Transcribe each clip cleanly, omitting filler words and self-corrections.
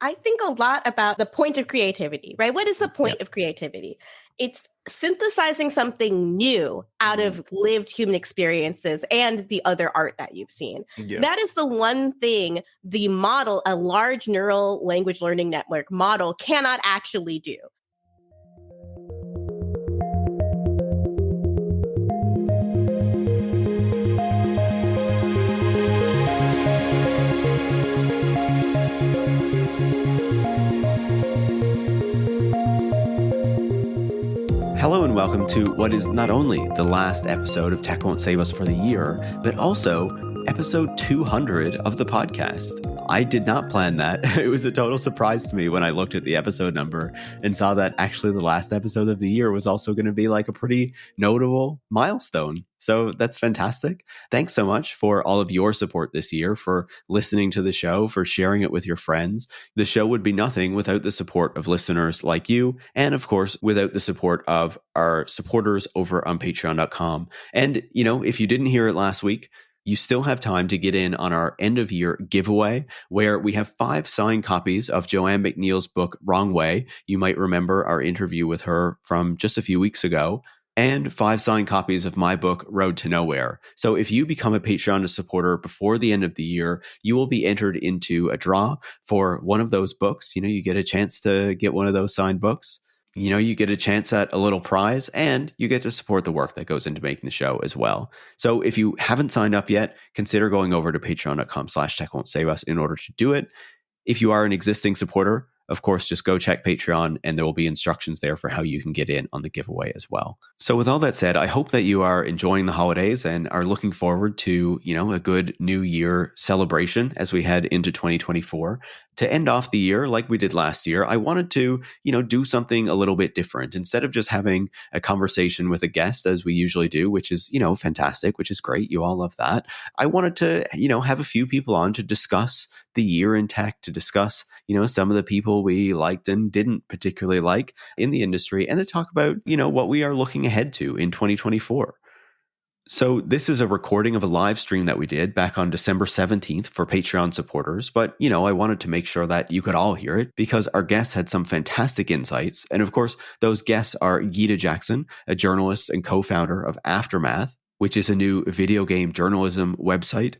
I think a lot about the point of creativity, right? What is the point of creativity? It's synthesizing something new out of lived human experiences and the other art that you've seen. Yeah. That is the one thing the model, a large neural language learning network model, cannot actually do. Hello and welcome to what is not only the last episode of Tech Won't Save Us for the year, but also episode 200 of the podcast. I did not plan that. It was a total surprise to me when I looked at the episode number and saw that actually the last episode of the year was also going to be like a pretty notable milestone. So that's fantastic. Thanks so much for all of your support this year, for listening to the show, for sharing it with your friends. The show would be nothing without the support of listeners like you, and of course, without the support of our supporters over on patreon.com. And, you know, if you didn't hear it last week, you still have time to get in on our end of year giveaway, where we have 5 signed copies of Joanne McNeil's book, Wrong Way. You might remember our interview with her from just a few weeks ago. And 5 signed copies of my book, Road to Nowhere. So if you become a Patreon supporter before the end of the year, you will be entered into a draw for one of those books. You know, you get a chance to get one of those signed books. You know, you get a chance at a little prize, and you get to support the work that goes into making the show as well. So if you haven't signed up yet, consider going over to patreon.com/techwon'tsave-us in order to do it. If you are an existing supporter, of course, just go check Patreon and there will be instructions there for how you can get in on the giveaway as well. So with all that said, I hope that you are enjoying the holidays and are looking forward to, you know, a good New Year celebration as we head into 2024. To end off the year like we did last year, I wanted to, you know, do something a little bit different. Instead of just having a conversation with a guest as we usually do, which is, you know, fantastic, which is great. You all love that. I wanted to, you know, have a few people on to discuss the year in tech, to discuss, you know, some of the people we liked and didn't particularly like in the industry, and to talk about, you know, what we are looking ahead to in 2024. So this is a recording of a live stream that we did back on December 17th for Patreon supporters. But, you know, I wanted to make sure that you could all hear it because our guests had some fantastic insights. And of course, those guests are Gita Jackson, a journalist and co-founder of Aftermath, which is a new video game journalism website.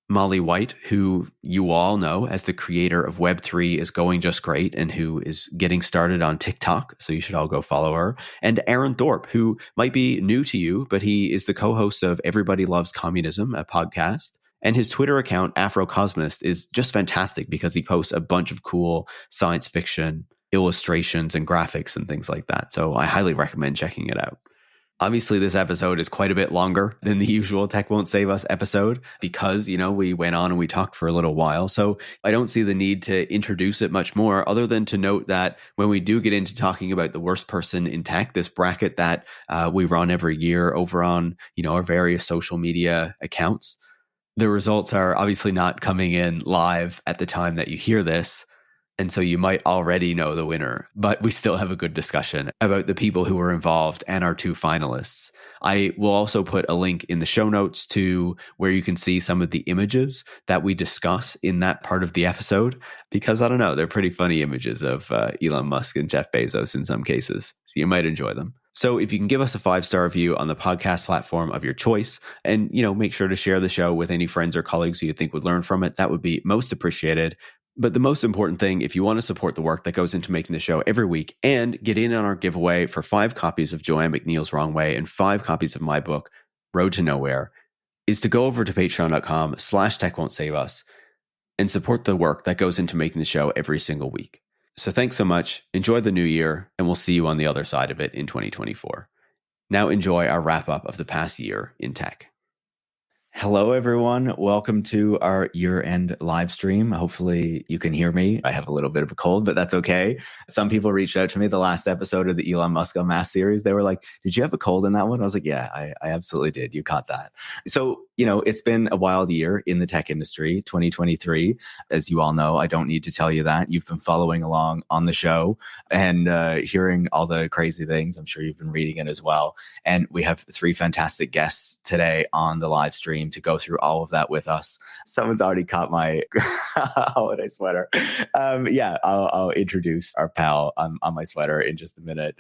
Molly White, who you all know as the creator of Web3 is Going Just Great and who is getting started on TikTok, so you should all go follow her. And Aaron Thorpe, who might be new to you, but he is the co-host of Everybody Loves Communism, a podcast. And his Twitter account, Afrocosmist, is just fantastic because he posts a bunch of cool science fiction illustrations and graphics and things like that. So I highly recommend checking it out. Obviously, this episode is quite a bit longer than the usual Tech Won't Save Us episode because, you know, we went on and we talked for a little while. So I don't see the need to introduce it much more other than to note that when we do get into talking about the worst person in tech, this bracket that we run every year over on, you know, our various social media accounts, the results are obviously not coming in live at the time that you hear this. And so you might already know the winner, but we still have a good discussion about the people who were involved and our 2 finalists. I will also put a link in the show notes to where you can see some of the images that we discuss in that part of the episode, because I don't know, they're pretty funny images of Elon Musk and Jeff Bezos in some cases. So you might enjoy them. So if you can give us a 5-star review on the podcast platform of your choice and, you know, make sure to share the show with any friends or colleagues who you think would learn from it, that would be most appreciated. But the most important thing, if you want to support the work that goes into making the show every week and get in on our giveaway for 5 copies of Joanne McNeil's Wrong Way and 5 copies of my book, Road to Nowhere, is to go over to patreon.com/techwon'tsave-us and support the work that goes into making the show every single week. So thanks so much. Enjoy the new year, and we'll see you on the other side of it in 2024. Now enjoy our wrap up of the past year in tech. Hello, everyone. Welcome to our year-end live stream. Hopefully you can hear me. I have a little bit of a cold, but that's okay. Some people reached out to me the last episode of the Elon Musk Unmasked series. They were like, did you have a cold in that one? I was like, yeah, I absolutely did. You caught that. So it's been a wild year in the tech industry, 2023. As you all know, I don't need to tell you that. You've been following along on the show and hearing all the crazy things. I'm sure you've been reading it as well. And we have 3 fantastic guests today on the live stream to go through all of that with us. Someone's already caught my holiday sweater. I'll introduce our pal on my sweater in just a minute.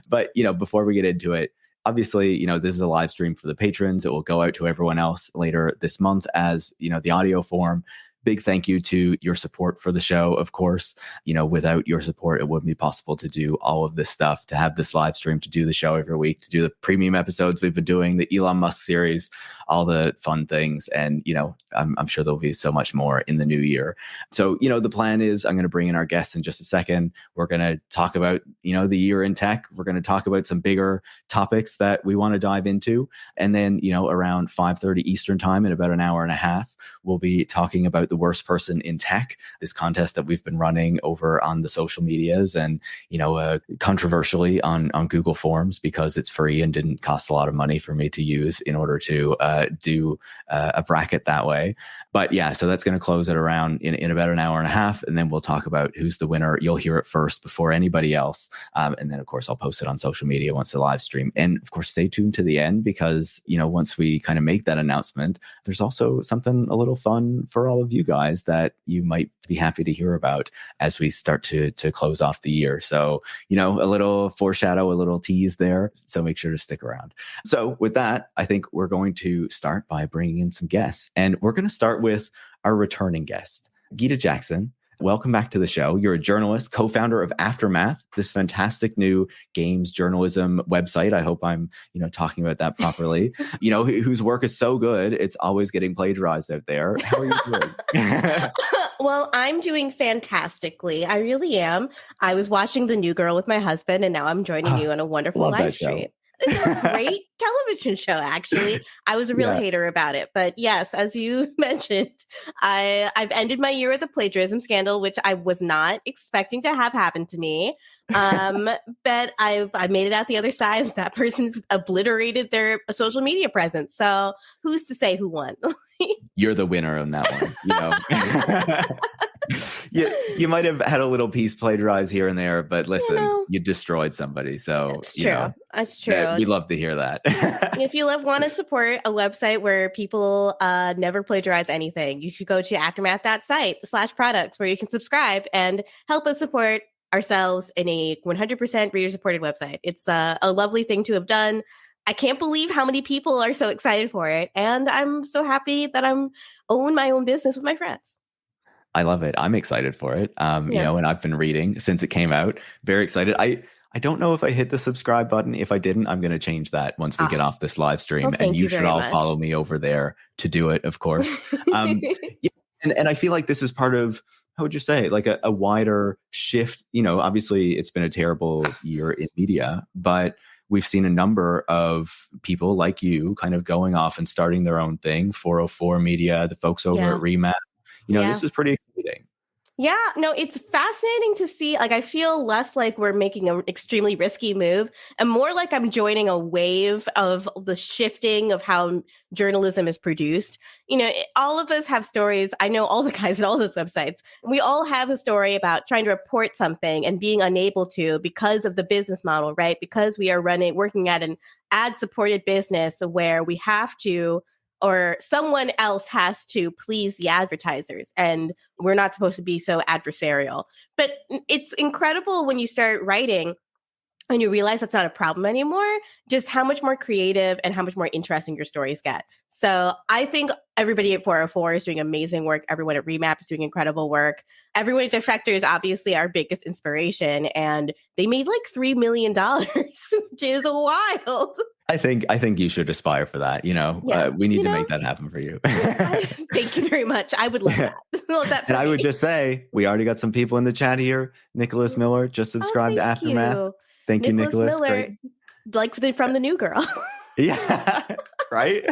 But, before we get into it, obviously, this is a live stream for the patrons. It will go out to everyone else later this month as, the audio form. Big thank you to your support for the show, of course. Without your support, it wouldn't be possible to do all of this stuff, to have this live stream, to do the show every week, to do the premium episodes we've been doing, the Elon Musk series, all the fun things. And, I'm sure there'll be so much more in the new year. So, the plan is I'm going to bring in our guests in just a second. We're going to talk about, the year in tech. We're going to talk about some bigger topics that we want to dive into. And then, around 5:30 Eastern time in about an hour and a half, we'll be talking about the worst person in tech, this contest that we've been running over on the social medias and, controversially on Google Forms because it's free and didn't cost a lot of money for me to use in order to do a bracket that way. But yeah, so that's going to close it around in about an hour and a half. And then we'll talk about who's the winner. You'll hear it first before anybody else. And then, of course, I'll post it on social media once the live stream. And of course, stay tuned to the end because, once we kind of make that announcement, there's also something a little fun for all of you guys that you might be happy to hear about as we start to close off the year. So, a little foreshadow, a little tease there. So make sure to stick around. So with that, I think we're going to start by bringing in some guests. And we're going to start with our returning guest, Gita Jackson. Welcome back to the show. You're a journalist, co-founder of Aftermath, this fantastic new games journalism website. I hope I'm, talking about that properly. Whose work is so good, it's always getting plagiarized out there. How are you doing? Well, I'm doing fantastically. I really am. I was watching The New Girl with my husband, and now I'm joining you on a wonderful live stream. It's a great television show, actually. I was a real hater about it. But yes, as you mentioned, I've ended my year with a plagiarism scandal, which I was not expecting to have happen to me. But I made it out the other side. That person's obliterated their social media presence. So who's to say who won? You're the winner on that one. You might have had a little piece plagiarized here and there, but listen, you destroyed somebody. So it's true. That's true. We'd love to hear that. If you want to support a website where people never plagiarize anything, you should go to aftermath.site/products where you can subscribe and help us support ourselves in a 100% reader supported website. It's a lovely thing to have done. I can't believe how many people are so excited for it. And I'm so happy that I'm own my own business with my friends. I love it. I'm excited for it. And I've been reading since it came out. Very excited. I don't know if I hit the subscribe button. If I didn't, I'm going to change that once we get off this live stream. And you should all follow me over there to do it, of course. And I feel like this is part of, how would you say, like a wider shift. Obviously it's been a terrible year in media, but we've seen a number of people like you kind of going off and starting their own thing. 404 Media, the folks over at Remap. This is pretty exciting. Yeah, no, it's fascinating to see. Like, I feel less like we're making an extremely risky move and more like I'm joining a wave of the shifting of how journalism is produced. All of us have stories. I know all the guys at all those websites. We all have a story about trying to report something and being unable to because of the business model, right? Because we are working at an ad-supported business where we have to, or someone else has to please the advertisers. And we're not supposed to be so adversarial. But it's incredible when you start writing and you realize that's not a problem anymore, just how much more creative and how much more interesting your stories get. So I think everybody at 404 is doing amazing work. Everyone at Remap is doing incredible work. Everyone at Defector is obviously our biggest inspiration. And they made like $3 million, which is wild. I think you should aspire for that. We need to make that happen for you. Thank you very much. I would love that. And I would just say, we already got some people in the chat here. Nicholas Miller just subscribed to Aftermath. Thank you, Nicholas. Miller, like from The New Girl. Yeah, right?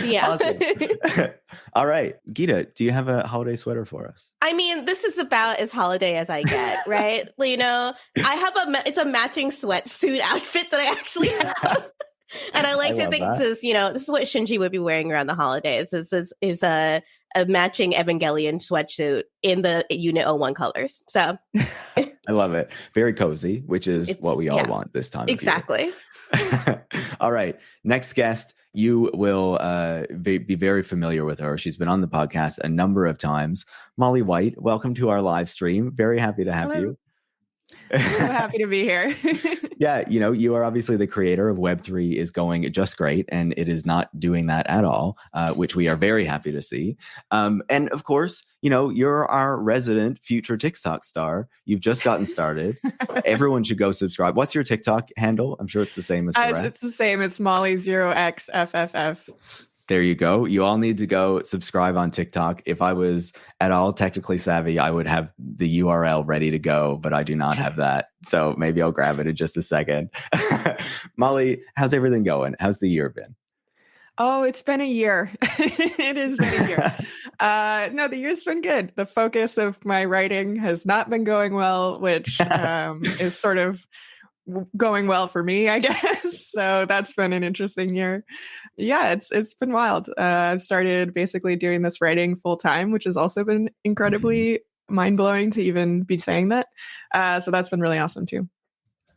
Yeah. Awesome. All right. Gita, do you have a holiday sweater for us? I mean, this is about as holiday as I get, right? I have it's a matching sweatsuit outfit that I actually have. And I like to love think that. this is what Shinji would be wearing around the holidays. This is a matching Evangelion sweatsuit in the Unit 01 colors. So I love it. Very cozy, which is what we all want this time exactly. of year. All right. Next guest, you will be very familiar with her. She's been on the podcast a number of times. Molly White, welcome to our live stream. Very happy to have you. I'm happy to be here. Yeah, you are obviously the creator of Web3 is going just great, and it is not doing that at all, which we are very happy to see. And of course, you're our resident future TikTok star. You've just gotten started. Everyone should go subscribe. What's your TikTok handle? I'm sure it's the same as the rest. It's the same. It's Molly0xFFF. There you go. You all need to go subscribe on TikTok. If I was at all technically savvy, I would have the URL ready to go, but I do not have that. So maybe I'll grab it in just a second. Molly, how's everything going? How's the year been? Oh, it's been a year. It has been a year. No, the year's been good. The focus of my writing has not been going well, which is sort of going well for me, I guess. So that's been an interesting year. Yeah, it's been wild. I've started basically doing this writing full time, which has also been incredibly mind blowing to even be saying that. So that's been really awesome too.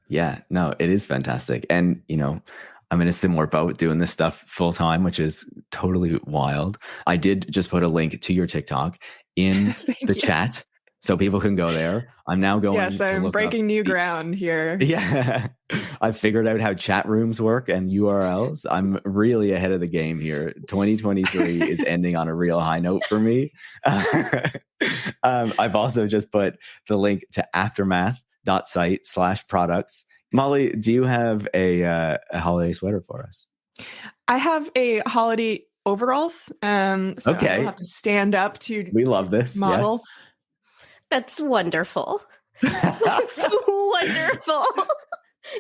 Yeah, no, it is fantastic. And, I'm in a similar boat doing this stuff full time, which is totally wild. I did just put a link to your TikTok in the chat so people can go there. I'm now going. Yes, I'm breaking new ground here. Yeah, I've figured out how chat rooms work and URLs. I'm really ahead of the game here. 2023 is ending on a real high note for me. I've also just put the link to aftermath.site/products. Molly, do you have a holiday sweater for us? I have a holiday overalls. So okay. I'll have to stand up to. We love this model. Yes. That's wonderful. That's wonderful.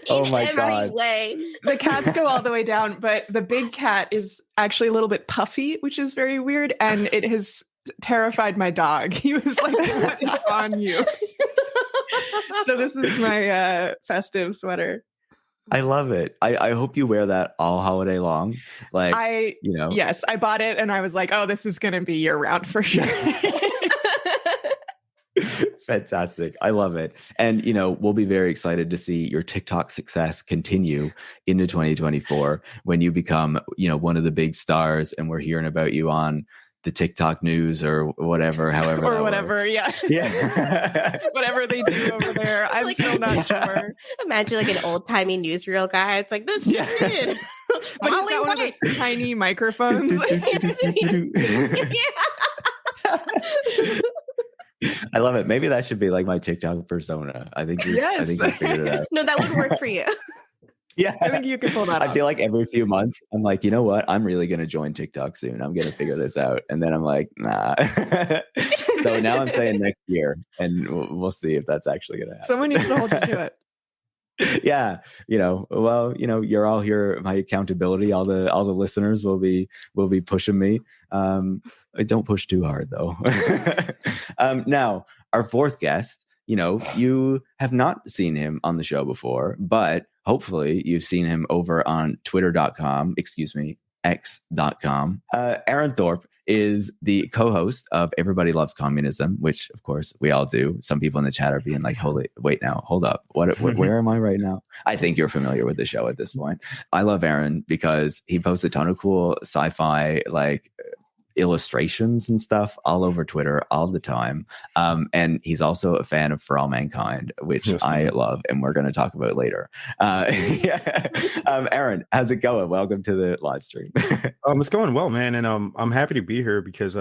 Oh my God. Way. The cats go all the way down, but the big cat is actually a little bit puffy, which is very weird. And it has terrified my dog. He was like, what is on you? So this is my festive sweater. I love it. I hope you wear that all holiday long. Yes, I bought it and I was like, oh, this is going to be year round for sure. Fantastic. I love it. And, we'll be very excited to see your TikTok success continue into 2024 when you become, one of the big stars and we're hearing about you on the TikTok news or whatever, however. Or whatever, works. Yeah. Yeah. Whatever they do over there. I'm still not sure. Imagine like an old-timey newsreel guy. It's like, this just did. But he's got one of those tiny microphones. I love it. Maybe that should be like my TikTok persona. I think you figured it out. No, that would work for you. Yeah. I think you can pull that off. I feel like every few months, I'm like, you know what? I'm really going to join TikTok soon. I'm going to figure this out. And then I'm like, nah. So now I'm saying next year, and we'll see if that's actually going to happen. Someone needs to hold you to it. Yeah. You're all here. My accountability, all the listeners will be pushing me. Don't push too hard though. Now, our fourth guest, you have not seen him on the show before, but hopefully you've seen him over on x.com. Aaron Thorpe is the co-host of Everybody Loves Communism, which of course we all do. Some people in the chat are being like, hold up. Where am I right now? I think you're familiar with the show at this point. I love Aaron because he posts a ton of cool sci-fi, illustrations and stuff all over Twitter all the time. And he's also a fan of For All Mankind, which I love, and we're going to talk about later. Aaron, how's it going? Welcome to the live stream. It's going well, man. And I'm happy to be here because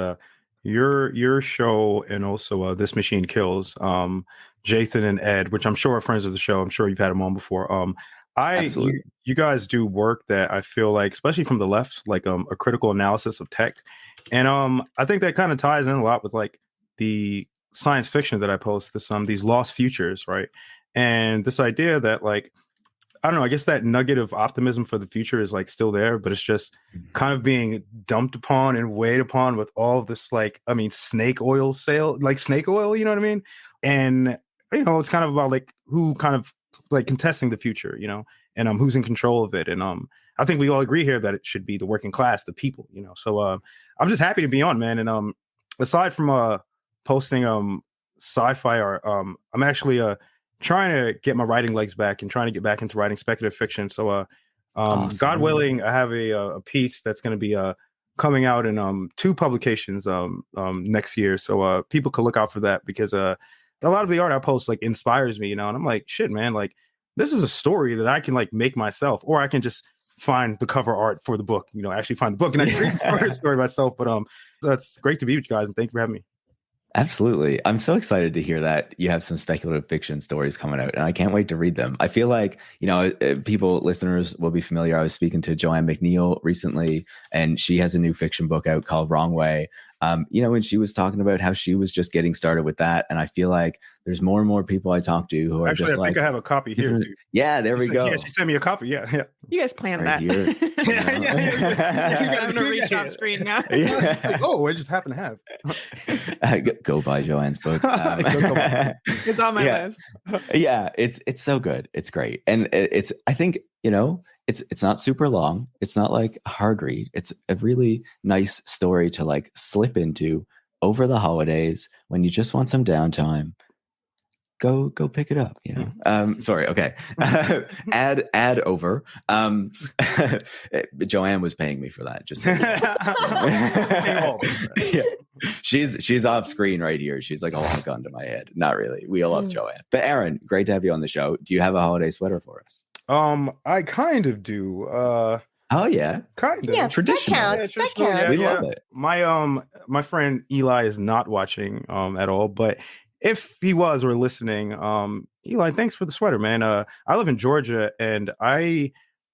your show and also This Machine Kills, Jathan and Ed, which I'm sure are friends of the show. I'm sure you've had them on before. You guys do work that I feel like, especially from the left, like a critical analysis of tech. And I think that kind of ties in a lot with like the science fiction that I post, these lost futures, right? And this idea that like, I don't know, I guess that nugget of optimism for the future is like still there, but it's just kind of being dumped upon and weighed upon with all of this, snake oil, you know what I mean? And, it's kind of about like who kind of like contesting the future, and who's in control of it. And I think we all agree here that it should be the working class, the people, So I'm just happy to be on, man. And aside from posting sci-fi art, I'm actually trying to get my writing legs back and trying to get back into writing speculative fiction. So Awesome. God willing, I have a piece that's going to be coming out in 2 publications next year. So people could look out for that, because a lot of the art I post like inspires me, and I'm like, shit, man, like this is a story that I can like make myself, or I can just find the cover art for the book, actually find the book and I can read the story myself. But that's great to be with you guys, and thank you for having me. Absolutely. I'm so excited to hear that you have some speculative fiction stories coming out, and I can't wait to read them. I feel like, listeners will be familiar. I was speaking to Joanne McNeil recently, and she has a new fiction book out called Wrong Way. And she was talking about how she was just getting started with that. And I feel like there's more and more people I talk to who are actually, just I think I have a copy here too. Yeah, there we go. Yeah, she sent me a copy. Yeah. You guys planned Right that. here. I'm gonna reach off screen now. Like, oh, I just happen to have. Go buy Joanne's book. It's on my list. Yeah, it's so good. It's great, and I think it's not super long. It's not like a hard read. It's a really nice story to like slip into over the holidays when you just want some downtime. Go pick it up, Sorry, okay. Ad over. Joanne was paying me for that. Just so yeah. She's off screen right here. She's like a long gun to my head. Not really. We all love Joanne. But Aaron, great to have you on the show. Do you have a holiday sweater for us? I kind of do. Oh yeah, kind of. Yeah, traditional. That counts. We love it. My friend Eli is not watching at all, but if he was or listening, Eli, thanks for the sweater, man. I live in Georgia, and I'm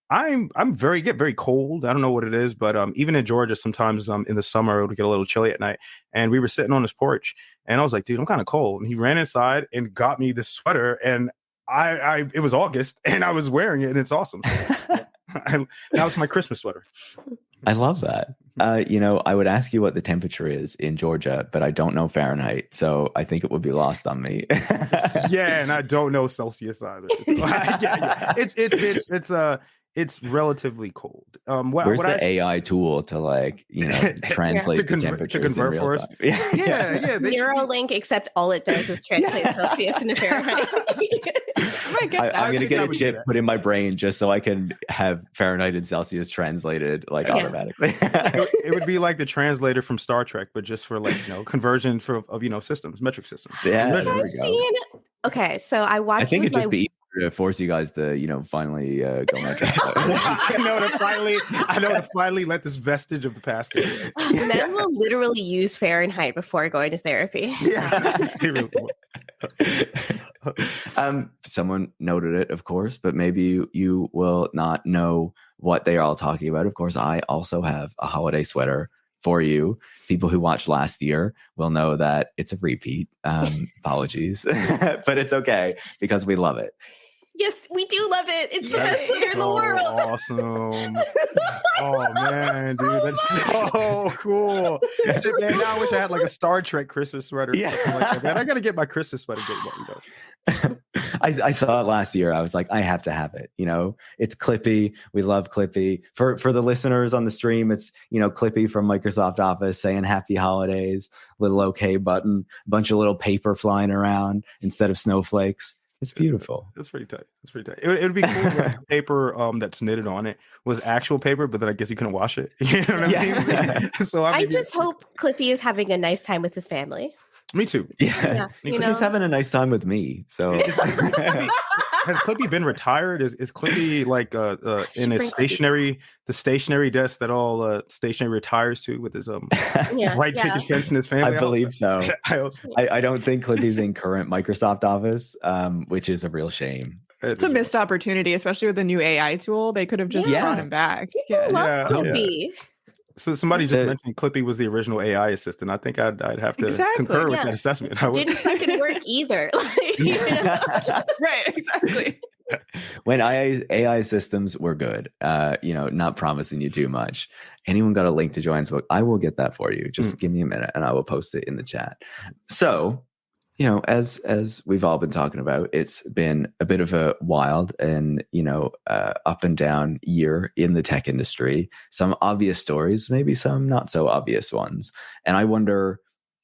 get very cold. I don't know what it is, but even in Georgia, sometimes in the summer it would get a little chilly at night. And we were sitting on his porch, and I was like, dude, I'm kind of cold. And he ran inside and got me this sweater, and it was August, and I was wearing it, and it's awesome. That was my Christmas sweater. I love that. I would ask you what the temperature is in Georgia, but I don't know Fahrenheit, so I think it would be lost on me. Yeah, and I don't know Celsius either. It's relatively cold. Where's the AI tool to translate the temperature to convert for us? Yeah. Neuralink, except all it does is translate Celsius into Fahrenheit. I'm going to get a chip put in my brain just so I can have Fahrenheit and Celsius translated automatically. It would be like the translator from Star Trek, but just for conversion of systems, metric systems. Yeah, there we go. Okay, so I watched. I think it'd just be easier to force you guys to finally go metric. I know to finally let this vestige of the past go. Men will literally use Fahrenheit before going to therapy. Yeah. They really will. Someone noted it, of course, but maybe you will not know what they are all talking about. Of course, I also have a holiday sweater for you. People who watched last year will know that it's a repeat. Apologies, but it's okay because we love it. Yes, we do love it. It's the best sweater in the world. Awesome. Oh, man, dude. That's so cool. Man, now I wish I had like a Star Trek Christmas sweater. Yeah. Like that. Man, I got to get my Christmas sweater. I saw it last year. I was like, I have to have it. It's Clippy. We love Clippy. For the listeners on the stream, it's, Clippy from Microsoft Office saying happy holidays, little okay button, a bunch of little paper flying around instead of snowflakes. It's beautiful. It's pretty tight. It would be cool if the paper that's knitted on it was actual paper, but then I guess you couldn't wash it. You know what I mean? So I just hope Clippy is having a nice time with his family. Me too. Yeah. Clippy's having a nice time with me. So has Clippy been retired? Is Clippy in the stationary desk that all stationary retires to with his white picket fence in his family? I believe so. I hope so. I don't think Clippy's in current Microsoft Office, which is a real shame. It's a missed opportunity, especially with the new AI tool. They could have just brought him back. People love Clippy. So somebody just mentioned Clippy was the original AI assistant. I think I'd have to concur with that assessment. Didn't fucking work either. Right, exactly. When AI systems were good, not promising you too much. Anyone got a link to Joanne's book? I will get that for you. Just give me a minute and I will post it in the chat. So You know, as we've all been talking about, it's been a bit of a wild and, up and down year in the tech industry. Some obvious stories, maybe some not so obvious ones. And I wonder,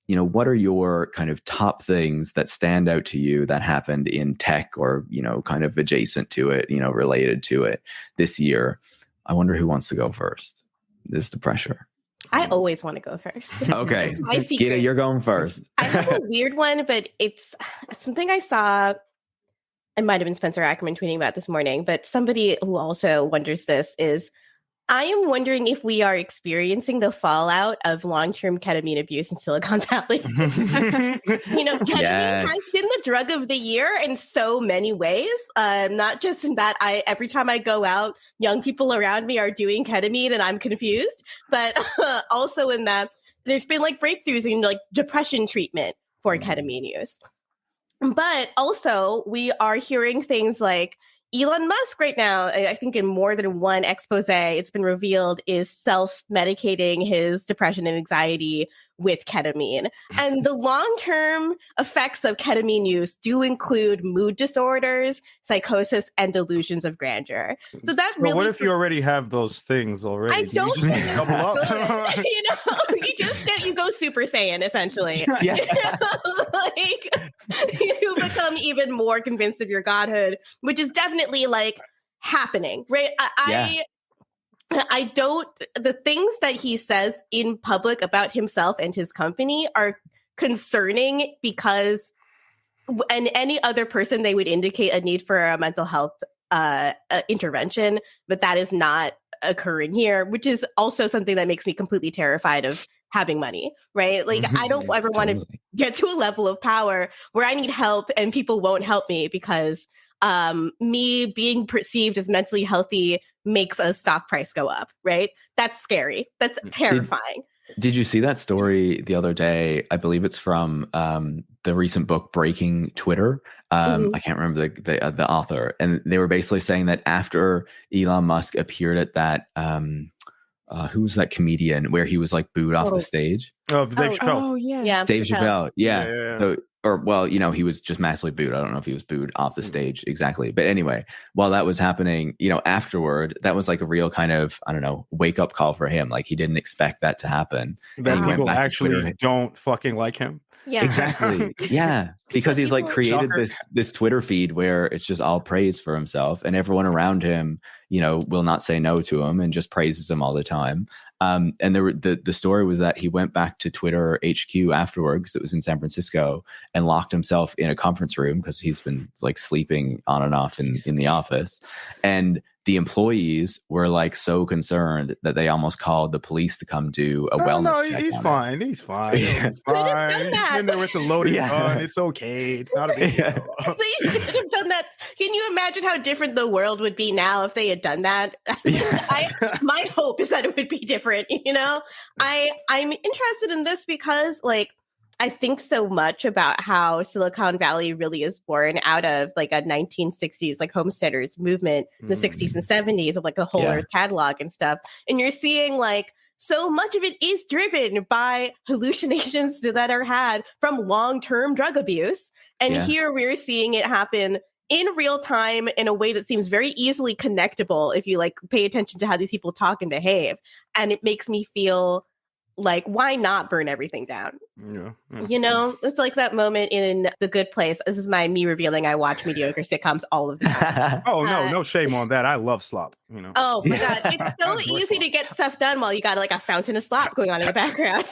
what are your kind of top things that stand out to you that happened in tech or, kind of adjacent to it, related to it this year? I wonder who wants to go first. This is the pressure. I always want to go first. Okay. My secret. Gita, you're going first. I have a weird one, but it's something I saw. It might have been Spencer Ackerman tweeting about this morning, but somebody who also wonders this is, I am wondering if we are experiencing the fallout of long-term ketamine abuse in Silicon Valley. Ketamine has been the drug of the year in so many ways. Not just in that every time I go out, young people around me are doing ketamine and I'm confused, but also in that there's been like breakthroughs in like depression treatment for ketamine use. But also we are hearing things like Elon Musk right now, I think in more than one expose, it's been revealed, is self-medicating his depression and anxiety with ketamine. And the long-term effects of ketamine use do include mood disorders, psychosis, and delusions of grandeur. So that's really... what if you already have those things already? I don't you just double up? you go Super Saiyan, essentially. Yeah. You become even more convinced of your godhood, which is definitely like happening, right? I don't, the things that he says in public about himself and his company are concerning because, and any other person, they would indicate a need for a mental health intervention, but that is not occurring here, which is also something that makes me completely terrified of having money, right? Like, I don't ever want to get to a level of power where I need help and people won't help me because me being perceived as mentally healthy makes a stock price go up, right? That's scary. That's terrifying. Did you see that story the other day? I believe it's from the recent book Breaking Twitter. I can't remember the author, and they were basically saying that after Elon Musk appeared at that who was that comedian where he was like booed off the stage? Oh, Dave Chappelle. Oh, yeah. Yeah, Dave Chappelle. Yeah. Yeah. So, he was just massively booed. I don't know if he was booed off the stage exactly. But anyway, while that was happening, afterward, that was like a real kind of, I don't know, wake up call for him. Like he didn't expect that to happen. That he people actually don't fucking like him. Yeah. Exactly. Yeah. Because he's like created this Twitter feed where it's just all praise for himself and everyone around him, will not say no to him and just praises him all the time. And the story was that he went back to Twitter HQ afterward because it was in San Francisco and locked himself in a conference room because he's been like sleeping on and off in the office. And the employees were like so concerned that they almost called the police to come do a wellness check. He's fine. He's fine. He's fine. He's in there with the loaded gun. It's okay. It's not a big deal. They should have done that. Can you imagine how different the world would be now if they had done that? My hope is that it would be different. I'm interested in this because I think so much about how Silicon Valley really is born out of like a 1960s like homesteaders movement in the 60s and 70s of like the whole Earth catalog and stuff. And you're seeing like so much of it is driven by hallucinations that are had from long-term drug abuse. And here we're seeing it happen in real time in a way that seems very easily connectable if you like pay attention to how these people talk and behave. And it makes me feel like, why not burn everything down? It's like that moment in The Good Place. This is me revealing I watch mediocre sitcoms all of the time. Oh, no shame on that. I love slop. Oh my God. It's so easy to get stuff done while you got like a fountain of slop going on in the background.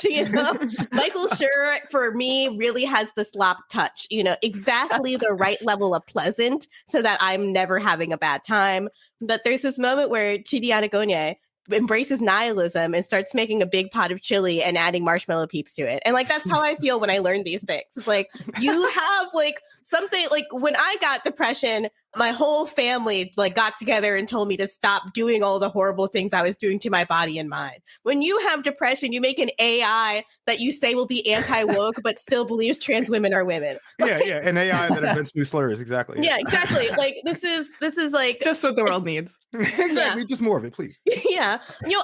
Michael Schur, for me, really has the slop touch, exactly the right level of pleasant so that I'm never having a bad time. But there's this moment where Chidi Anagonye embraces nihilism and starts making a big pot of chili and adding marshmallow peeps to it. And like, that's how I feel when I learn these things. It's like, you have like something like when I got depression, my whole family like got together and told me to stop doing all the horrible things I was doing to my body and mind. When you have depression, you make an AI that you say will be anti-woke, but still believes trans women are women. Yeah, an AI that invents new slurs. Exactly. Yeah, exactly. Like this is like just what the world needs. Exactly. Just more of it, please. Yeah.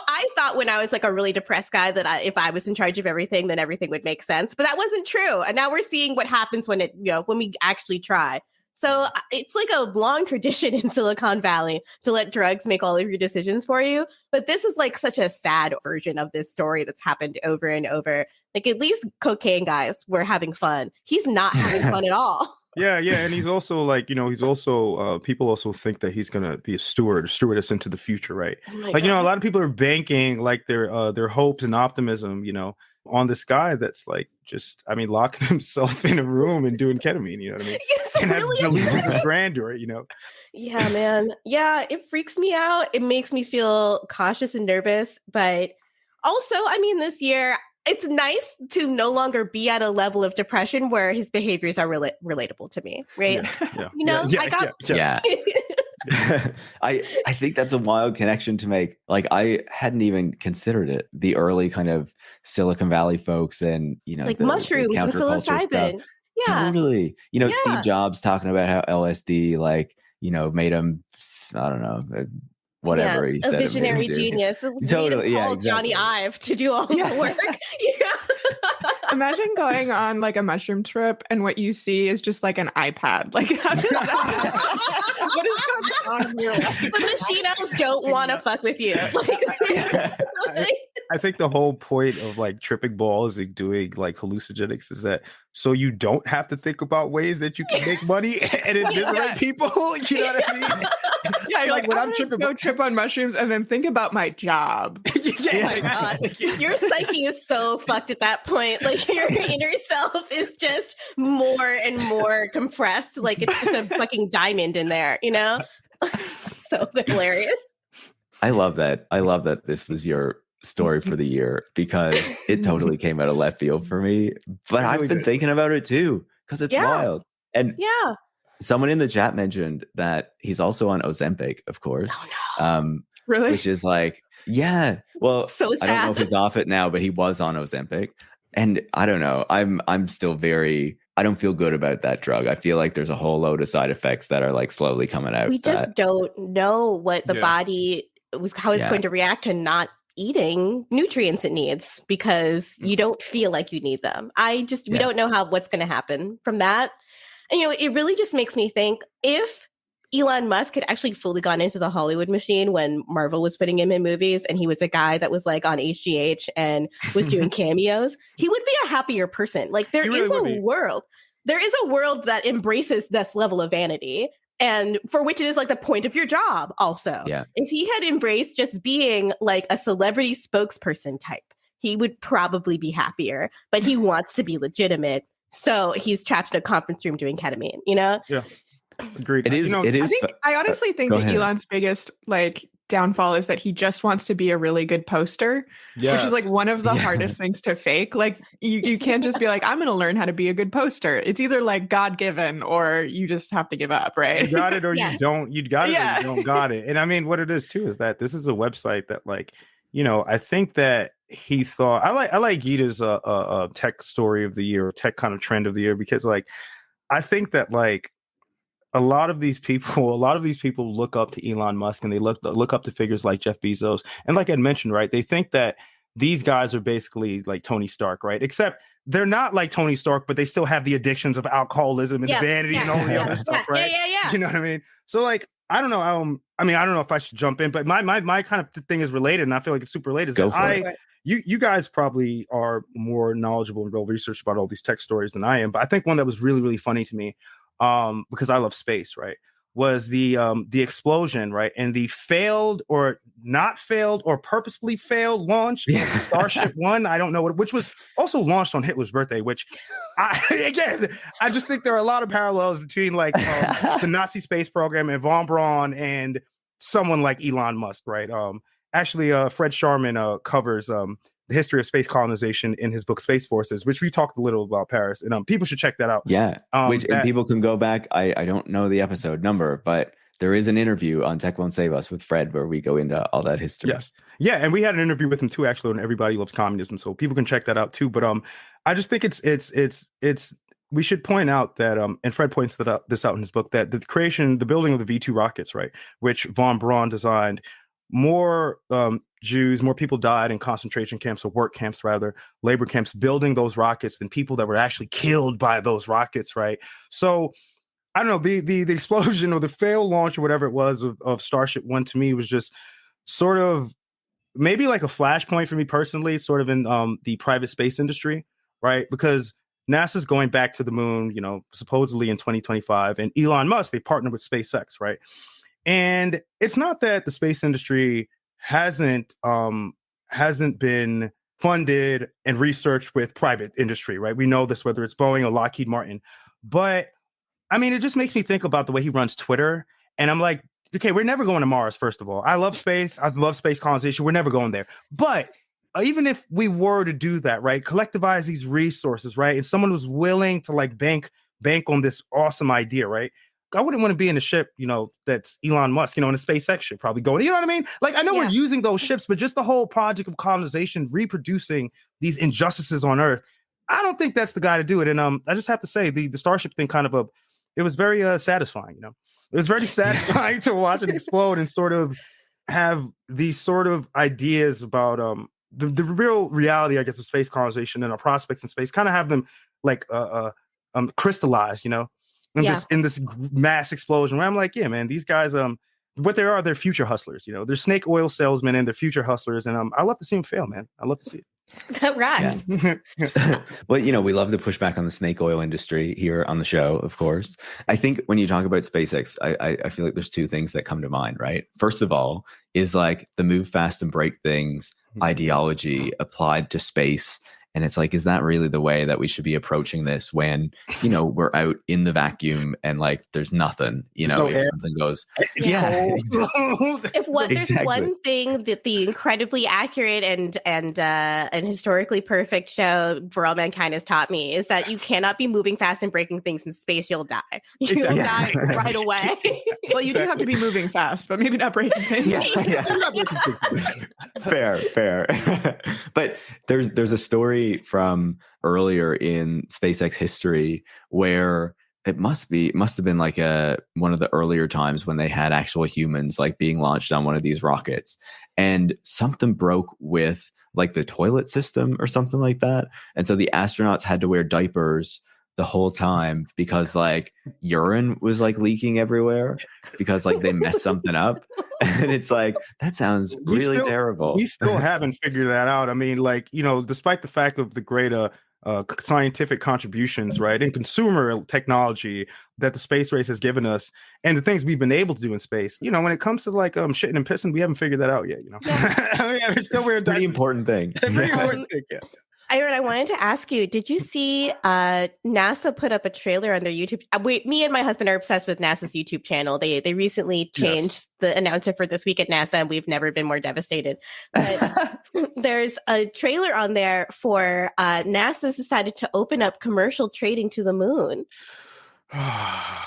I thought when I was like a really depressed guy that if I was in charge of everything, then everything would make sense. But that wasn't true. And now we're seeing what happens when when we actually try. So it's like a long tradition in Silicon Valley to let drugs make all of your decisions for you. But this is like such a sad version of this story that's happened over and over. Like at least cocaine guys were having fun. He's not having fun at all. Yeah. And he's also like, people also think that he's going to be a stewardess into the future, right? Oh like, God. a lot of people are banking like their hopes and optimism, on this guy that's like locking himself in a room and doing ketamine, you know what I mean? It's and really has delusions of grandeur, Yeah, man. Yeah, it freaks me out. It makes me feel cautious and nervous. But also, this year, it's nice to no longer be at a level of depression where his behaviors are relatable to me, right? Yeah. I think that's a wild connection to make. Like I hadn't even considered it. The early kind of Silicon Valley folks and like mushrooms and psilocybin. Yeah, totally. Steve Jobs talking about how LSD made him, I don't know, whatever he said. A visionary genius. Totally. Yeah, exactly. Johnny Ive to do all the work. Imagine going on like a mushroom trip and what you see is just like an iPad. Like, how does that what is going on in your life? The machinos don't want to fuck with you. I think the whole point of like tripping balls and doing like hallucinogenics is that so you don't have to think about ways that you can make money and invigorate people. You know what I mean? Yeah, like when I'm tripping, go trip on mushrooms and then think about my job. Oh my God. Your psyche is so fucked at that point. Like your inner self is just more and more compressed. Like it's just a fucking diamond in there, So hilarious. I love that. This was your story for the year because it totally came out of left field for me. But I've been thinking about it too because it's wild. And someone in the chat mentioned that he's also on Ozempic, of course. Oh, no. Really? Which is like, well, so sad. I don't know if he's off it now, but he was on Ozempic. And I don't know. I'm still I don't feel good about that drug. I feel like there's a whole load of side effects that are like slowly coming out. We just don't know what the body how it's going to react to not eating nutrients it needs because you don't feel like you need them. We don't know what's going to happen from that. And, it really just makes me think if Elon Musk had actually fully gone into the Hollywood machine when Marvel was putting him in movies and he was a guy that was like on HGH and was doing cameos, he would be a happier person. Like there is a world that embraces this level of vanity and for which it is like the point of your job also. Yeah. If he had embraced just being like a celebrity spokesperson type, he would probably be happier, but he wants to be legitimate. So he's trapped in a conference room doing ketamine, Yeah. Agreed. It is. I honestly think that Elon's biggest downfall is that he just wants to be a really good poster, which is like one of the hardest things to fake. Like you can't just be like, I'm going to learn how to be a good poster. It's either like God-given or you just have to give up, right? You got it or you don't. You got it or you don't got it. And what it is too is that this is a website that I think that he thought I like Gita's tech story of the year, tech kind of trend of the year, because I think that a lot of these people look up to Elon Musk and they look up to figures like Jeff Bezos. And like I mentioned, right, they think that these guys are basically like Tony Stark, right? Except they're not like Tony Stark, but they still have the addictions of alcoholism and vanity and all the other stuff, right? Yeah. You know what I mean? So I don't know. I don't know if I should jump in, but my kind of thing is related, and I feel like it's super related. You guys probably are more knowledgeable and well researched about all these tech stories than I am. But I think one that was really, really funny to me, because I love space, right, was the explosion, right, and the failed or not failed or purposefully failed launch of Starship One. I don't know which was also launched on Hitler's birthday. Which, I just think there are a lot of parallels between the Nazi space program and von Braun and someone like Elon Musk, right? Actually, Fred Sharman covers the history of space colonization in his book Space Forces, which we talked a little about Paris, and people should check that out. Yeah, and people can go back. I don't know the episode number, but there is an interview on Tech Won't Save Us with Fred where we go into all that history. Yes. Yeah, and we had an interview with him too, actually, on Everybody Loves Communism, so people can check that out too. But I just think it's we should point out that and Fred points this out in his book, that the building of the V2 rockets, right, which von Braun designed, more Jews, more people died in concentration camps, or work camps rather, labor camps, building those rockets than people that were actually killed by those rockets, right? So I don't know, the explosion or the failed launch or whatever it was of Starship 1 to me was just sort of maybe like a flashpoint for me personally, sort of in the private space industry, right? Because NASA's going back to the moon, supposedly in 2025, and Elon Musk, they partnered with SpaceX, right? And it's not that the space industry hasn't been funded and researched with private industry, right? We know this, whether it's Boeing or Lockheed Martin, but I mean, it just makes me think about the way he runs Twitter. And I'm like, okay, we're never going to Mars, first of all. I love space. I love space colonization. We're never going there. But even if we were to do that, right, collectivize these resources, right, and someone who's willing to like bank on this awesome idea, right, I wouldn't want to be in a ship, that's Elon Musk, in a SpaceX ship, probably going, you know what I mean? Like, I know we're using those ships, but just the whole project of colonization, reproducing these injustices on Earth, I don't think that's the guy to do it. And I just have to say, the Starship thing it was very satisfying, It was very satisfying to watch it explode and sort of have these sort of ideas about the real reality, I guess, of space colonization and our prospects in space, kind of have them like crystallized, in this mass explosion where I'm like, yeah, man, these guys, what they are, they're future hustlers, they're snake oil salesmen and they're future hustlers. And I love to see them fail, man. I love to see it. That rocks. Yeah. Well, we love to push back on the snake oil industry here on the show, of course. I think when you talk about SpaceX, I feel like there's two things that come to mind, right? First of all, is like the move fast and break things ideology applied to space. And it's like, is that really the way that we should be approaching this when, we're out in the vacuum and like there's nothing, if something goes. There's one thing that the incredibly accurate and historically perfect show For All Mankind has taught me is that you cannot be moving fast and breaking things in space. You'll die. You'll die right away. Well, you do have to be moving fast, but maybe not breaking things. Fair. But there's a story from earlier in SpaceX history where it must have been like one of the earlier times when they had actual humans like being launched on one of these rockets, and something broke with like the toilet system or something like that, and so the astronauts had to wear diapers the whole time because like urine was like leaking everywhere because like they messed something up. And it's like, that sounds really terrible. We still haven't figured that out. I mean, like, despite the fact of the great scientific contributions, right, and consumer technology that the space race has given us and the things we've been able to do in space, when it comes to like shitting and pissing, we haven't figured that out yet, It's still weird. Pretty important thing. Yeah. Aaron, I wanted to ask you, did you see NASA put up a trailer on their YouTube? Me and my husband are obsessed with NASA's YouTube channel. They recently changed the announcer for This Week at NASA, and we've never been more devastated. But there's a trailer on there for NASA's decided to open up commercial trading to the moon.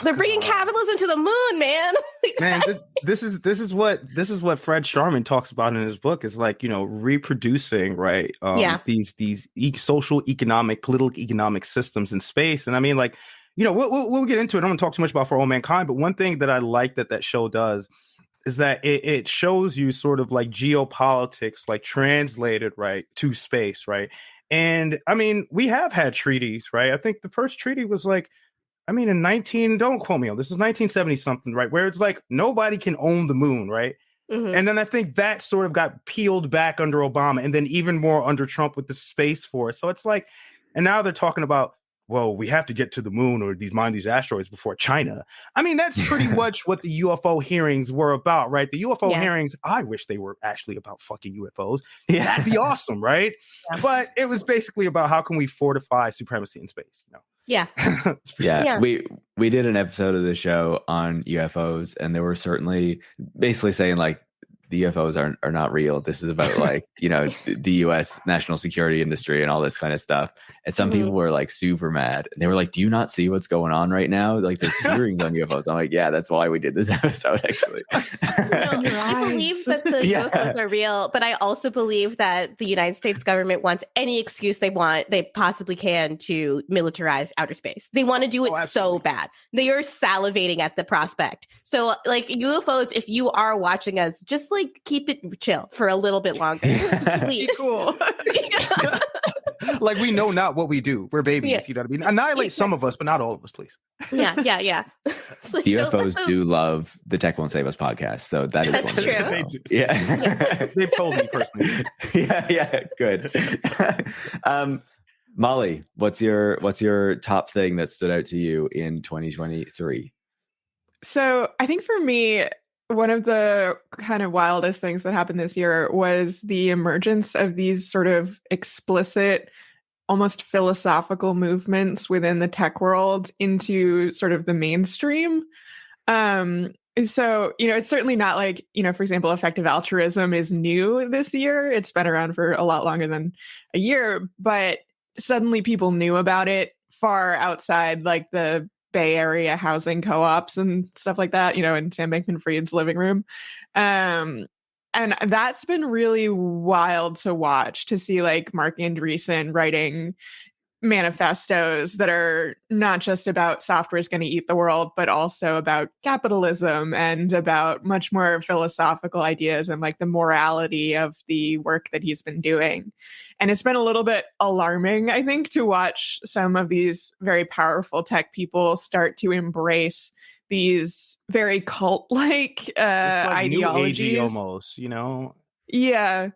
They're bringing capitalism to the moon, man. Man, this is what Fred Sharman talks about in his book, is like, reproducing, right? These social, economic, political, economic systems in space. And I mean, like, we'll get into it. I don't want to talk too much about For All Mankind, but one thing that I like that show does is that it shows you sort of like geopolitics, like translated, right, to space, right? And I mean, we have had treaties, right? I think the first treaty was like, don't quote me on this, is 1970 something, right? Where it's like nobody can own the moon, right? Mm-hmm. And then I think that sort of got peeled back under Obama, and then even more under Trump with the Space Force. So it's like, and now they're talking about, well, we have to get to the moon or mine these asteroids before China. I mean, that's pretty much what the UFO hearings were about, right? The UFO hearings, I wish they were actually about fucking UFOs. Yeah, that'd be awesome, right? Yeah. But it was basically about how can we fortify supremacy in space, Yeah. Yeah. We did an episode of the show on UFOs, and they were certainly basically saying like the UFOs are not real. This is about like, the US national security industry and all this kind of stuff. And some people were like super mad. And they were like, do you not see what's going on right now? Like there's hearings on UFOs. I'm like, yeah, that's why we did this episode actually. I believe that the UFOs are real, but I also believe that the United States government wants any excuse they possibly can to militarize outer space. They want to do it so bad. They are salivating at the prospect. So like UFOs, if you are watching us, just like keep it chill for a little bit longer. Please. Cool. Like we know not what we do. We're babies. You know what I mean? Annihilate some of us, but not all of us, please. Yeah. Like, the UFOs do love the Tech Won't Save Us podcast, so that's true. They do. Yeah. They've told me personally. Yeah, good. Molly, what's your top thing that stood out to you in 2023? So I think for me, one of the kind of wildest things that happened this year was the emergence of these sort of explicit, almost philosophical movements within the tech world into sort of the mainstream. So, it's certainly not like, for example, effective altruism is new this year. It's been around for a lot longer than a year, but suddenly people knew about it far outside like the Bay Area housing co-ops and stuff like that, in Sam Bankman-Fried's living room. And that's been really wild to watch, to see like Mark Andreessen writing manifestos that are not just about software is going to eat the world, but also about capitalism and about much more philosophical ideas and like the morality of the work that he's been doing. And it's been a little bit alarming, I think, to watch some of these very powerful tech people start to embrace these very cult-like ideologies. New agey almost, Yeah.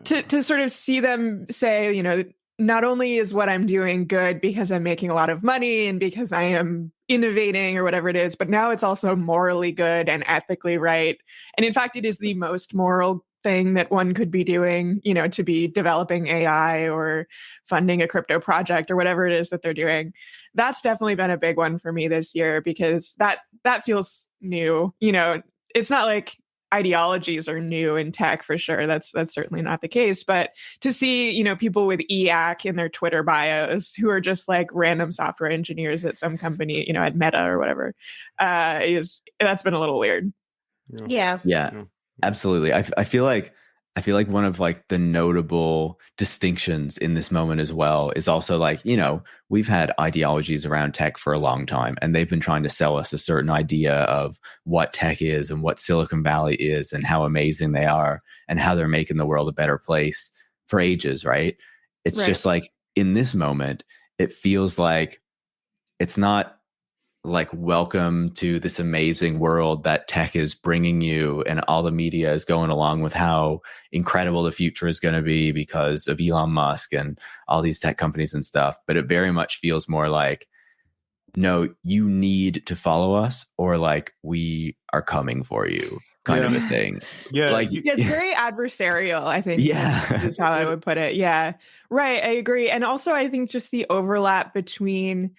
To sort of see them say, not only is what I'm doing good because I'm making a lot of money and because I am innovating or whatever it is, but now it's also morally good and ethically right. And in fact, it is the most moral thing that one could be doing, to be developing AI or funding a crypto project or whatever it is that they're doing. That's definitely been a big one for me this year because that feels new. It's not like ideologies are new in tech for sure. That's certainly not the case. But to see, people with EAC in their Twitter bios who are just like random software engineers at some company, at Meta or whatever, that's been a little weird. Yeah. Absolutely. I feel like one of like the notable distinctions in this moment as well is also like, we've had ideologies around tech for a long time, and they've been trying to sell us a certain idea of what tech is and what Silicon Valley is and how amazing they are and how they're making the world a better place for ages, right? It's just like in this moment, it feels like it's not like welcome to this amazing world that tech is bringing you, and all the media is going along with how incredible the future is going to be because of Elon Musk and all these tech companies and stuff. But it very much feels more like, no, you need to follow us, or like we are coming for you kind of a thing. Yeah. Like it's very adversarial, I think. Yeah. Is how I would put it. Yeah. Right. I agree. And also I think just the overlap between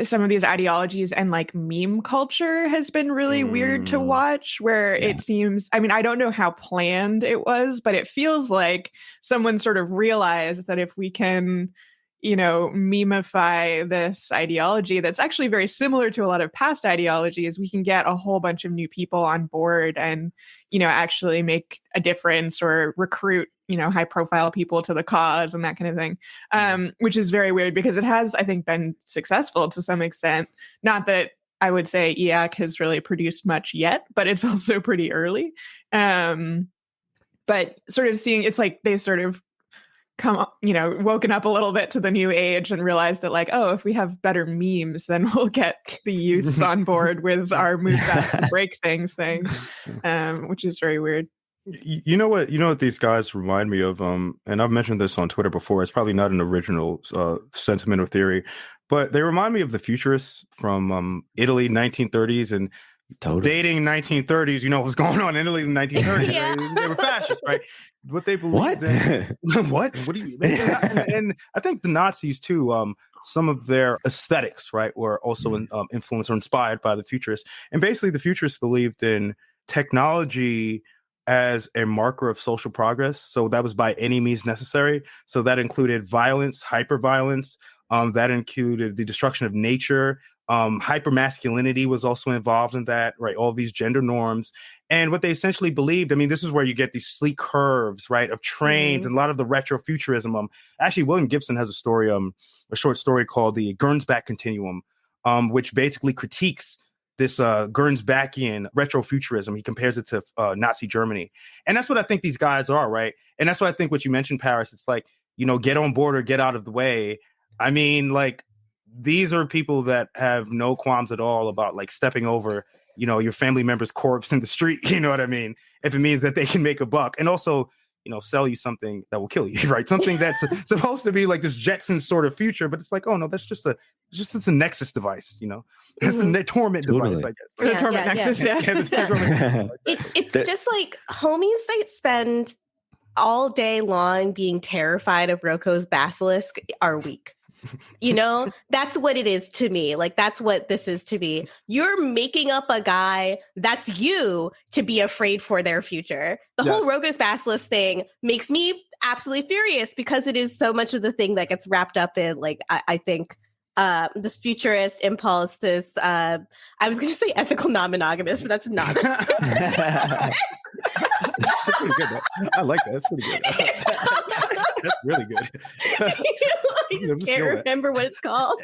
some of these ideologies and like meme culture has been really weird to watch, where it seems, I don't know how planned it was, but it feels like someone sort of realized that if we can, memeify this ideology that's actually very similar to a lot of past ideologies, we can get a whole bunch of new people on board and, actually make a difference or recruit, high profile people to the cause and that kind of thing, which is very weird because it has, I think, been successful to some extent. Not that I would say EAC has really produced much yet, but it's also pretty early. But sort of seeing, it's like they sort of woken up a little bit to the new age and realized that like, oh, if we have better memes, then we'll get the youths on board with our move fast and break things thing, which is very weird. You know what these guys remind me of, and I've mentioned this on Twitter before. It's probably not an original sentiment or theory, but they remind me of the futurists from Italy, 1930s, and dating 1930s. You know what was going on in Italy in the 1930s? Yeah. Right? They were fascists, right? What they believed in. What do you? And I think the Nazis too. Some of their aesthetics, right, were also influenced or inspired by the futurists. And basically, the futurists believed in technology as a marker of social progress. So that was by any means necessary. So that included violence, hyperviolence. That included the destruction of nature. Hypermasculinity was also involved in that, right? All these gender norms. And what they essentially believed, I mean, this is where you get these sleek curves, right, of trains and a lot of the retrofuturism. Actually, William Gibson has a story, a short story called the Gernsback Continuum, which basically critiques this Gernsbackian retrofuturism. He compares it to Nazi Germany. And that's what I think these guys are, right? And that's what I think what you mentioned, Paris. It's like, get on board or get out of the way. I mean, like, these are people that have no qualms at all about like stepping over, your family member's corpse in the street. You know what I mean? If it means that they can make a buck, and also, sell you something that will kill you, right? Something that's supposed to be like this Jetson sort of future, but it's like, oh no, that's just a Nexus device, That's a torment device, I guess. The torment Nexus, It's just like homies that spend all day long being terrified of Roko's basilisk are weak. That's what it is to me. Like, that's what this is to me. You're making up a guy that's you to be afraid for their future. The whole Roko's basilisk thing makes me absolutely furious because it is so much of the thing that gets wrapped up in, like, I think, this futurist impulse, this, I was going to say ethical non-monogamous, but that's not. That's pretty good. I like that. That's pretty good. That's really good. I just can't remember what it's called.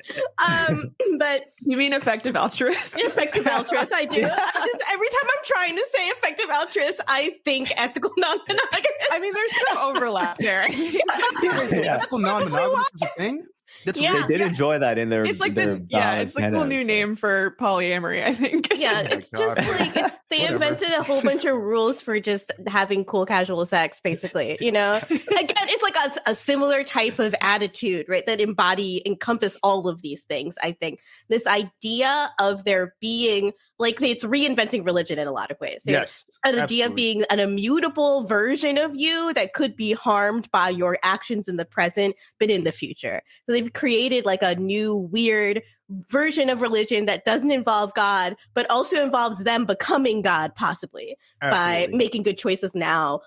But you mean effective altruist? Effective altruist, I do. Every time I'm trying to say effective altruist, I think ethical non-monogamous. I mean, there's some overlap there. Ethical non-monogamous is a thing? They did enjoy that in their. It's like it's the cool new name for polyamory, I think. Yeah, it's just like they invented a whole bunch of rules for just having cool casual sex, basically. Again, it's like a similar type of attitude, right? That encompass all of these things. I think this idea of there being like it's reinventing religion in a lot of ways. Yes, an idea of being an immutable version of you that could be harmed by your actions in the present, but in the future. So they've created like a new weird version of religion that doesn't involve God, but also involves them becoming God, possibly by making good choices now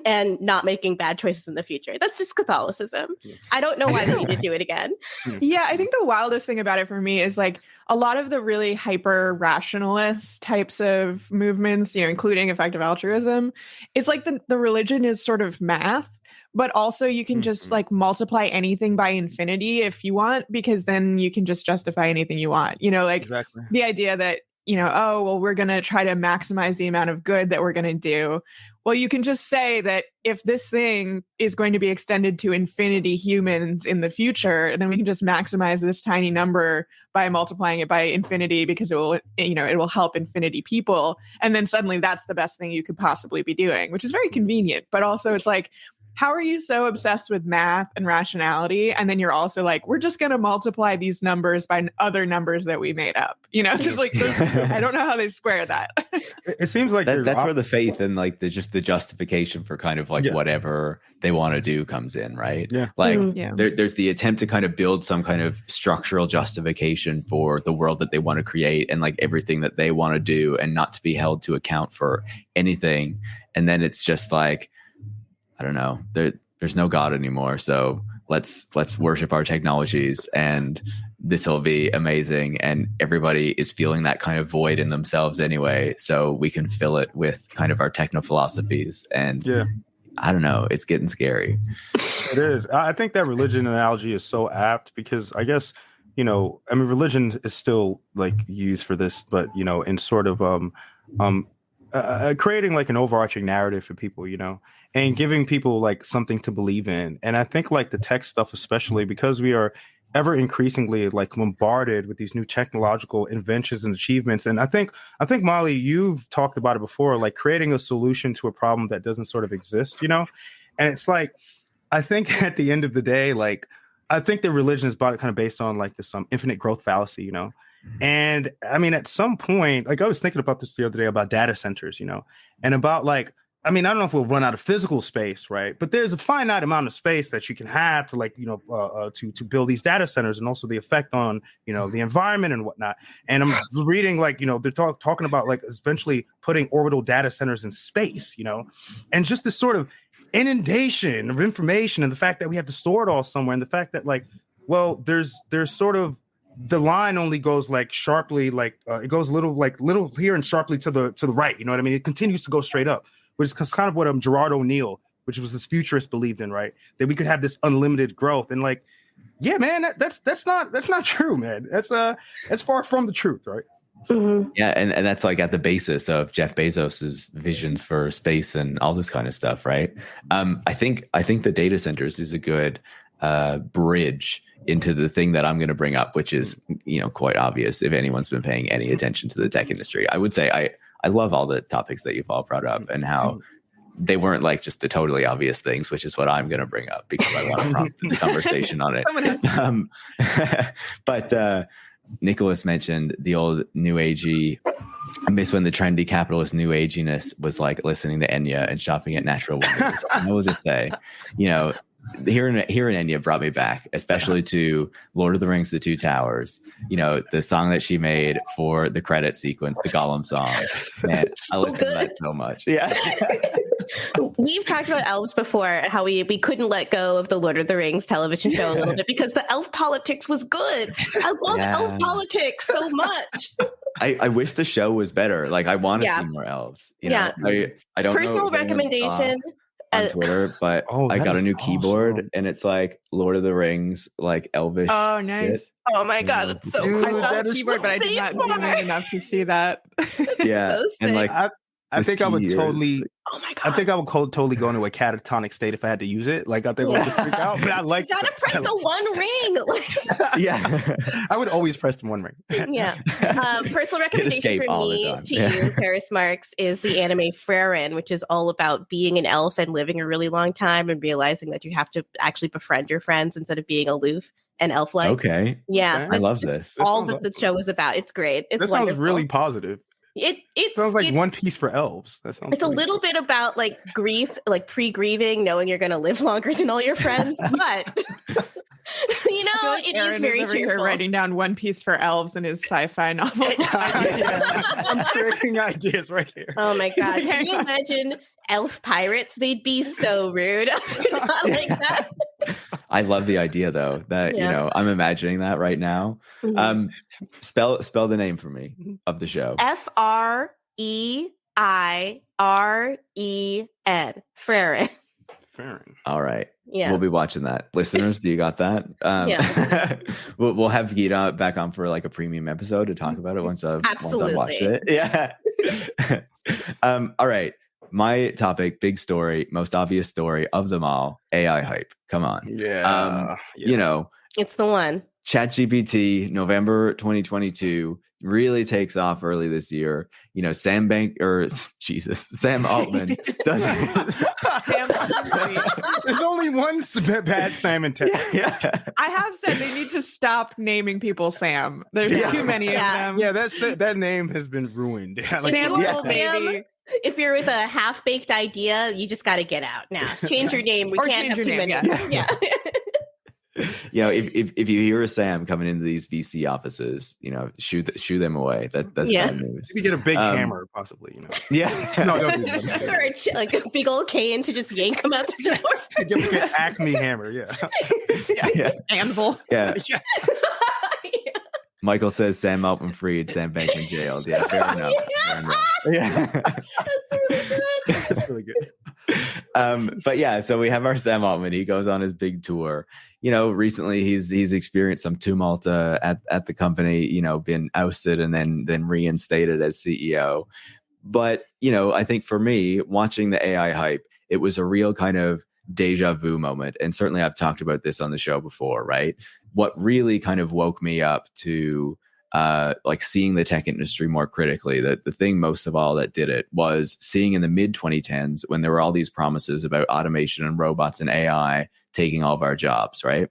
and not making bad choices in the future. That's just Catholicism. Yeah. I don't know why they need to do it again. Yeah, I think the wildest thing about it for me is like a lot of the really hyper rationalist types of movements, including effective altruism. It's like the religion is sort of math, but also you can just like multiply anything by infinity if you want, because then you can just justify anything you want. Exactly. The idea that, we're going to try to maximize the amount of good that we're going to do. Well, you can just say that if this thing is going to be extended to infinity humans in the future, then we can just maximize this tiny number by multiplying it by infinity because it will help infinity people. And then suddenly that's the best thing you could possibly be doing, which is very convenient. But also it's like, how are you so obsessed with math and rationality? And then you're also like, we're just going to multiply these numbers by other numbers that we made up. Just like, I don't know how they square that. It seems like that's where the faith and like the justification for kind of like whatever they want to do comes in, right? Yeah. Like there's the attempt to kind of build some kind of structural justification for the world that they want to create and like everything that they want to do and not to be held to account for anything. And then it's just like, I don't know, there's no God anymore. So let's worship our technologies and this will be amazing. And everybody is feeling that kind of void in themselves anyway. So we can fill it with kind of our techno philosophies. And I don't know, it's getting scary. It is. I think that religion analogy is so apt because I guess, religion is still like used for this, but, in sort of creating like an overarching narrative for people, and giving people like something to believe in. And I think like the tech stuff, especially because we are ever increasingly like bombarded with these new technological inventions and achievements. And I think Molly, you've talked about it before, like creating a solution to a problem that doesn't sort of exist, And it's like, I think at the end of the day, like, I think that religion is kind of based on like this infinite growth fallacy, And I mean, at some point, like I was thinking about this the other day about data centers, and about like I mean, I don't know if we'll run out of physical space, right? But there's a finite amount of space that you can have to, like, to build these data centers, and also the effect on, the environment and whatnot. And I'm reading, like, they're talking about, like, eventually putting orbital data centers in space, and just this sort of inundation of information, and the fact that we have to store it all somewhere, and the fact that, like, well, there's sort of, the line only goes like sharply, like it goes little here and sharply to the right. You know what I mean? It continues to go straight up, which is kind of what Gerard O'Neill, which was this futurist, believed in, right? That we could have this unlimited growth. And, like, yeah, man, that's not true, man. That's far from the truth, right? Mm-hmm. Yeah, and that's like at the basis of Jeff Bezos's visions for space and all this kind of stuff, right? I think the data centers is a good bridge into the thing that I'm going to bring up, which is, quite obvious if anyone's been paying any attention to the tech industry. I would say I love all the topics that you've all brought up, and how they weren't like just the totally obvious things, which is what I'm going to bring up because I want to prompt the conversation on it. But Nicholas mentioned the old new agey. I miss when the trendy capitalist new aginess was like listening to Enya and shopping at Natural Wonders. I will just say, hearing Enya brought me back, especially to Lord of the Rings: The Two Towers. The song that she made for the credit sequence, the Gollum song. Man, I listen to that so much. Yeah. We've talked about elves before, how we couldn't let go of the Lord of the Rings television show a little bit because the elf politics was good. I love elf politics so much. I wish the show was better. Like, I want to see more elves. I don't personal know recommendation on Twitter, but I got a new keyboard, and it's like Lord of the Rings, like elvish. Oh, nice. shit. Oh my god, it's so Dude, cool. I saw the keyboard, but I did not zoom in enough to see that. Yeah, so and like I think I would totally. oh my god, I think I would totally go into a catatonic state if I had to use it. Like, I think I would freak out. But I like. You gotta press the one ring. Yeah, I would always press the one ring. Yeah. Personal recommendation for me to you, Paris Marks, is the anime Frieren, which is all about being an elf and living a really long time and realizing that you have to actually befriend your friends instead of being aloof and elf-like. Okay. Yeah. I love this. All that the show is about. It's great. It's That sounds wonderful. really positive. It Sounds like One Piece for elves. That sounds. It's a little bit about like grief, like pre-grieving, knowing you're going to live longer than all your friends, but it Aaron is very over here cheerful. writing down One Piece for elves in his sci-fi novel. I'm creating ideas right here. Oh my god! Can you imagine elf pirates? They'd be so rude. Not like that. I love the idea, though, that I'm imagining that right now. Spell the name for me of the show. Frieren. Frieren. Fair. All right. Yeah. We'll be watching that. Listeners, do you got that? Yeah. we'll have Gita back on for like a premium episode to talk about it once I've watched it. Yeah. All right. My topic, big story, most obvious story of them all, AI hype. Come on. Yeah. It's the one. ChatGPT, November 2022, really takes off early this year. Sam Altman doesn't. There's only one bad Sam in tech. Yeah. I have said they need to stop naming people Sam. There's too many of them. Yeah, that name has been ruined. Sam little baby. If you're with a half-baked idea, you just got to get out now. Change your name. We Or can't change have your too name, many. Yeah. If you hear a Sam coming into these VC offices, shoo them away. That's bad news. You get a big hammer, possibly. Yeah. No, don't do that. Or like a big old cane to just yank him out the door. Get like an Acme hammer. Yeah. Yeah. Anvil. Yeah. Michael says Sam Altman-Fried, Sam Bankman-jailed. Yeah, fair enough. Yeah. That's really good. That's really good. But yeah, so we have our Sam Altman. He goes on his big tour. Recently he's experienced some tumult at the company, been ousted and then reinstated as CEO. But, I think for me, watching the AI hype, it was a real kind of deja vu moment. And certainly I've talked about this on the show before, right? What really kind of woke me up to like seeing the tech industry more critically, the thing most of all that did it was seeing in the mid 2010s when there were all these promises about automation and robots and AI taking all of our jobs, right?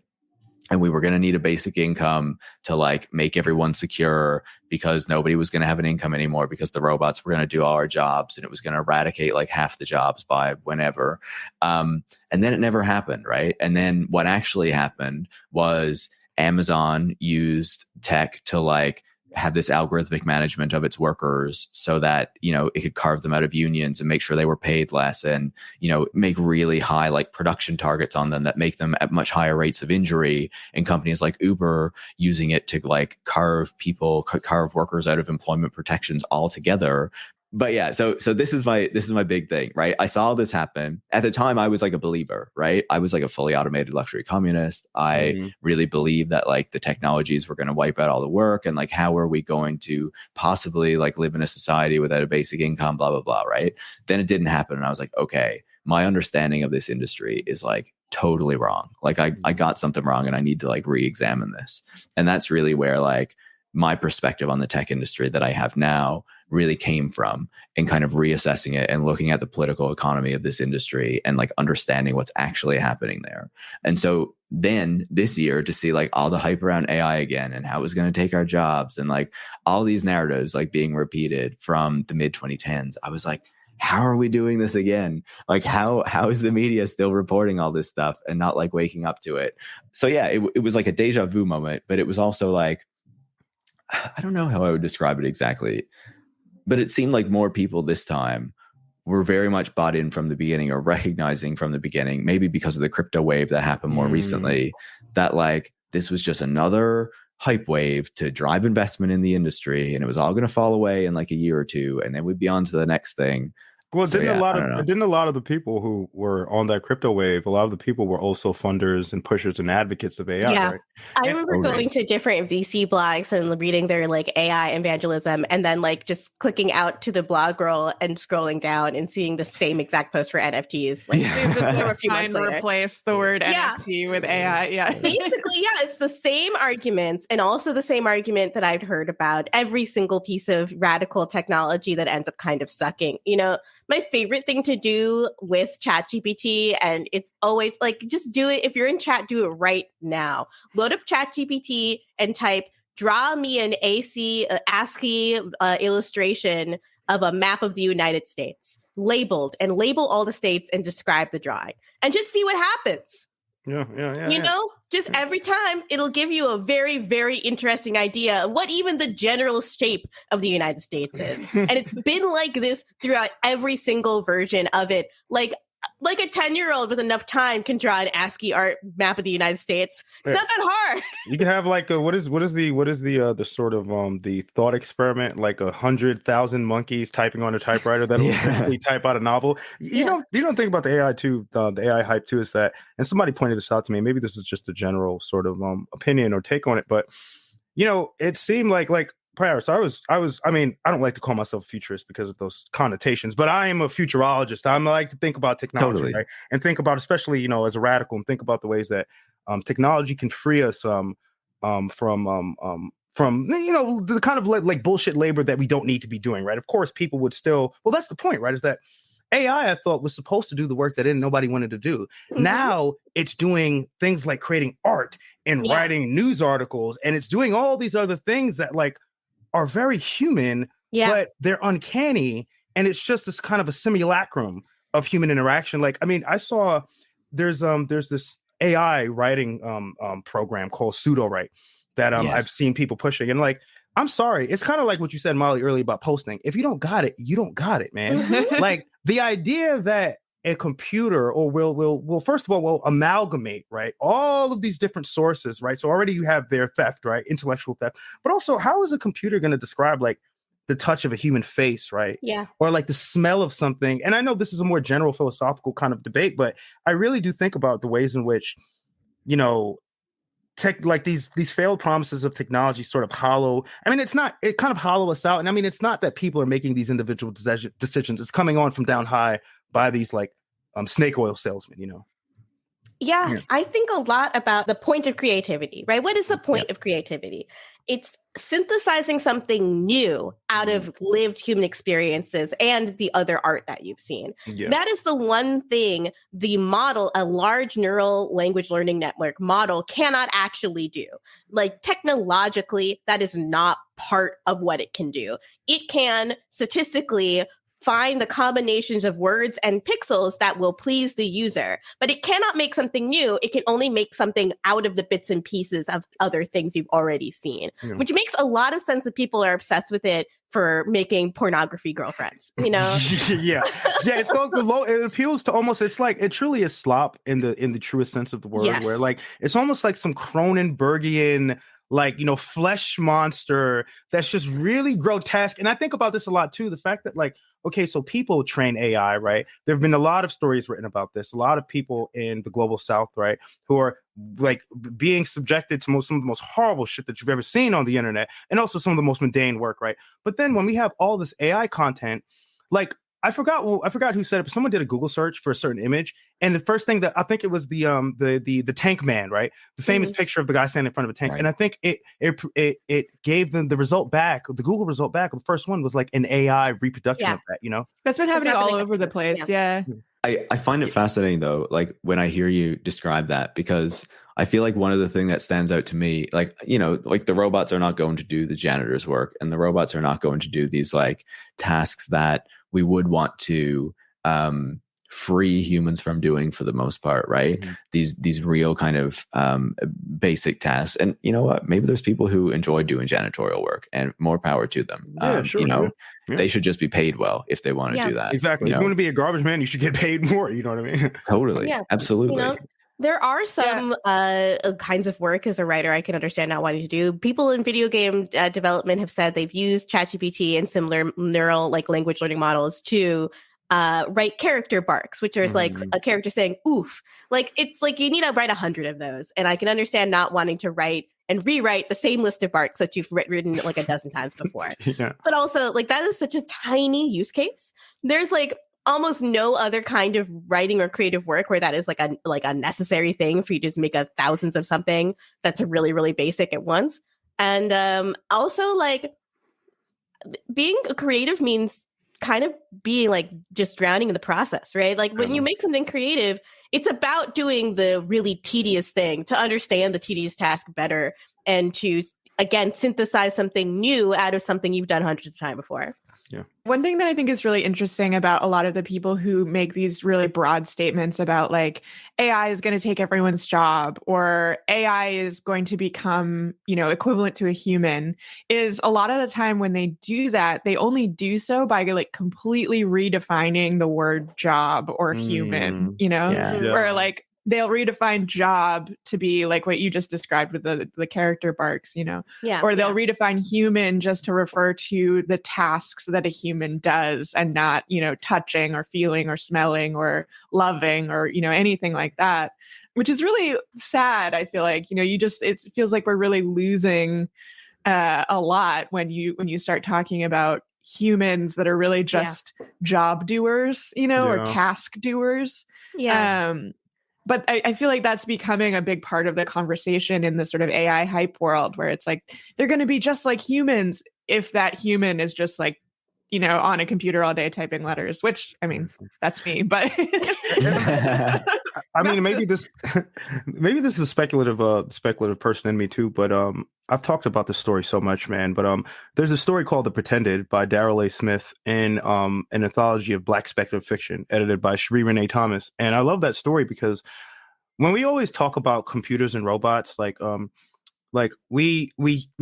And we were going to need a basic income to like make everyone secure, because nobody was going to have an income anymore because the robots were going to do all our jobs and it was going to eradicate like half the jobs by whenever. And then it never happened, right? And then what actually happened was Amazon used tech to like have this algorithmic management of its workers so that, you know, it could carve them out of unions and make sure they were paid less and, you know, make really high like production targets on them that make them at much higher rates of injury. And companies like Uber using it to like carve workers out of employment protections altogether. But yeah, so this is my big thing, right? I saw this happen. At the time, I was like a believer, right? I was like a fully automated luxury communist. I really believed that like the technologies were going to wipe out all the work, and like how are we going to possibly like live in a society without a basic income, blah blah blah, right? Then it didn't happen, and I was like, okay, my understanding of this industry is like totally wrong. Like I got something wrong, and I need to like re-examine this. And that's really where like my perspective on the tech industry that I have now really came from, and kind of reassessing it and looking at the political economy of this industry and like understanding what's actually happening there. And so then this year to see like all the hype around AI again and how it was going to take our jobs and like all these narratives like being repeated from the mid 2010s, I was like, how are we doing this again? Like how is the media still reporting all this stuff and not like waking up to it? So yeah, it was like a deja vu moment, but it was also like, I don't know how I would describe it exactly, but it seemed like more people this time were very much bought in from the beginning, or recognizing from the beginning, maybe because of the crypto wave that happened more recently, that like this was just another hype wave to drive investment in the industry, and it was all going to fall away in like a year or two, and then we'd be on to the next thing. Well, So, didn't yeah, a lot of the people who were on that crypto wave, a lot of the people were also funders and pushers and advocates of AI, Yeah. right? I remember going to different VC blogs and reading their like AI evangelism, and then like just clicking out to the blog roll and scrolling down and seeing the same exact post for NFTs. Like a few months later. Replace the word NFT with AI. Yeah. Basically, yeah, it's the same arguments, and also the same argument that I've heard about every single piece of radical technology that ends up kind of sucking. You know, my favorite thing to do with ChatGPT, and it's always like, just do it. If you're in chat, do it right now. Load up ChatGPT and type, draw me an ASCII illustration of a map of the United States, labeled, and label all the states and describe the drawing, and just see what happens. Yeah. You know, just every time it'll give you a very, very interesting idea of what even the general shape of the United States is. And it's been like this throughout every single version of it. Like a 10-year-old with enough time can draw an ASCII art map of the United States. It's not that hard. You can have like what is the sort of the thought experiment, like 100,000 monkeys typing on a typewriter that'll eventually type out a novel. You don't think about the AI too. The AI hype too is that, and somebody pointed this out to me. Maybe this is just a general sort of opinion or take on it, but you know, it seemed like Paris, I mean, I don't like to call myself a futurist because of those connotations, but I am a futurologist. I like to think about technology, right? And think about, especially, you know, as a radical, and think about the ways that technology can free us from you know, the kind of like bullshit labor that we don't need to be doing, right? Of course, people would still, well, that's the point, right? Is that AI, I thought, was supposed to do the work that nobody wanted to do. Now it's doing things like creating art and writing news articles, and it's doing all these other things that like are very human, but they're uncanny, and it's just this kind of a simulacrum of human interaction. Like, I mean, I saw there's this AI writing program called PseudoWrite that I've seen people pushing, and like, I'm sorry, it's kind of like what you said, Molly, earlier about posting. If you don't got it, you don't got it, man. Like the idea that a computer will first of all will amalgamate, right, all of these different sources, right? So already you have their theft, right, intellectual theft, but also how is a computer going to describe like the touch of a human face, right? Yeah. Or like the smell of something. And I know this is a more general philosophical kind of debate, but I really do think about the ways in which, you know, like these failed promises of technology sort of hollow. I mean, it kind of hollow us out. And I mean, it's not that people are making these individual decisions. It's coming on from down high by these like snake oil salesmen, you know? Yeah, I think a lot about the point of creativity, right? What is the point of creativity? It's synthesizing something new out of lived human experiences and the other art that you've seen. Yeah. That is the one thing the model, a large neural language learning network model, cannot actually do. Like, technologically, that is not part of what it can do. It can statistically find the combinations of words and pixels that will please the user, but it cannot make something new. It can only make something out of the bits and pieces of other things you've already seen, which makes a lot of sense that people are obsessed with it for making pornography girlfriends, you know? yeah. It's going through low. It appeals to almost, it's like, it truly is slop in the truest sense of the word, Yes. where like, it's almost like some Cronenbergian, like, you know, flesh monster that's just really grotesque. And I think about this a lot too, the fact that like, okay, so people train AI, right? There have been a lot of stories written about this. A lot of people in the global South, right, who are like being subjected to some of the most horrible shit that you've ever seen on the internet, and also some of the most mundane work, right? But then when we have all this AI content, like, I forgot who said it, but someone did a Google search for a certain image, and the first thing that I think it was the tank man, right? The famous picture of the guy standing in front of a tank, and I think it gave them the result back, the Google result back. The first one was like an AI reproduction of that, you know? That's been happening all over the place. Yeah. I find it fascinating though, like when I hear you describe that, because I feel like one of the things that stands out to me, like, you know, like the robots are not going to do the janitor's work, and the robots are not going to do these like tasks that we would want to free humans from doing for the most part, right? These real kind of basic tasks. And you know what? Maybe there's people who enjoy doing janitorial work, and more power to them. Sure, you know, they should just be paid well if they want to do that. Exactly. If you want to be a garbage man, you should get paid more. You know what I mean? Totally. Absolutely. You know, there are some kinds of work as a writer I can understand not wanting to do. People in video game development have said they've used ChatGPT and similar neural like language learning models to write character barks, which is like a character saying "oof." Like, it's like you need to write 100 of those, and I can understand not wanting to write and rewrite the same list of barks that you've written like a dozen times before. But also, like, that is such a tiny use case. There's like almost no other kind of writing or creative work where that is like a necessary thing for you to just make thousands of something that's really, really basic at once. And also, like, being creative means kind of being like just drowning in the process, right? Like, when you make something creative, it's about doing the really tedious thing to understand the tedious task better, and to, again, synthesize something new out of something you've done hundreds of times before. One thing that I think is really interesting about a lot of the people who make these really broad statements about like AI is going to take everyone's job, or AI is going to become, you know, equivalent to a human, is a lot of the time when they do that, they only do so by like completely redefining the word job or human, you know, or like they'll redefine job to be like what you just described with the character barks, you know, or they'll redefine human just to refer to the tasks that a human does, and not, you know, touching or feeling or smelling or loving or, you know, anything like that, which is really sad. I feel like, you know, it feels like we're really losing a lot when you start talking about humans that are really just job doers, you know, or task doers. But I feel like that's becoming a big part of the conversation in this sort of AI hype world, where it's like, they're going to be just like humans if that human is just like, you know, on a computer all day typing letters, which, I mean, that's me, but I mean, maybe this is a speculative person in me too, but I've talked about this story so much, man. But there's a story called The Pretended by Darrell A. Smith in an anthology of Black speculative fiction edited by Cherie Renee Thomas. And I love that story because when we always talk about computers and robots, like we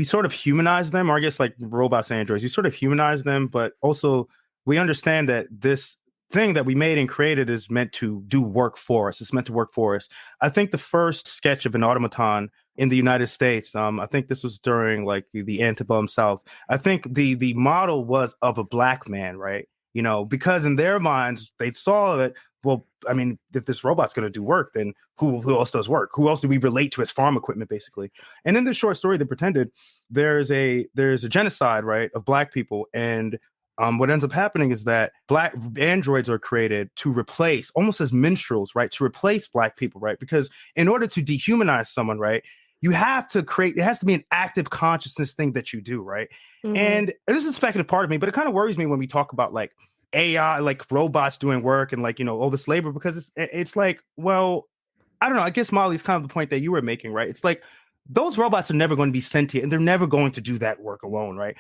sort of humanize them, or I guess like robots and androids, we sort of humanize them, but also we understand that this thing that we made and created is meant to do work for us. It's meant to work for us. I think the first sketch of an automaton in the United States, I think this was during like the antebellum South. I think the model was of a Black man, right? You know, because in their minds, they saw that, well, I mean, if this robot's going to do work, then who else does work? Who else do we relate to as farm equipment, basically? And in this short story, The Pretended, there's a genocide, right, of Black people. And what ends up happening is that Black androids are created to replace, almost as minstrels, right, to replace Black people, right? Because in order to dehumanize someone, right, you have to create, it has to be an active consciousness thing that you do, right? And this is a speculative part of me, but it kind of worries me when we talk about like AI, like robots doing work and like, all this labor, because it's like, well, I don't know. I guess Molly's kind of the point that you were making, right? It's like those robots are never going to be sentient, and they're never going to do that work alone, right?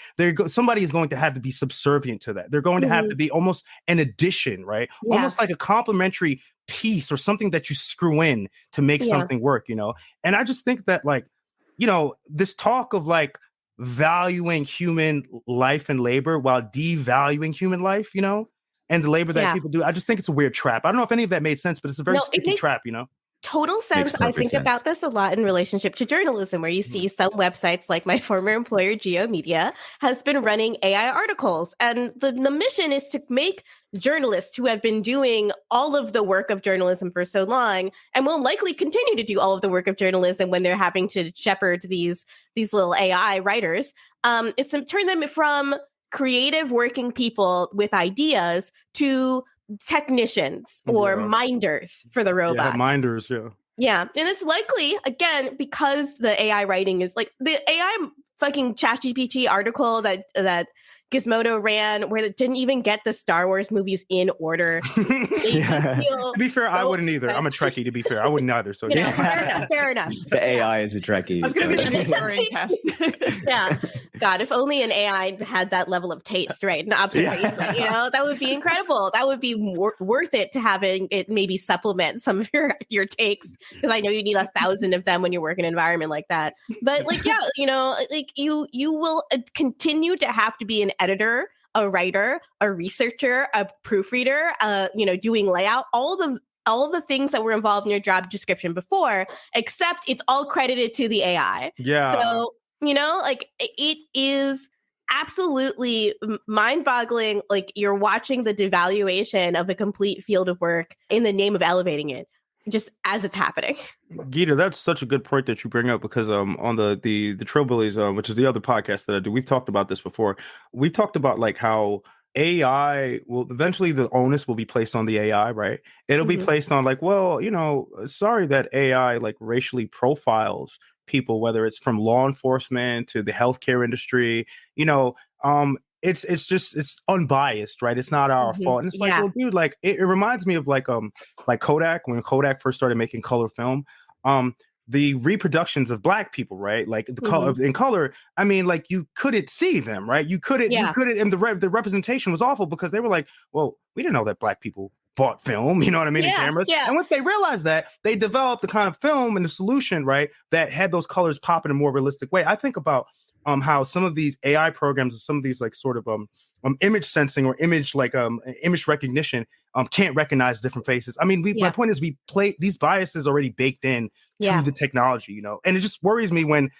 Somebody is going to have to be subservient to that. They're going to have to be almost an addition, right? Yeah. Almost like a complementary piece or something that you screw in to make something work, And I just think that like, this talk of like valuing human life and labor while devaluing human life, and the labor that people do, I just think it's a weird trap. I don't know if any of that made sense, but it's a very sticky trap, Total sense. I think about this a lot in relationship to journalism, where you see some websites like my former employer, GeoMedia, has been running AI articles. And the mission is to make journalists who have been doing all of the work of journalism for so long and will likely continue to do all of the work of journalism when they're having to shepherd these little AI writers, is to turn them from creative working people with ideas to technicians or minders for the robots. Minders, Yeah. And it's likely, again, because the AI writing is like the AI fucking ChatGPT article that Gizmodo ran, where it didn't even get the Star Wars movies in order. To be fair, I wouldn't either. I'm a Trekkie, to be fair. I wouldn't either. So fair enough. The AI is a Trekkie. That's going to be the scoring test. Yeah. God, if only an AI had that level of taste, right? And observation, that would be incredible. That would be worth it to having it maybe supplement some of your takes, because I know you need 1,000 of them when you work in an environment like that. But like, you will continue to have to be an editor, a writer, a researcher, a proofreader, doing layout, all the things that were involved in your job description before, except it's all credited to the AI. Yeah. So, it is absolutely mind-boggling. Like, you're watching the devaluation of a complete field of work in the name of elevating it, just as it's happening. Gita, that's such a good point that you bring up, because on the Trillbillies, which is the other podcast that I do, we've talked about this before. We've talked about like how AI will eventually, the onus will be placed on the AI, right? It'll be placed on like, well, sorry that AI like racially profiles people, whether it's from law enforcement to the healthcare industry, it's unbiased, right? It's not our fault. And it's like, well, dude, like it reminds me of like Kodak, when Kodak first started making color film, the reproductions of Black people, right? Like the color in color, I mean, like you couldn't see them, right? You couldn't, and the representation was awful, because they were like, well, we didn't know that Black people bought film, you know what I mean, and cameras. Yeah. And once they realized that, they developed the kind of film and the solution, right, that had those colors pop in a more realistic way. I think about how some of these AI programs or some of these like sort of image sensing or image recognition can't recognize different faces. I mean, my point is, we play these biases already baked in to the technology, and it just worries me when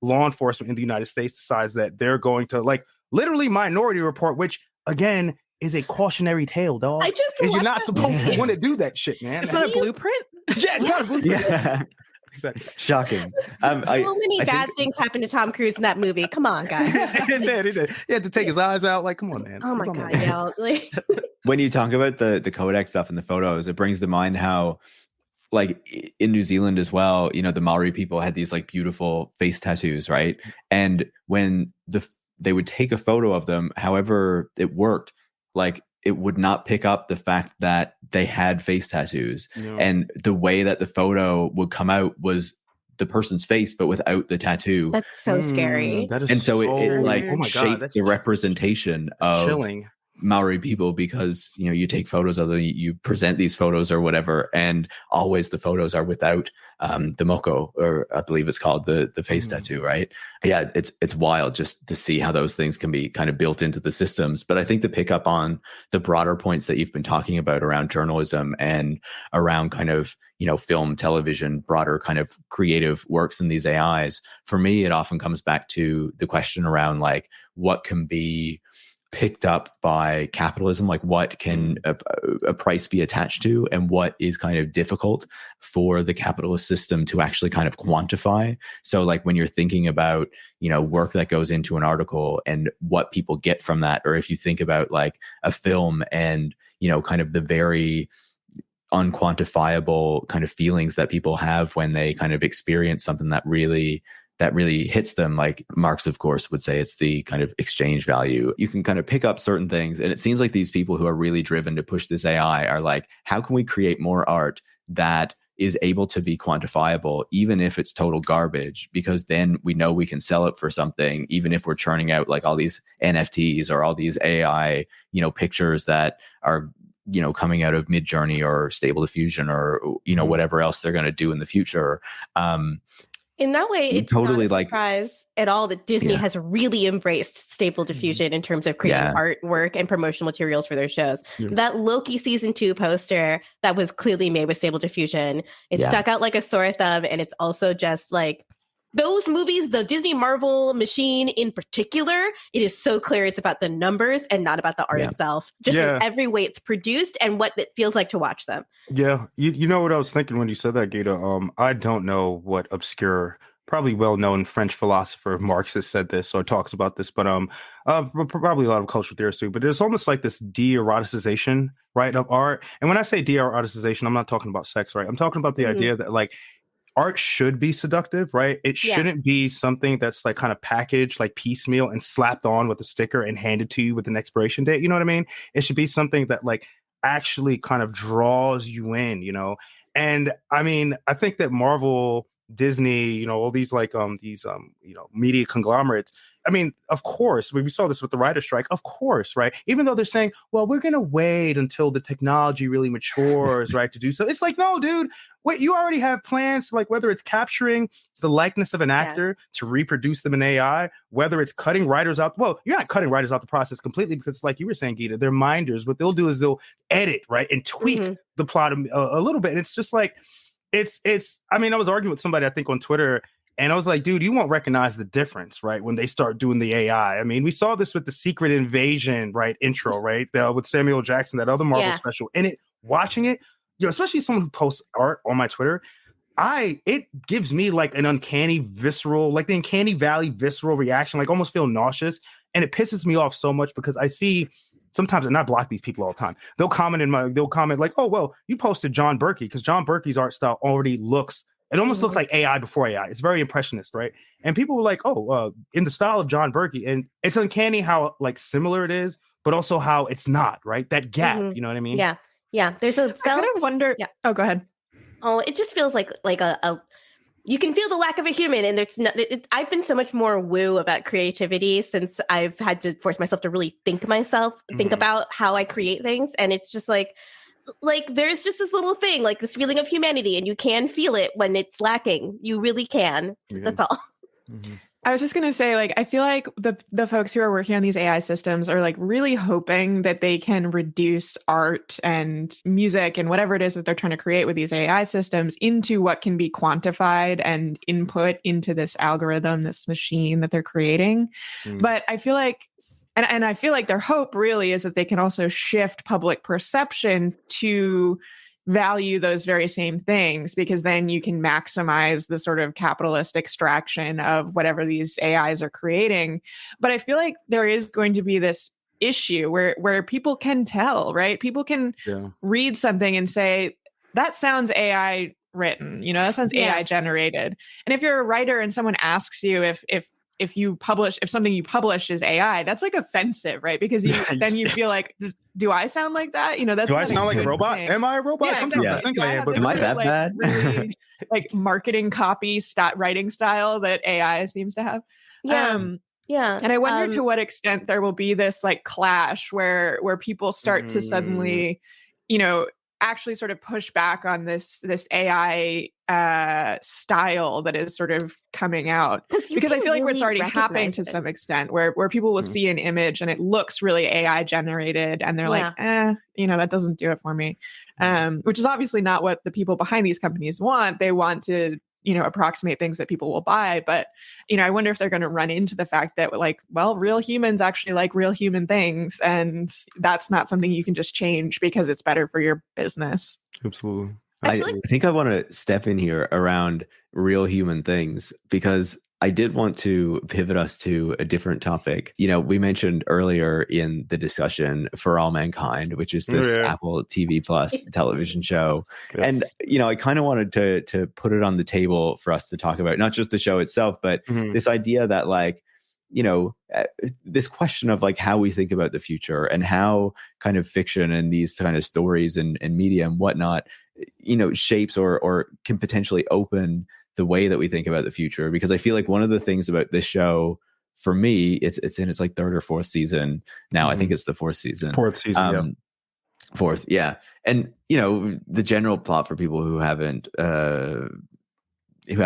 law enforcement in the United States decides that they're going to like literally Minority Report, which again is a cautionary tale, dog. You're not supposed to want to do that shit, man. It's not a blueprint. Yeah, it's not a blueprint. Yeah. Exactly. Shocking. So many bad things happened to Tom Cruise in that movie. Come on, guys. He did. He had to take his eyes out. Like, come on, man. Oh my God, When you talk about the Kodak stuff and the photos, it brings to mind how, like in New Zealand as well, the Maori people had these like beautiful face tattoos, right? And when they would take a photo of them, however it worked, like it would not pick up the fact that they had face tattoos. No. And the way that the photo would come out was the person's face, but without the tattoo. That's so scary. That is and so it like shaped the representation of chilling. Maori people, because you take photos of them, you present these photos or whatever, and always the photos are without the moko, or I believe it's called the face tattoo, right? Yeah, it's wild just to see how those things can be kind of built into the systems. But I think to pick up on the broader points that you've been talking about around journalism and around kind of film, television, broader kind of creative works in these AIs, for me it often comes back to the question around like what can be picked up by capitalism, like what can a price be attached to, and what is kind of difficult for the capitalist system to actually kind of quantify. So like when you're thinking about, work that goes into an article and what people get from that, or if you think about like a film and, kind of the very unquantifiable kind of feelings that people have when they kind of experience something that really hits them. Like Marx, of course, would say it's the kind of exchange value. You can kind of pick up certain things. And it seems like these people who are really driven to push this AI are like, how can we create more art that is able to be quantifiable, even if it's total garbage? Because then we know we can sell it for something, even if we're churning out like all these NFTs or all these AI, pictures that are, coming out of Midjourney or Stable Diffusion or, whatever else they're going to do in the future. In that way, it's totally not a surprise at all that Disney has really embraced Stable Diffusion in terms of creating artwork and promotional materials for their shows. Yeah. That Loki season 2 poster that was clearly made with Stable Diffusion, it stuck out like a sore thumb, and it's also just like those movies, the Disney Marvel machine in particular, it is so clear it's about the numbers and not about the art itself. Just in every way it's produced and what it feels like to watch them. Yeah. You know what I was thinking when you said that, Gita? I don't know what obscure, probably well-known French philosopher Marxist said this or talks about this, but probably a lot of cultural theorists too. But there's almost like this de-eroticization, right, of art. And when I say de-eroticization, I'm not talking about sex, right? I'm talking about the idea that like art should be seductive, right? It shouldn't be something that's like kind of packaged like piecemeal and slapped on with a sticker and handed to you with an expiration date. You know what I mean? It should be something that like actually kind of draws you in, And I mean, I think that Marvel, Disney, all these like media conglomerates, I mean, of course, we saw this with the writer's strike, of course, right? Even though they're saying, well, we're going to wait until the technology really matures, right, to do so. It's like, no, dude, wait, you already have plans, like whether it's capturing the likeness of an actor to reproduce them in AI, whether it's cutting writers out. Well, you're not cutting writers out the process completely because like you were saying, Gita, they're minders. What they'll do is they'll edit, right, and tweak the plot a little bit. And it's just like, I mean, I was arguing with somebody, I think on Twitter, and I was like, dude, you won't recognize the difference, right, when they start doing the AI. I mean, we saw this with the Secret Invasion, right, intro, right, with Samuel Jackson, that other Marvel special. And watching it, especially someone who posts art on my Twitter, it gives me like an uncanny visceral, like the uncanny valley visceral reaction, like almost feel nauseous. And it pisses me off so much because I see sometimes, and I block these people all the time, they'll comment like, oh, well, you posted John Berkey, because John Berkey's art style already looks, it almost looks like AI before AI. It's very impressionist, right? And people were like, oh, in the style of John Berkey. And it's uncanny how like similar it is, but also how it's not, right? That gap, you know what I mean? Yeah. Yeah. There's a I kind of wonder. Yeah. Oh, go ahead. Oh, it just feels like a you can feel the lack of a human, and I've been so much more woo about creativity since I've had to force myself to really think about how I create things, and it's just like there's just this little thing, like this feeling of humanity, and you can feel it when it's lacking. You really can. That's all. Mm-hmm. I was just going to say, like, I feel like the folks who are working on these AI systems are like really hoping that they can reduce art and music and whatever it is that they're trying to create with these AI systems into what can be quantified and input into this algorithm, this machine that they're creating. But I feel like, and I feel like their hope really is that they can also shift public perception to value those very same things, because then you can maximize the sort of capitalist extraction of whatever these AIs are creating. But I feel like there is going to be this issue where people can tell, right? People can read something and say, that sounds AI written, that sounds AI generated. And if you're a writer and someone asks you if something you publish is AI, that's like offensive, right? Because then you feel like, do I sound like that? That's do I sound like a robot? Am I a robot? Yeah, Sometimes I think I am. But am I that bad? Really, like marketing copy writing style that AI seems to have. Yeah. And I wonder to what extent there will be this like clash where people start to suddenly, actually sort of push back on this AI style that is sort of coming out, because I feel like it's already happening to some extent where people will see an image and it looks really AI generated and they're like, that doesn't do it for me. Which is obviously not what the people behind these companies want. They want to, approximate things that people will buy. But, I wonder if they're going to run into the fact that real humans actually like real human things. And that's not something you can just change because it's better for your business. Absolutely. I think I want to step in here around real human things, because I did want to pivot us to a different topic. You know, we mentioned earlier in the discussion For All Mankind, which is this Apple TV Plus television show. Yes. And, you know, I kind of wanted to put it on the table for us to talk about, not just the show itself, but this idea that, like, you know, this question of like how we think about the future and how kind of fiction and these kind of stories and media and whatnot, you know, shapes or can potentially open the way that we think about the future. Because I feel like one of the things about this show, for me, it's in its like third or fourth season now. I think it's the fourth season. Fourth season, Fourth, yeah. And, you know, the general plot for people who haven't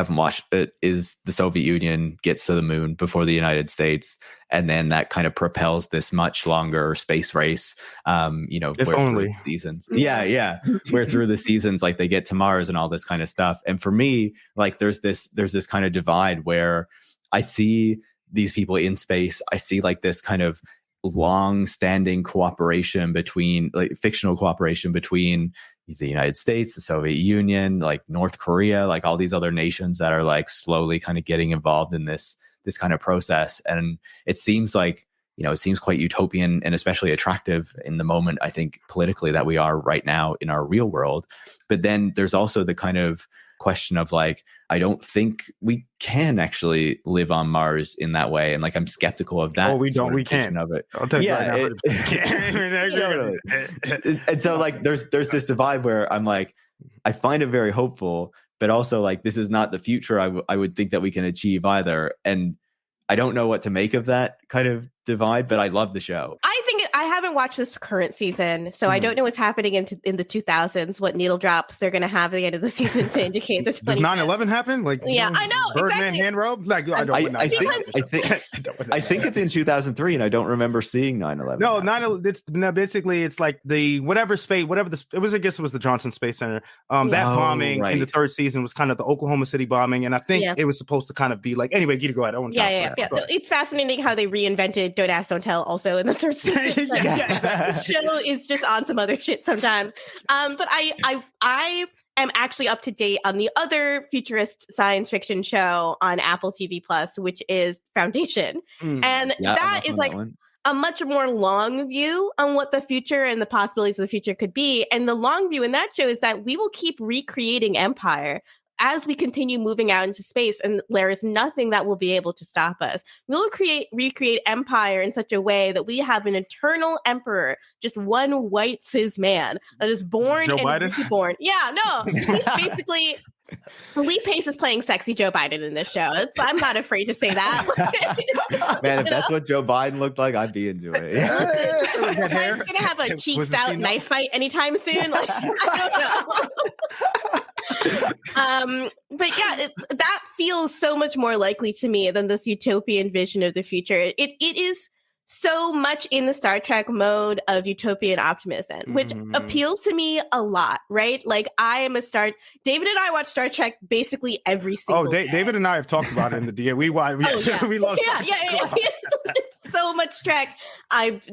watched it is the Soviet Union gets to the moon before the United States, and then that kind of propels this much longer space race. You know, if only seasons. Yeah. Where through the seasons, like they get to Mars and all this kind of stuff. And for me, like there's this kind of divide where I see these people in space. I see like this kind of long-standing cooperation between, like, fictional cooperation between the United States, the Soviet Union, like North Korea, like all these other nations that are like slowly kind of getting involved in this kind of process. And it seems like, you know, it seems quite utopian and especially attractive in the moment, I think, politically, that we are right now in our real world. But then there's also the kind of question of like, I don't think we can actually live on Mars in that way. And like, I'm skeptical of that. Oh, we don't, we can't. Of it. I'll tell you right now. And so like, there's this divide where I'm like, I find it very hopeful, but also like, this is not the future I would think that we can achieve either. And I don't know what to make of that kind of divide, but I love the show. I haven't watched this current season, so I don't know what's happening in the 2000s, what needle drops they're going to have at the end of the season to indicate the 2010s. Does 9/11 happen? Like, yeah, I know. Birdman exactly. hand robe? Like, I think it's in 2003, and I don't remember seeing 9/11. No, basically it's like the I guess it was the Johnson Space Center. That bombing in the third season was kind of the Oklahoma City bombing, and I think it was supposed to kind of be like, anyway, Gita, go ahead. I want to It's fascinating how they reinvented Don't Ask, Don't Tell also in the third season. The show is just on some other shit sometimes. But I am actually up to date on the other futurist science fiction show on Apple TV Plus, which is Foundation. And that is like a much more long view on what the future and the possibilities of the future could be. And the long view in that show is that we will keep recreating empire as we continue moving out into space, and there is nothing that will be able to stop us. We will recreate empire in such a way that we have an eternal emperor, just one white cis man that is born Joe Biden? Reborn. Yeah, no, he's basically Lee Pace is playing sexy Joe Biden in this show. I'm not afraid to say that. Man, if that's what Joe Biden looked like, I'd be into it. Listen, am I gonna have a cheeks out knife fight anytime soon? Like, I don't know. But yeah, that feels so much more likely to me than this utopian vision of the future. It is so much in the Star Trek mode of utopian optimism, which appeals to me a lot, right? Like, David and I watch Star Trek basically every single day. David and I have talked about it in the DA. We love so much Trek.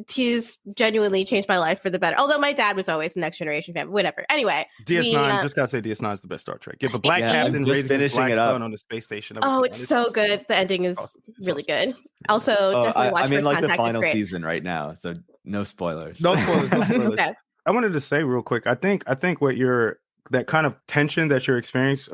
He's genuinely changed my life for the better. Although my dad was always a Next Generation fan, but whatever. Anyway, DS9, just gotta say DS9 is the best Star Trek. Yeah, but Black Captain raising his black stone on the space station. It's so good. The ending is really good. Also, definitely watch First like Contact. The final season right now, so no spoilers. No spoilers. Okay. I wanted to say real quick. I think what that kind of tension that you're experiences,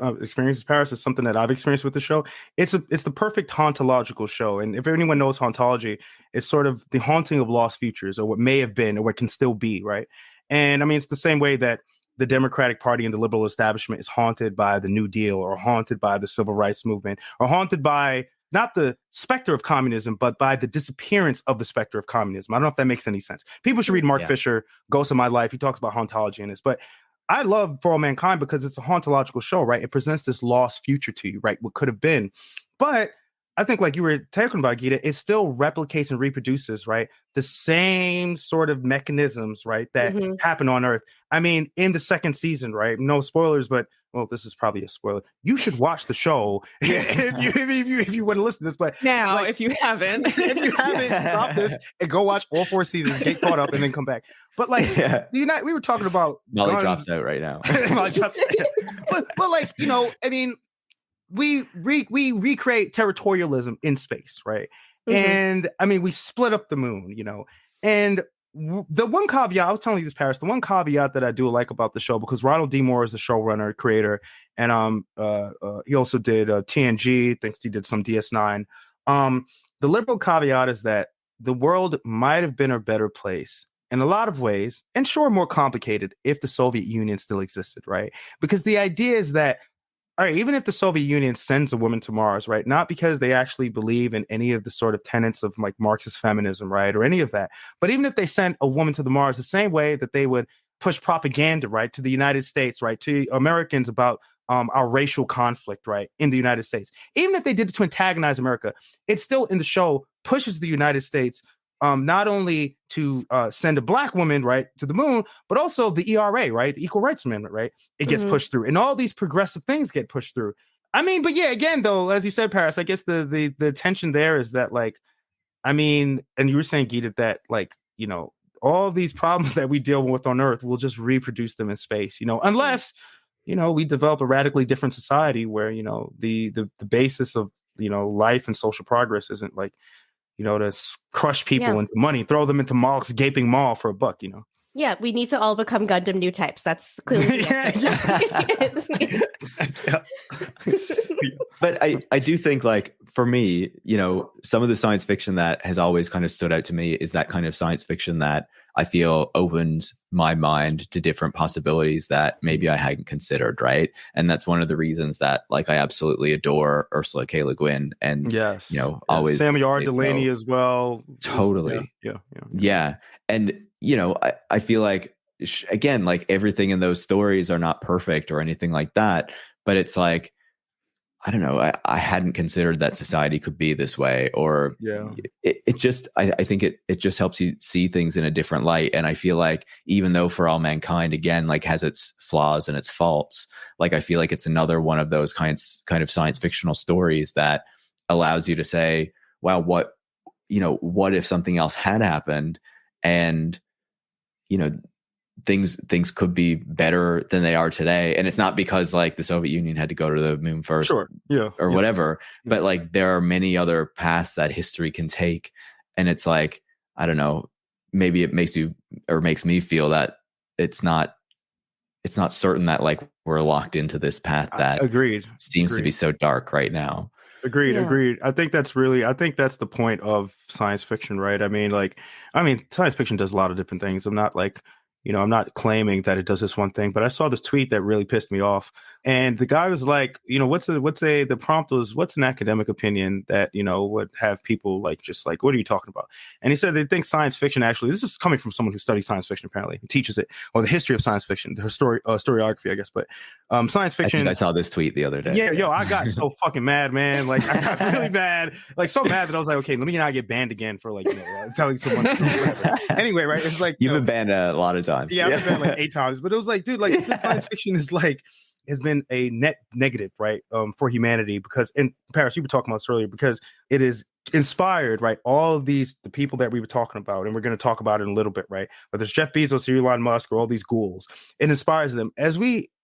Paris, is something that I've experienced with the show. It's the perfect hauntological show, and if anyone knows hauntology, it's sort of the haunting of lost futures, or what may have been, or what can still be, right? And I mean, it's the same way that the Democratic Party and the liberal establishment is haunted by the New Deal, or haunted by the Civil Rights Movement, or haunted by not the specter of communism, but by the disappearance of the specter of communism. I don't know if that makes any sense. People should read Mark Fisher, Ghosts of My Life. He talks about hauntology in this, but I love For All Mankind because it's a hauntological show, right? It presents this lost future to you, right? What could have been. But I think, like you were talking about, Gita, it still replicates and reproduces, right, the same sort of mechanisms, right, that happen on Earth. I mean, in the second season, right? No spoilers, but well, this is probably a spoiler. You should watch the show if you want to listen to this. But now, like, if you haven't, stop this and go watch all 4 seasons, get caught up, and then come back. But like, we were talking about Molly drops out right now. but like, you know, I mean, we recreate territorialism in space, right? Mm-hmm. And I mean, we split up the moon, and the one caveat, I was telling you this, Paris, the one caveat that I do like about the show, because Ronald D. Moore is the showrunner, creator, and he also did TNG, thinks he did some DS9. The liberal caveat is that the world might have been a better place in a lot of ways, and sure, more complicated if the Soviet Union still existed, right? Because the idea is that, all right, even if the Soviet Union sends a woman to Mars, right, not because they actually believe in any of the sort of tenets of like Marxist feminism, right, or any of that, but even if they sent a woman to the Mars, the same way that they would push propaganda, right, to the United States, right, to Americans about our racial conflict, right, in the United States, even if they did it to antagonize America, it still in the show pushes the United States not only to send a black woman, right, to the moon, but also the ERA, right, the Equal Rights Amendment, right, it gets pushed through, and all these progressive things get pushed through. I mean, but yeah, again, though, as you said, Paris, I guess the tension there is that, like, I mean, and you were saying, Gita, that, like, all these problems that we deal with on Earth, we'll just reproduce them in space, unless, we develop a radically different society where, the basis of, life and social progress isn't like, to crush people into money, throw them into Mark's gaping maw for $1, Yeah, we need to all become Gundam new types. That's clearly But I do think, like, for me, some of the science fiction that has always kind of stood out to me is that kind of science fiction that I feel opens my mind to different possibilities that maybe I hadn't considered, right? And that's one of the reasons that, like, I absolutely adore Ursula K. Le Guin, and always Samuel R. Delaney as well. Totally, yeah. And I feel like, again, like, everything in those stories are not perfect or anything like that, but it's like, I don't know, I hadn't considered that society could be this way, or it just, I think it just helps you see things in a different light. And I feel like, even though For All Mankind, again, like, has its flaws and its faults, like, I feel like it's another one of those kind of science fictional stories that allows you to say, wow, what if something else had happened, and things could be better than they are today. And it's not because, like, the Soviet Union had to go to the moon first, or whatever, but, like, there are many other paths that history can take. And it's like, I don't know, maybe it makes me feel that it's not certain that, like, we're locked into this path that seems to be so dark right now. Agreed. I think that's the point of science fiction, right? I mean, science fiction does a lot of different things. I'm not like, I'm not claiming that it does this one thing, but I saw this tweet that really pissed me off. And the guy was like, the prompt was, what's an academic opinion that, would have people like, just like, what are you talking about? And he said they think science fiction, actually, this is coming from someone who studies science fiction, apparently, who teaches it, or the history of science fiction, the historiography, I guess. But science fiction. I saw this tweet the other day. Yeah, I got so fucking mad, man. Like, I got really mad, like, so mad that I was like, okay, let me not get banned again for, like, telling someone. Anyway, right? It's like, you've been banned a lot of times. Yeah, I've been banned like 8 times, but it was like, dude, like, science fiction is like, has been a net negative, right, for humanity, because, in Paris, you were talking about this earlier, because it is inspired, right, all of the people that we were talking about, and we're going to talk about it in a little bit, right, whether it's Jeff Bezos or Elon Musk or all these ghouls, it inspires them.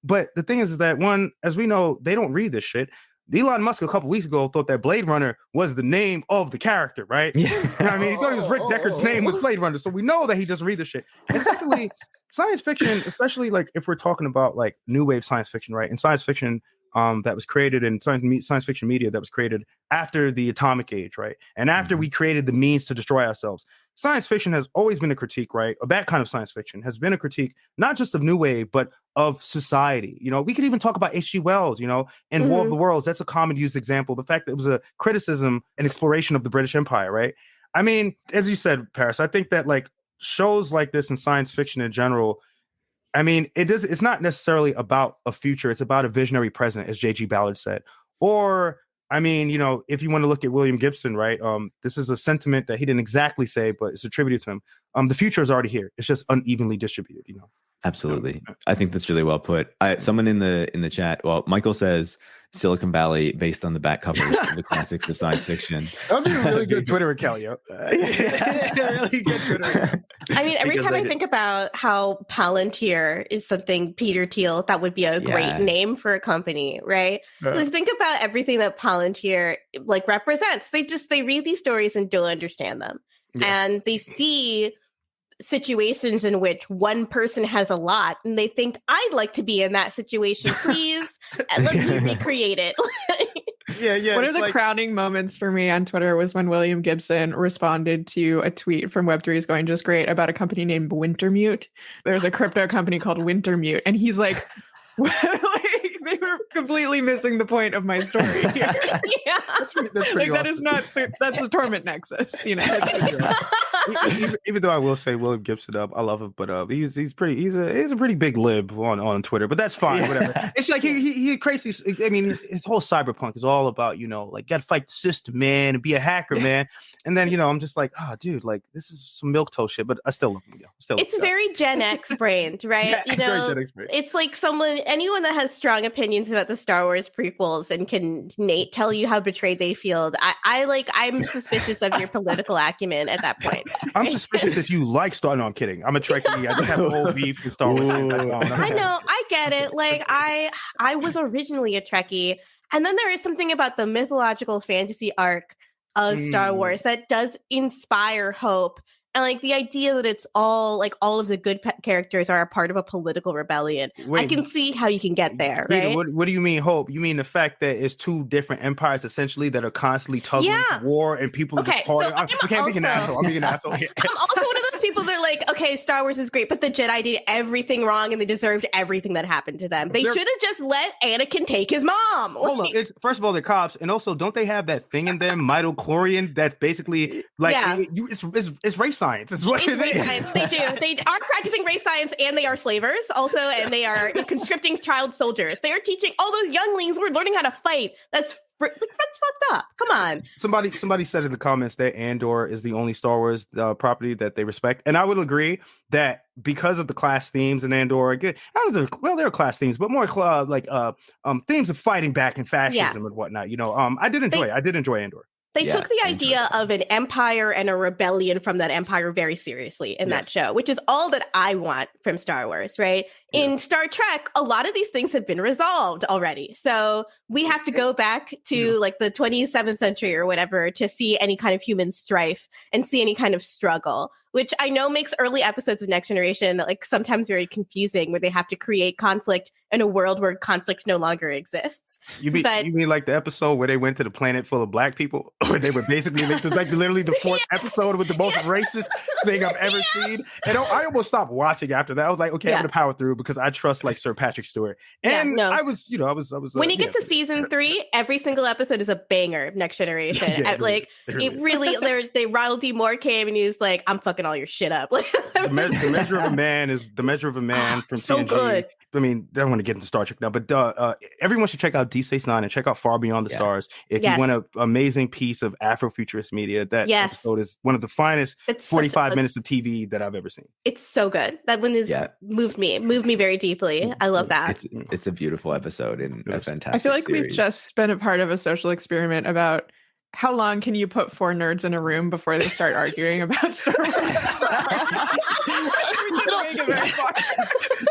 But the thing is that, one, as we know, they don't read this shit. Elon Musk a couple weeks ago thought that Blade Runner was the name of the character, right? Yeah. I mean, he thought it was Rick Deckard's name was Blade Runner, so we know that he doesn't read the shit. And secondly, science fiction, especially, like, if we're talking about, like, new wave science fiction, right? And science fiction that was created in science fiction media that was created after the atomic age, right? And after we created the means to destroy ourselves. Science fiction has always been a critique, right? Of that kind of science fiction has been a critique, not just of new wave, but of society. We could even talk about H.G. Wells, and War of the Worlds. That's a common used example. The fact that it was a criticism and exploration of the British Empire, right? I mean, as you said, Paris, I think that, like, shows like this in science fiction in general, I mean, it's not necessarily about a future. It's about a visionary present, as J.G. Ballard said. Or, I mean, if you want to look at William Gibson, right? This is a sentiment that he didn't exactly say, but it's attributed to him. The future is already here. It's just unevenly distributed, Absolutely. I think that's really well put. Someone in the chat, well, Michael says Silicon Valley based on the back covers of the classics of science fiction. That'd be a really good Twitter account, yo. Really good Twitter account. I mean, every time I think about how Palantir is something Peter Thiel, that would be a great name for a company, right? Just think about everything that Palantir like represents. They read these stories and don't understand them. Yeah. And they see situations in which one person has a lot and they think, I'd like to be in that situation, please. Let me recreate it. One of the crowning moments for me on Twitter was when William Gibson responded to a tweet from Web3 is going just great about a company named Wintermute. There's a crypto company called Wintermute, and he's like, they were completely missing the point of my story here. That's pretty awesome. That's the Torment Nexus, you know. Even though I will say William Gibson, I love him, but he's a pretty big lib on Twitter, but that's fine. Whatever. It's like he crazy. I mean, his whole cyberpunk is all about, you know, like, gotta fight the system, man, and be a hacker, man. And then, you know, I'm just like, oh, dude, like, this is some milquetoast shit, but I still love him. It's very Gen X brained, right? Yeah, you know, Gen X brained. It's like anyone that has strong opinions about the Star Wars prequels and can tell you how betrayed they feel. I'm suspicious of your political acumen at that point. I'm suspicious if you like Star. No, I'm kidding. I'm a Trekkie. I just have a whole beef with Star Wars. I know. I get it. Like, I was originally a Trekkie, and then there is something about the mythological fantasy arc of Star Wars that does inspire hope. And like the idea that it's all of the good characters are a part of a political rebellion. Wait, I can see how you can get there, right? What do you mean hope? You mean the fact that it's two different empires essentially that are constantly tugging war and people are just partying? I can't be an asshole. I'm being an asshole here. I'm also one of those people that are like, okay, Star Wars is great, but the Jedi did everything wrong and they deserved everything that happened to them. They should have just let Anakin take his mom. Hold on. It's first of all, they're cops, and also don't they have that thing in them, midichlorian, that's basically like it's race science. It's what it is. Science. They do. They are practicing race science, and they are slavers also, and they are conscripting child soldiers. They are teaching all those younglings were learning how to fight. That's fucked up. Come on. Somebody said in the comments that Andor is the only Star Wars property that they respect, and I would agree that because of the class themes in Andor, there are class themes, but more themes of fighting back and fascism and whatnot. You know, I did enjoy Andor. They took the idea of an empire and a rebellion from that empire very seriously in that show, which is all that I want from Star Wars, right? Yeah. In Star Trek, a lot of these things have been resolved already. So we have to go back to like the 27th century or whatever to see any kind of human strife and see any kind of struggle, which I know makes early episodes of Next Generation like sometimes very confusing, where they have to create conflict in a world where conflict no longer exists. You mean like the episode where they went to the planet full of black people? Where they were basically like literally the fourth episode with the most racist thing I've ever seen. And I almost stopped watching after that. I was like, okay, I'm gonna power through because I trust like Sir Patrick Stewart. And I was. When you get to season 3, every single episode is a banger of Next Generation. It really, Ronald D. Moore came and he was like, I'm fucking all your shit up. the measure of a man is the measure of a man from so TNG. Good. I mean, I don't want to get into Star Trek now, but everyone should check out Deep Space Nine and check out Far Beyond the Stars. If you want an amazing piece of Afrofuturist media, that episode is one of the finest 45 minutes of TV that I've ever seen. It's so good. That one is moved me very deeply. I love that. It's a beautiful episode and a fantastic I feel like series. We've just been a part of a social experiment about how long can you put 4 nerds in a room before they start arguing about Star Wars?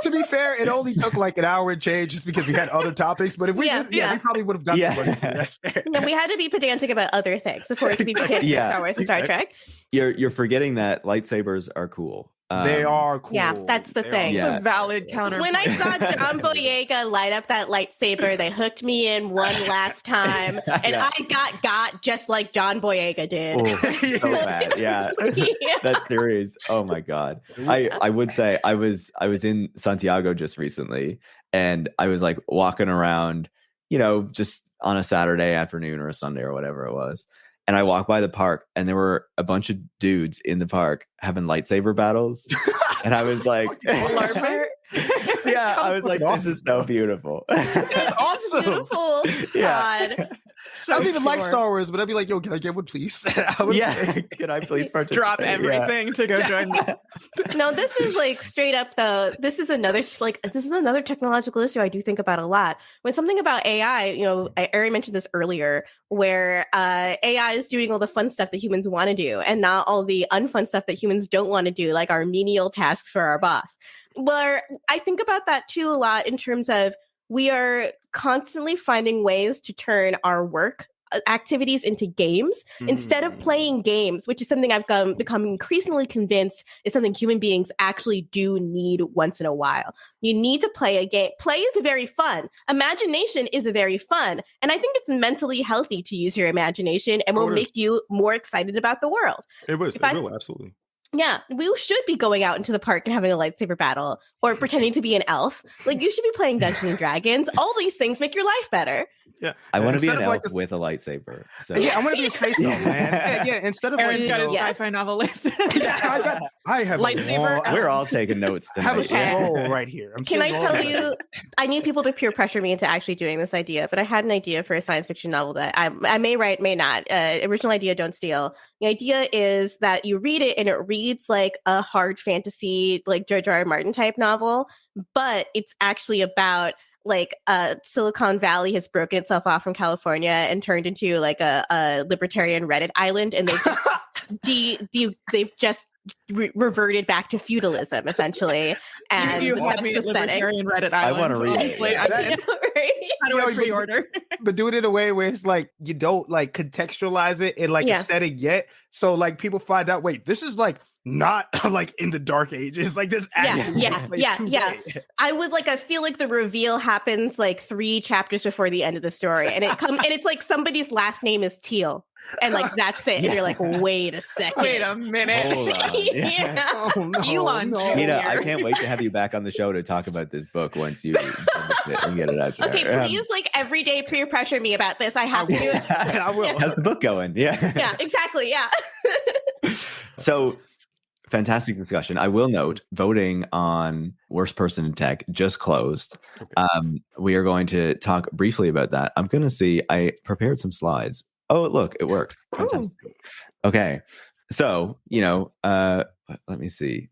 To be fair, it only took like an hour and change just because we had other topics. But if we did, we probably would have done it. That's fair. No, we had to be pedantic about other things before we could be pedantic about Star Wars and Star Trek. You're forgetting that lightsabers are cool. They are cool. Yeah, that's the thing. It's a valid counter. When I saw John Boyega light up that lightsaber, they hooked me in one last time, and I got just like John Boyega did. Oh, so bad. That series. Oh my god. I would say I was in Santiago just recently, and I was like walking around, you know, just on a Saturday afternoon or a Sunday or whatever it was. And I walked by the park, and there were a bunch of dudes in the park having lightsaber battles. And I was like, I was like, this is so beautiful. That's awesome. Beautiful. God. So I don't even like sure. Star Wars, but I'd be like, yo, can I get one, please? Can I please participate? Drop everything to go join them. No, this is like straight up though. This is another technological issue I do think about a lot. When something about AI, Ari mentioned this earlier, where AI is doing all the fun stuff that humans want to do, and not all the unfun stuff that humans don't want to do, like our menial tasks for our boss. Where I think about that too a lot in terms of we are constantly finding ways to turn our work activities into games instead of playing games, which is something I've become increasingly convinced is something human beings actually do need once in a while. You need to play a game. Play is very fun. Imagination is very fun. And I think it's mentally healthy to use your imagination and will make you more excited about the world. It will, absolutely. Yeah, we should be going out into the park and having a lightsaber battle or pretending to be an elf. Like, you should be playing Dungeons and Dragons. All these things make your life better. Yeah, I want to be an elf with a lightsaber. So. Yeah, I want to be a space elf, man. Yeah, instead of Aaron's got his sci-fi novel list. I have lightsaber. We're all taking notes tonight. I have a scroll right here. Can I tell you, I need people to peer pressure me into actually doing this idea, but I had an idea for a science fiction novel that I may write, may not. Original idea, don't steal. The idea is that you read it and it reads like a hard fantasy, like George R. R. Martin type novel, but it's actually about like Silicon Valley has broken itself off from California and turned into like a libertarian Reddit island, and they've just reverted back to feudalism essentially. And you have me at libertarian Reddit island. I want to read it. How do I pre-order? But do it in a way where it's like you don't like contextualize it in like a setting yet. So like people find out, wait, this is like not like in the dark ages, like this. Yeah. I would I feel like the reveal happens like 3 chapters before the end of the story, and it's like somebody's last name is Teal, and like that's it. And you're like, wait a second, wait a minute. Hold on. Oh, no, Elon. no. Nina, I can't wait to have you back on the show to talk about this book once you and get it out there. Okay, please, every day peer pressure me about this. I have to do it. I will. How's the book going? Yeah, exactly. Yeah. So, fantastic discussion. I will note, voting on worst person in tech just closed. Okay. We are going to talk briefly about that. I'm going to see. I prepared some slides. Oh, look, it works. Fantastic. Okay. So, let me see.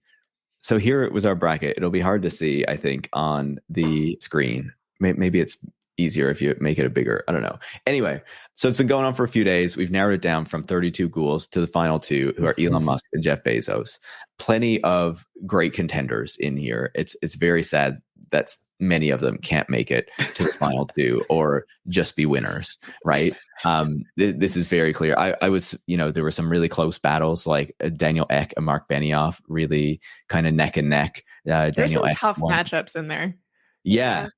So here was our bracket. It'll be hard to see, I think, on the screen. Maybe it's easier if you make it a bigger. I don't know. Anyway, so it's been going on for a few days. We've narrowed it down from 32 ghouls to the final 2, who are Elon Musk and Jeff Bezos. Plenty of great contenders in here. It's very sad that many of them can't make it to the final 2 or just be winners, right? This is very clear. I was, there were some really close battles, like Daniel Ek and Mark Benioff, really kind of neck and neck. There's Daniel some Ek tough won. matchups in there. Yeah.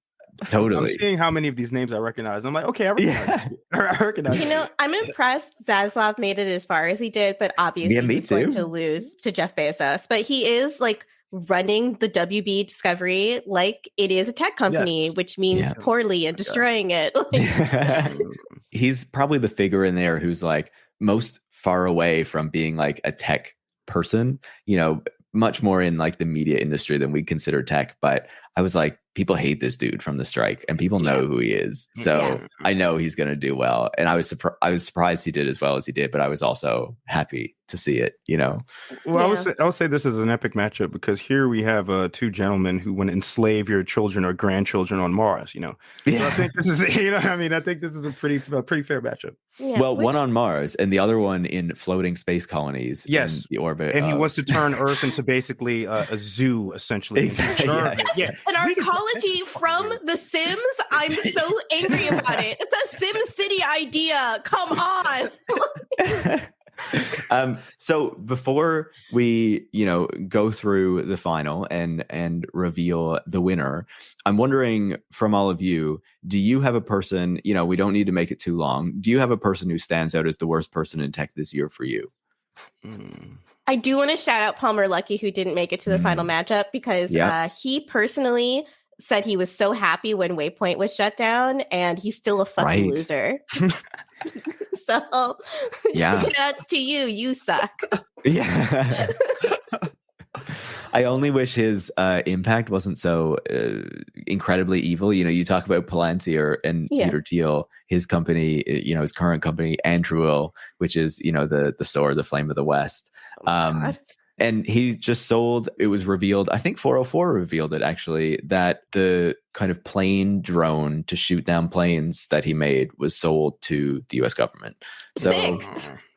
Totally. I'm seeing how many of these names I recognize. I'm like, okay, I recognize. I'm impressed Zaslav made it as far as he did, but obviously he's going to lose to Jeff Bezos. But he is running the WB Discovery like it is a tech company, which means poorly and destroying it. He's probably the figure in there who's most far away from being a tech person, much more in the media industry than we consider tech. But I was like, people hate this dude from the strike, and people know who he is. So I know he's going to do well. And I was surprised he did as well as he did, but I was also happy to see it, Well, I would say this is an epic matchup because here we have 2 gentlemen who want to enslave your children or grandchildren on Mars, So I think this is, I think this is a pretty fair matchup. Yeah, well, one on Mars and the other one in floating space colonies in the orbit. And he wants to turn Earth into basically a zoo, essentially. Exactly. Yeah. An arcology from The Sims. I'm so angry about it. It's a Sim City idea. Come on. So before we, go through the final and reveal the winner, I'm wondering from all of you, do you have a person, we don't need to make it too long. Do you have a person who stands out as the worst person in tech this year for you? I do want to shout out Palmer Luckey, who didn't make it to the final matchup because he personally said he was so happy when Waypoint was shut down, and he's still a fucking loser. So, shout outs to you. You suck. Yeah. I only wish his impact wasn't so incredibly evil. You talk about Palantir and Peter Thiel, his company, his current company, Anduril, which is, the sword, the flame of the West. And he just sold, it was revealed, I think 404 revealed it actually, that the kind of plane drone to shoot down planes that he made was sold to the US government. So Sick.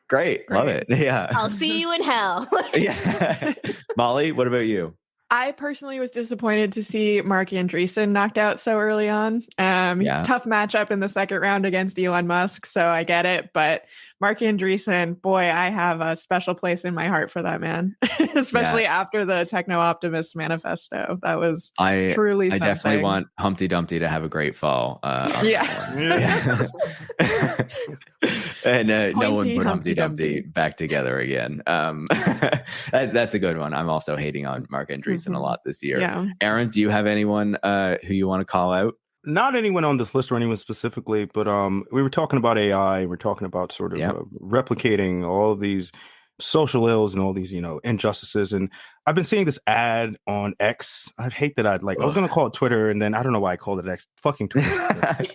Great. Love it. Yeah. I'll see you in hell. Yeah. Molly, what about you? I personally was disappointed to see Mark Andreessen knocked out so early on. Tough matchup in the second round against Elon Musk, so I get it. But Mark Andreessen, boy, I have a special place in my heart for that man, especially after the Techno Optimist manifesto. That was truly something. I definitely want Humpty Dumpty to have a great fall. And no one put Humpty Dumpty back together again. That's a good one. I'm also hating on Mark Andreessen a lot this year. Yeah. Aaron, do you have anyone who you want to call out? Not anyone on this list or anyone specifically, but we were talking about AI. We're talking about sort of replicating all of these social ills and all these, injustices. And I've been seeing this ad on X. I hate that I was going to call it Twitter, and then I don't know why I called it X. Fucking Twitter.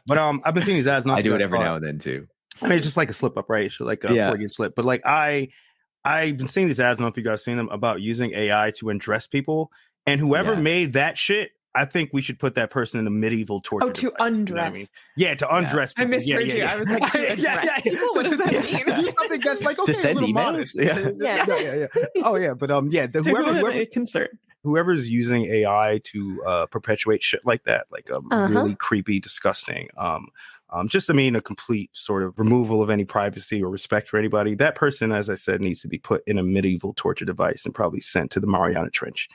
But I've been seeing these ads. I do it every now and then too. I mean, it's just like a slip up, right? It's like a Freudian slip. But I've been seeing these ads, I don't know if you guys seen them, about using AI to undress people. And whoever made that shit, I think we should put that person in a medieval torture device, undress. You know what I mean? Yeah, to undress people. I misheard you. I was like, what does that mean? Do something that's like, okay, to send a little emails. Modest. Yeah. Oh, yeah. But whoever's using AI to perpetuate shit like that, like really creepy, disgusting, a complete sort of removal of any privacy or respect for anybody. That person, as I said, needs to be put in a medieval torture device and probably sent to the Mariana Trench.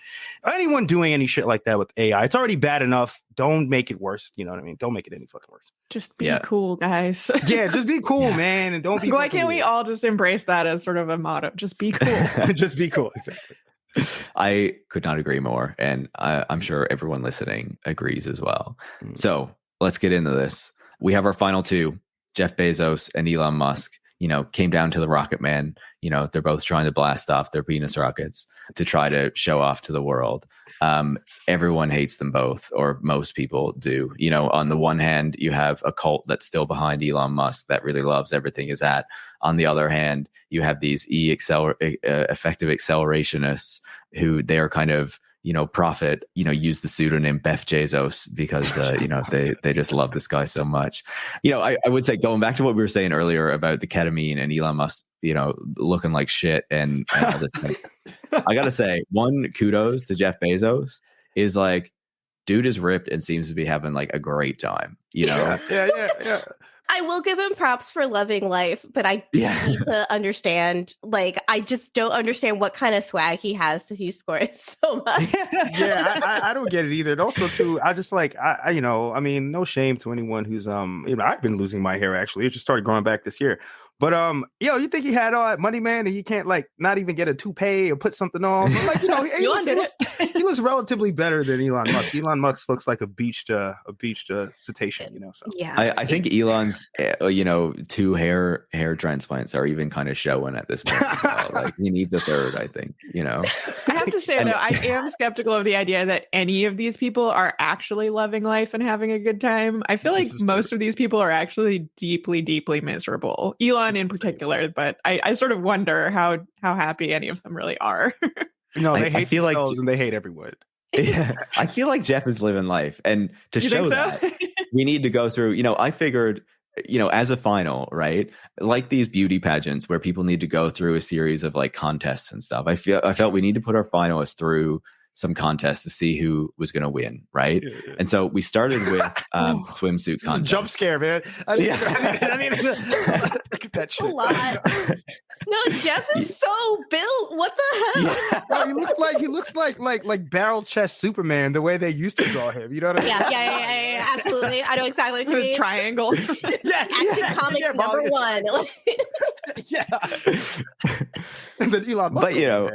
Anyone doing any shit like that with AI, it's already bad enough. Don't make it worse. You know what I mean? Don't make it any fucking worse. Just be cool, guys. Just be cool, man. And don't be Why can't we all just embrace that as sort of a motto? Just be cool. Just be cool. Exactly. I could not agree more. And I'm sure everyone listening agrees as well. So let's get into this. We have our final two, Jeff Bezos and Elon Musk, came down to the Rocket Man. They're both trying to blast off their penis rockets to try to show off to the world. Everyone hates them both, or most people do. On the one hand, you have a cult that's still behind Elon Musk that really loves everything he's at. On the other hand, you have these effective accelerationists who they are kind of, profit, use the pseudonym Beth Bezos because, they just love this guy so much. I would say, going back to what we were saying earlier about the ketamine and Elon Musk, looking like shit and all this thing. I got to say, one, kudos to Jeff Bezos is like, dude is ripped and seems to be having like a great time, Yeah. I will give him props for loving life, but I need to understand. I just don't understand what kind of swag he has that he scores so much. I don't get it either. And also, too, I just no shame to anyone who's I've been losing my hair actually. It just started growing back this year. But you think he had all that money, man, and he can't not even get a toupee or put something on? But, he looks relatively better than Elon Musk. Elon Musk looks like a beached cetacean, So yeah, I think Elon's 2 hair transplants are even kind of showing at this point. Well. He needs a third, I think. I have to say though, I am skeptical of the idea that any of these people are actually loving life and having a good time. I feel like most of these people are actually deeply, deeply miserable. Elon in particular, but I sort of wonder how happy any of them really are. They hate themselves and they hate everyone. Yeah, I feel like Jeff is living life, and to show that, we need to go through. I figured, as a final, right? Like these beauty pageants where people need to go through a series of contests and stuff. I felt we need to put our finalists through some contests to see who was going to win, right? Yeah. And so we started with swimsuit contest. Jump scare, man. I mean, look at that shit. A lot. No, Jeff is so built. What the hell? Yeah. No, he looks like barrel chest Superman the way they used to draw him. You know what I mean? Yeah, absolutely. I know exactly what you mean. Triangle. Action comics number 1. Yeah. And then Elon Musk.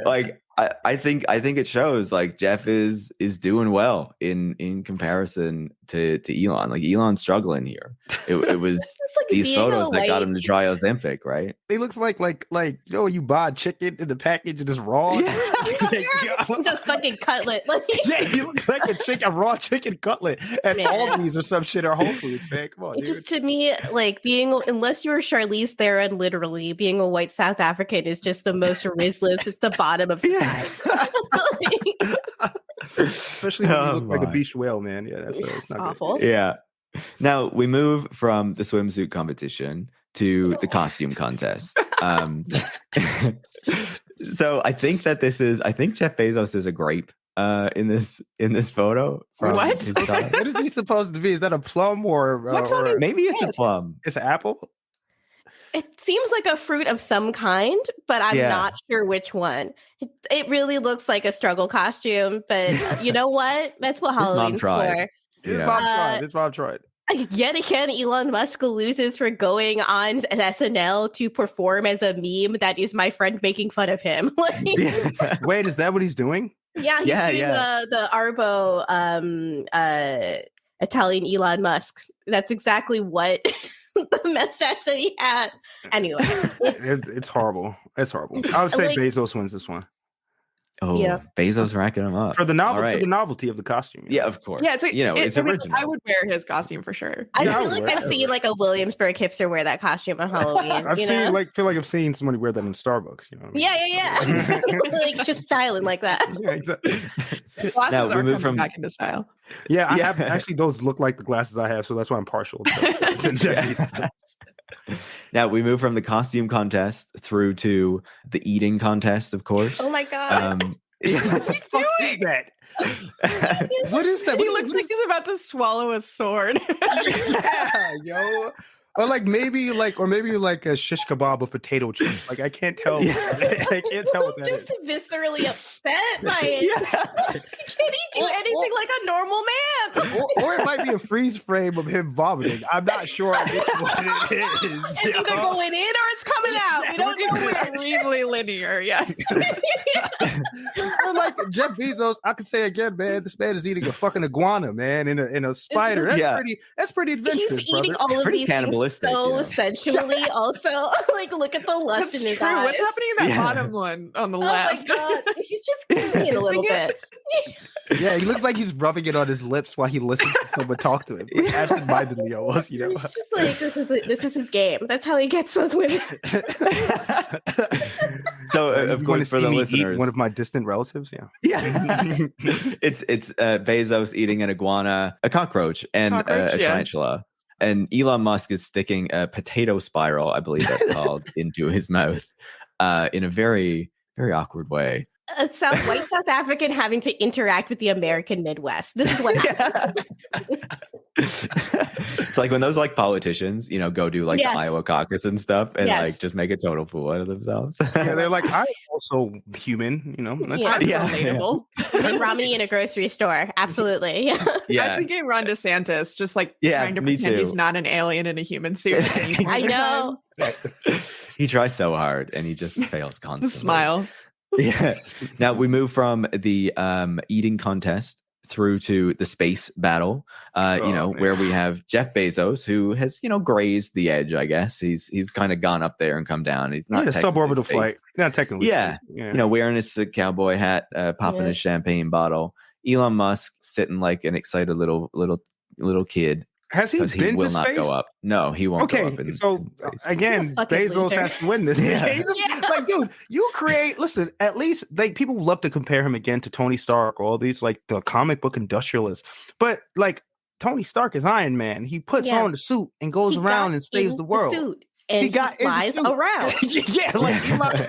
But I think it shows like Jeff is doing well in comparison to Elon. Like Elon's struggling here. It was like these photos that got him to try Ozempic, right? He looks like you buy chicken in the package and it's raw. Yeah. He's a fucking cutlet. Yeah, he looks like a raw chicken cutlet at Aldi's or some shit or Whole Foods, man. Come on, dude. Just to me, like unless you're Charlize Theron, literally being a white South African is just the most rizless. It's the bottom of society. Especially when you look like a beach whale, man. Yeah, that's not awful. Good. Yeah. Now we move from the swimsuit competition to the costume contest. So I think Jeff Bezos is a grape in this photo. From What? His what is he supposed to be? Is that a plum or maybe it's a plum? It's an apple. It seems like a fruit of some kind, but I'm not sure which one. It really looks like a struggle costume, but you know what? That's what Halloween's for. His mom tried. Yet again, Elon Musk loses for going on SNL to perform as a meme that is my friend making fun of him. Wait, is that what he's doing? Yeah, he's doing the Arbo Italian Elon Musk. That's exactly what the mustache that he had. Anyway, it's horrible. It's horrible. I would say Bezos wins this one. Oh, yeah. Bezos racking him up for the novelty of the costume. Yeah, of course. Yeah, it's original. I would wear his costume for sure. I feel like I've seen like a Williamsburg hipster wear that costume on Halloween. feel like I've seen somebody wear that in Starbucks. You know what I mean? Yeah. Like just styling like that. Yeah, exactly. Glasses now, we move from back into style. Yeah, I have actually those look like the glasses I have, so that's why I'm partial. Now we move from the costume contest through to the eating contest, of course. Oh my god! What the fuck is that? What is that? He looks like he's about to swallow a sword. Yeah, yo. Or maybe a shish kebab with potato chips. Like I can't tell. I can't tell what that is. Just viscerally upset by it. Yeah. Can he do anything like a normal man? Or it might be a freeze frame of him vomiting. I'm not sure what it is. It's either going in or it's coming out. We don't know which. Extremely linear, yes. Or like Jeff Bezos, I could say again, man, this man is eating a fucking iguana, man, in a spider. That's pretty adventurous. He's eating all of these things so sensually. Also, like look at the lust in his eyes. What's happening in that bottom one on the left? Oh my god, he's just kissing it a little bit. Yeah, he looks like he's rubbing it on his lips while he listens to someone talk to him. Like, absent-mindedly almost, you know. He's just like, this is his game. That's how he gets those women. So, of course, for the listeners, one of my distant relatives, it's Bezos eating an iguana, a cockroach, and a tarantula. And Elon Musk is sticking a potato spiral, I believe that's called, into his mouth in a very, very awkward way. A white South African having to interact with the American Midwest. This is what happens. It's like when those like politicians, go do like the Iowa caucus and stuff and like just make a total fool out of themselves. Yeah, they're like, I'm also human, That's relatable. Like Romney in a grocery store. Absolutely. Yeah. I was thinking Ron DeSantis, just like trying to pretend he's not an alien in a human suit. I know. He tries so hard and he just fails constantly. Smile. Yeah. Now we move from the eating contest through to the space battle, where we have Jeff Bezos, who has, grazed the edge, I guess. He's kind of gone up there and come down. He's not a suborbital flight. Not technically. Yeah. Wearing his cowboy hat, popping his champagne bottle. Elon Musk sitting like an excited little kid. Has he been will to not space? Go up. No, he won't go up. So again, Bezos has to win this. Like, dude, listen, at least like people love to compare him again to Tony Stark or all these like the comic book industrialists. But like Tony Stark is Iron Man. He puts on the suit and goes around and saves the world. And he flies around. Like Elon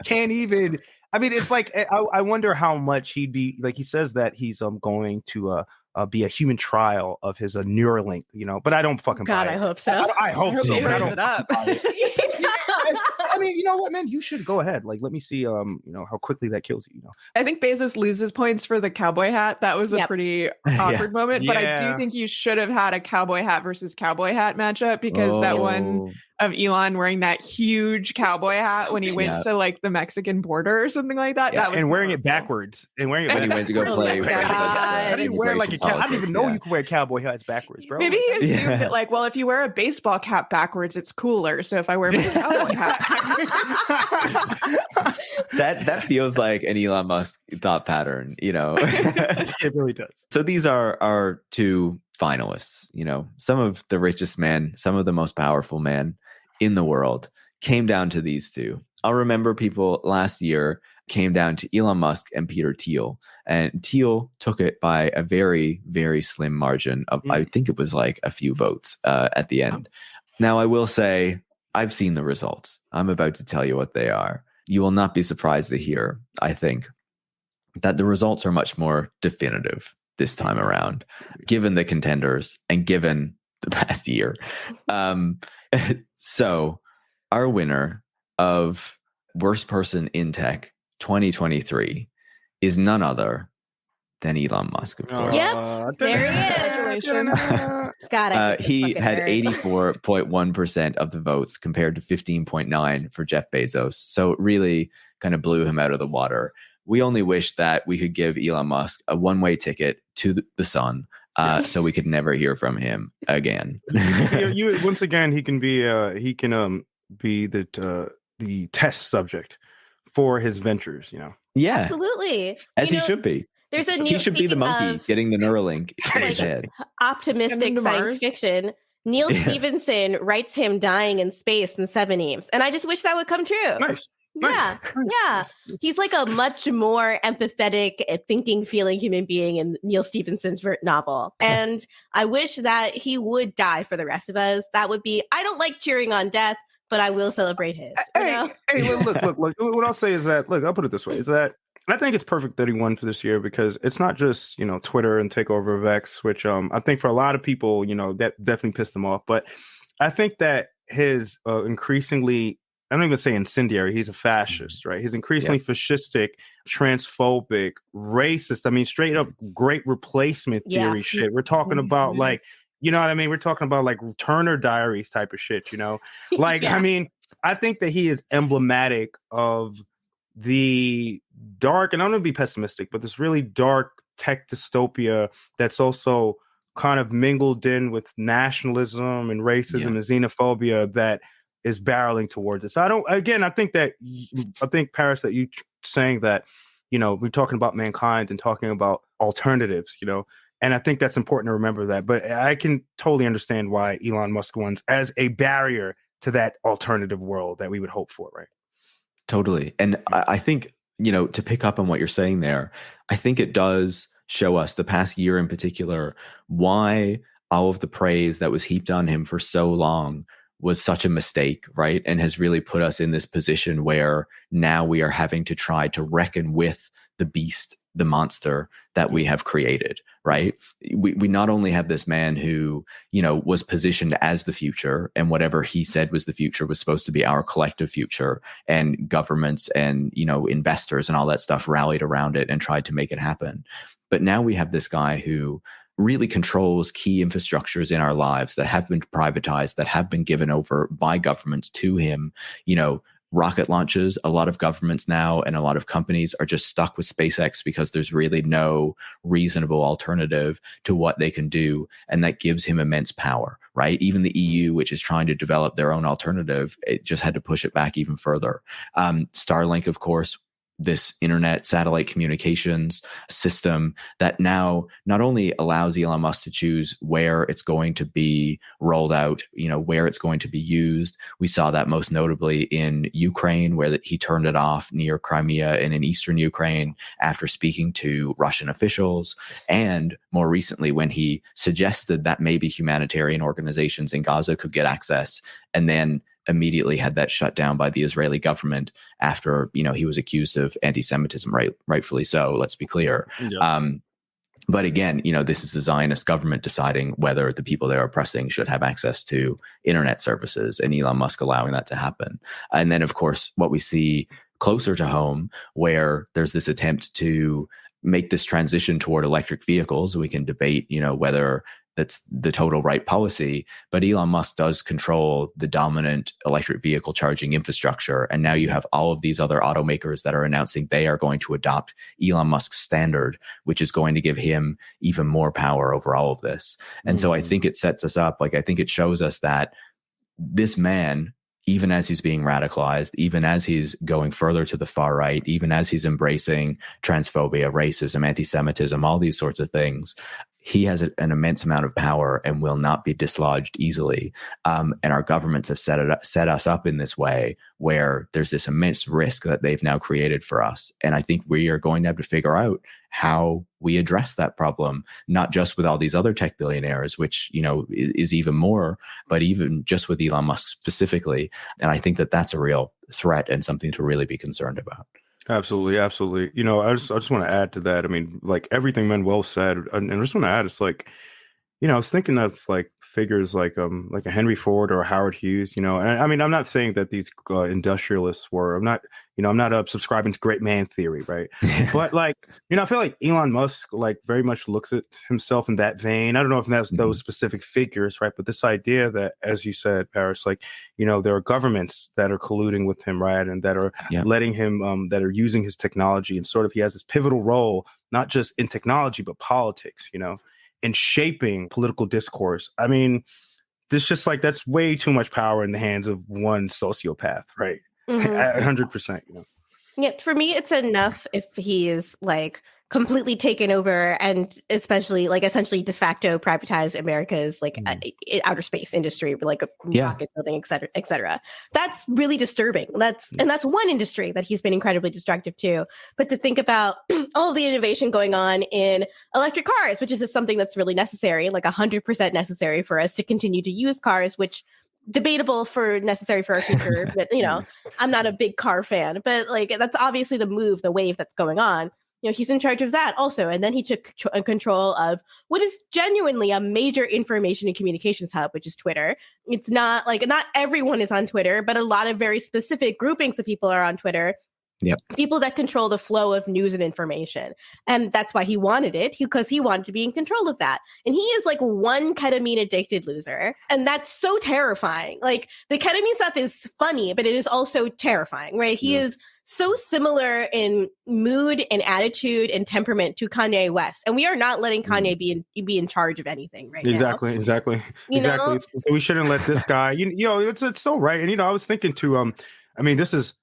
can't even. I mean, it's like I wonder how much he'd be like. He says that he's going to be a human trial of his Neuralink, but I don't fucking buy it. I hope so. I hope so. But I don't buy it. I mean, you know what, man? You should go ahead. Like, let me see, how quickly that kills you. I think Bezos loses points for the cowboy hat. That was a pretty awkward moment. But I do think you should have had a cowboy hat versus cowboy hat matchup because that one of Elon wearing that huge cowboy hat when he went to like the Mexican border or something like that. Yeah, That was and wearing powerful. it backwards. And wearing it When he went to go Oh play. my God. How do you wear like a I didn't even know you could wear cowboy hats backwards, bro. Maybe he assumed Yeah. that, like, well, if you wear a baseball cap backwards, it's cooler. So if I wear my cowboy hat That feels like an Elon Musk thought pattern, you know. It really does. So these are our two finalists, you know, some of the richest men, some of the most powerful men in the world came down to these two. I'll remember people last year came down to Elon Musk and Peter Thiel, and Thiel took it by a very, very slim margin of, I think it was like a few votes at the end. Now, I will say, I've seen the results. I'm about to tell you what they are. You will not be surprised to hear, I think, that the results are much more definitive this time around, given the contenders and given the past year. So our winner of Worst Person in Tech 2023 is none other than Elon Musk, of course. Yep, there he is. God, He had 84.1% of the votes compared to 15.9% for Jeff Bezos. So it really kind of blew him out of the water. We only wish that we could give Elon Musk a one-way ticket to the sun, so we could never hear from him again. you once again, he can be the test subject for his ventures. You know. Yeah, absolutely. as he should be. There's a new. He should be the monkey getting the Neuralink in his head. Optimistic science fiction. Neil Stephenson writes him dying in space in 7 Eves, and I just wish that would come true. Nice. Yeah, yeah. He's like a much more empathetic, thinking, feeling human being in Neil Stephenson's novel. And I wish that he would die for the rest of us. That would be, I don't like cheering on death, but I will celebrate his. Hey, look. What I'll say is that, look, I'll put it this way, is that I think it's perfect that he won for this year because it's not just, you know, Twitter and takeover of X, which I think for a lot of people, you know, that definitely pissed them off. But I think that his increasingly, I don't even say incendiary, he's a fascist, right? He's increasingly fascistic, transphobic, racist. I mean, straight up great replacement theory shit. We're talking about like, you know what I mean? We're talking about like Turner Diaries type of shit, you know? Like, I mean, I think that he is emblematic of the dark, and I'm going to be pessimistic, but this really dark tech dystopia that's also kind of mingled in with nationalism and racism and xenophobia that is barreling towards us. I think Paris, that you saying that, you know, we're talking about mankind and talking about alternatives, you know, and I think that's important to remember that. But I can totally understand why Elon Musk wins as a barrier to that alternative world that we would hope for, right? Totally. And I think, you know, to pick up on what you're saying there, I think it does show us the past year in particular, why all of the praise that was heaped on him for so long was such a mistake, right? And has really put us in this position where now we are having to try to reckon with the beast, the monster that we have created, right? We not only have this man who, you know, was positioned as the future, and whatever he said was the future was supposed to be our collective future, and governments and, you know, investors and all that stuff rallied around it and tried to make it happen. But now we have this guy who really controls key infrastructures in our lives that have been privatized, that have been given over by governments to him. You know, rocket launches, a lot of governments now and a lot of companies are just stuck with SpaceX because there's really no reasonable alternative to what they can do. And that gives him immense power, right? Even the EU, which is trying to develop their own alternative, it just had to push it back even further. Starlink, of course, this internet satellite communications system that now not only allows Elon Musk to choose where it's going to be rolled out, you know, where it's going to be used. We saw that most notably in Ukraine, where he turned it off near Crimea and in eastern Ukraine after speaking to Russian officials. And more recently, when he suggested that maybe humanitarian organizations in Gaza could get access, and then immediately had that shut down by the Israeli government after, you know, he was accused of anti-Semitism, rightfully so, let's be clear. But again, you know, this is the Zionist government deciding whether the people they're oppressing should have access to internet services, and Elon Musk allowing that to happen. And then, of course, what we see closer to home, where there's this attempt to make this transition toward electric vehicles. We can debate, you know, whether that's the total right policy. But Elon Musk does control the dominant electric vehicle charging infrastructure. And now you have all of these other automakers that are announcing they are going to adopt Elon Musk's standard, which is going to give him even more power over all of this. And so I think it sets us up, like, I think it shows us that this man, even as he's being radicalized, even as he's going further to the far right, even as he's embracing transphobia, racism, anti-Semitism, all these sorts of things, he has an immense amount of power and will not be dislodged easily. And our governments have set us up in this way where there's this immense risk that they've now created for us. And I think we are going to have to figure out how we address that problem, not just with all these other tech billionaires, which, you know, is even more, but even just with Elon Musk specifically. And I think that that's a real threat and something to really be concerned about. Absolutely, absolutely. You know, I just want to add to that. I mean, like everything Manuel said, and I just want to add, it's like, you know, I was thinking of like figures like a Henry Ford or a Howard Hughes. You know, and I mean, I'm not saying that these industrialists were. I'm not subscribing to great man theory, right? But like, you know, I feel like Elon Musk like very much looks at himself in that vein. I don't know if that's those specific figures, right? But this idea that, as you said, Paris, like, you know, there are governments that are colluding with him, right, and that are letting him, that are using his technology, and sort of he has this pivotal role, not just in technology but politics, you know, in shaping political discourse. I mean, this just like that's way too much power in the hands of one sociopath, right? 100%. You know? Yeah, for me, it's enough if he is like completely taken over and especially like essentially de facto privatized America's like outer space industry, like rocket building, et cetera, et cetera. That's really disturbing. And that's one industry that he's been incredibly destructive to. But to think about all of the innovation going on in electric cars, which is just something that's really necessary, like 100% necessary for us to continue to use cars, which debatable for necessary for our future. But, you know, I'm not a big car fan, but like that's obviously the wave that's going on. You know, he's in charge of that also. And then he took control of what is genuinely a major information and communications hub, which is Twitter. It's not like, not everyone is on Twitter, but a lot of very specific groupings of people are on Twitter. Yep. People that control the flow of news and information. And that's why he wanted it, because he wanted to be in control of that. And he is like one ketamine addicted loser. And that's so terrifying. Like the ketamine stuff is funny, but it is also terrifying, right? He is so similar in mood and attitude and temperament to Kanye West. And we are not letting Kanye be in charge of anything right now. Exactly. You know? So we shouldn't let this guy, you know, it's so right. And, you know, I was thinking too, I mean, this is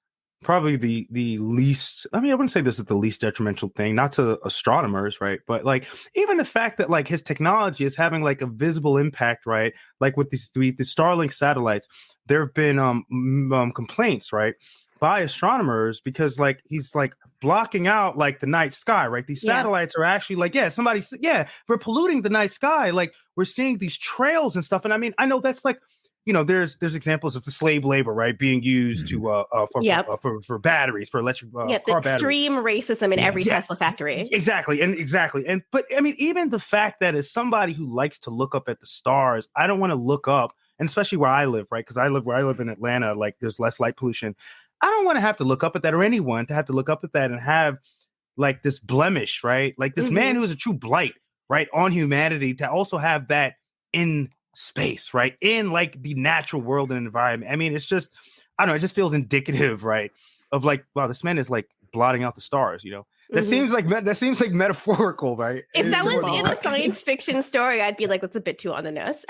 probably the least, I mean, I wouldn't say this is the least detrimental thing, not to astronomers, right? But like even the fact that like his technology is having like a visible impact, right? Like with the Starlink satellites, there have been complaints, right, by astronomers because like he's like blocking out like the night sky, right? These satellites are actually like, we're polluting the night sky. Like we're seeing these trails and stuff. And I mean, I know that's like, you know, there's examples of the slave labor, right, being used to for batteries, for electric car batteries. Extreme racism in every Tesla factory. Exactly. But I mean, even the fact that as somebody who likes to look up at the stars, I don't want to look up, and especially where I live, right? Because where I live in Atlanta, like there's less light pollution. I don't want to have to look up at that, or anyone to have to look up at that and have like this blemish, right? Like this man who is a true blight, right, on humanity, to also have that in space, right, in like the natural world and environment. I mean, it's just, I don't know, it just feels indicative, right, of like, wow, this man is like blotting out the stars, you know. That seems like metaphorical, right? If that was in a science fiction story, I'd be like, that's a bit too on the nose.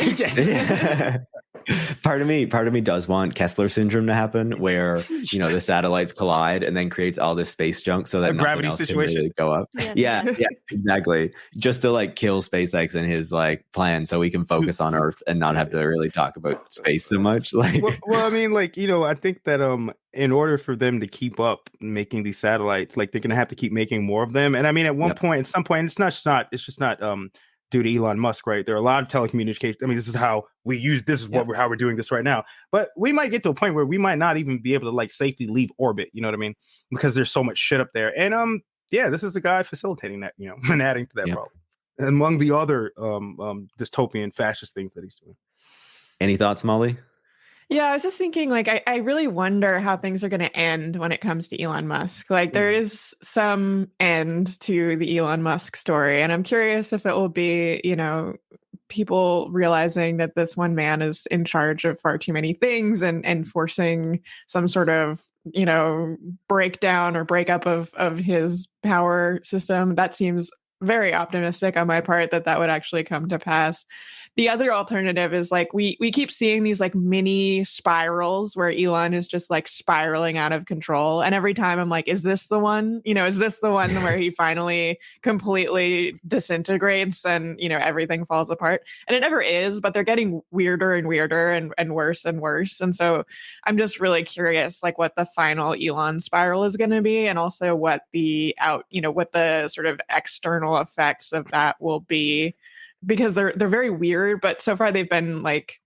Part of me does want Kessler syndrome to happen, where, you know, the satellites collide and then creates all this space junk so that gravity nothing else situation can really go up. Yeah, exactly. Just to like kill SpaceX and his like plan, so we can focus on Earth and not have to really talk about space so much. Like, well, I mean, like, you know, I think that in order for them to keep up making these satellites, like they're gonna have to keep making more of them. And I mean, at some point, it's just not due to Elon Musk, right? There are a lot of telecommunications. I mean, this is how we use, how we're doing this right now. But we might get to a point where we might not even be able to like safely leave orbit, you know what I mean? Because there's so much shit up there. And this is a guy facilitating that, you know, and adding to that problem. Among the other dystopian fascist things that he's doing. Any thoughts, Molly? Yeah, I was just thinking, like, I really wonder how things are going to end when it comes to Elon Musk. Like, there is some end to the Elon Musk story, and I'm curious if it will be, you know, people realizing that this one man is in charge of far too many things and forcing some sort of, breakdown or breakup of his power system. That seems very optimistic on my part that would actually come to pass. The other alternative is like we keep seeing these like mini spirals where Elon is just like spiraling out of control. And every time I'm like, is this the one? Is this the one where he finally completely disintegrates and, everything falls apart? And it never is, but they're getting weirder and weirder and worse and worse. And so I'm just really curious, like what the final Elon spiral is going to be, and also what what the sort of external effects of that will be. Because they're very weird, but so far they've been like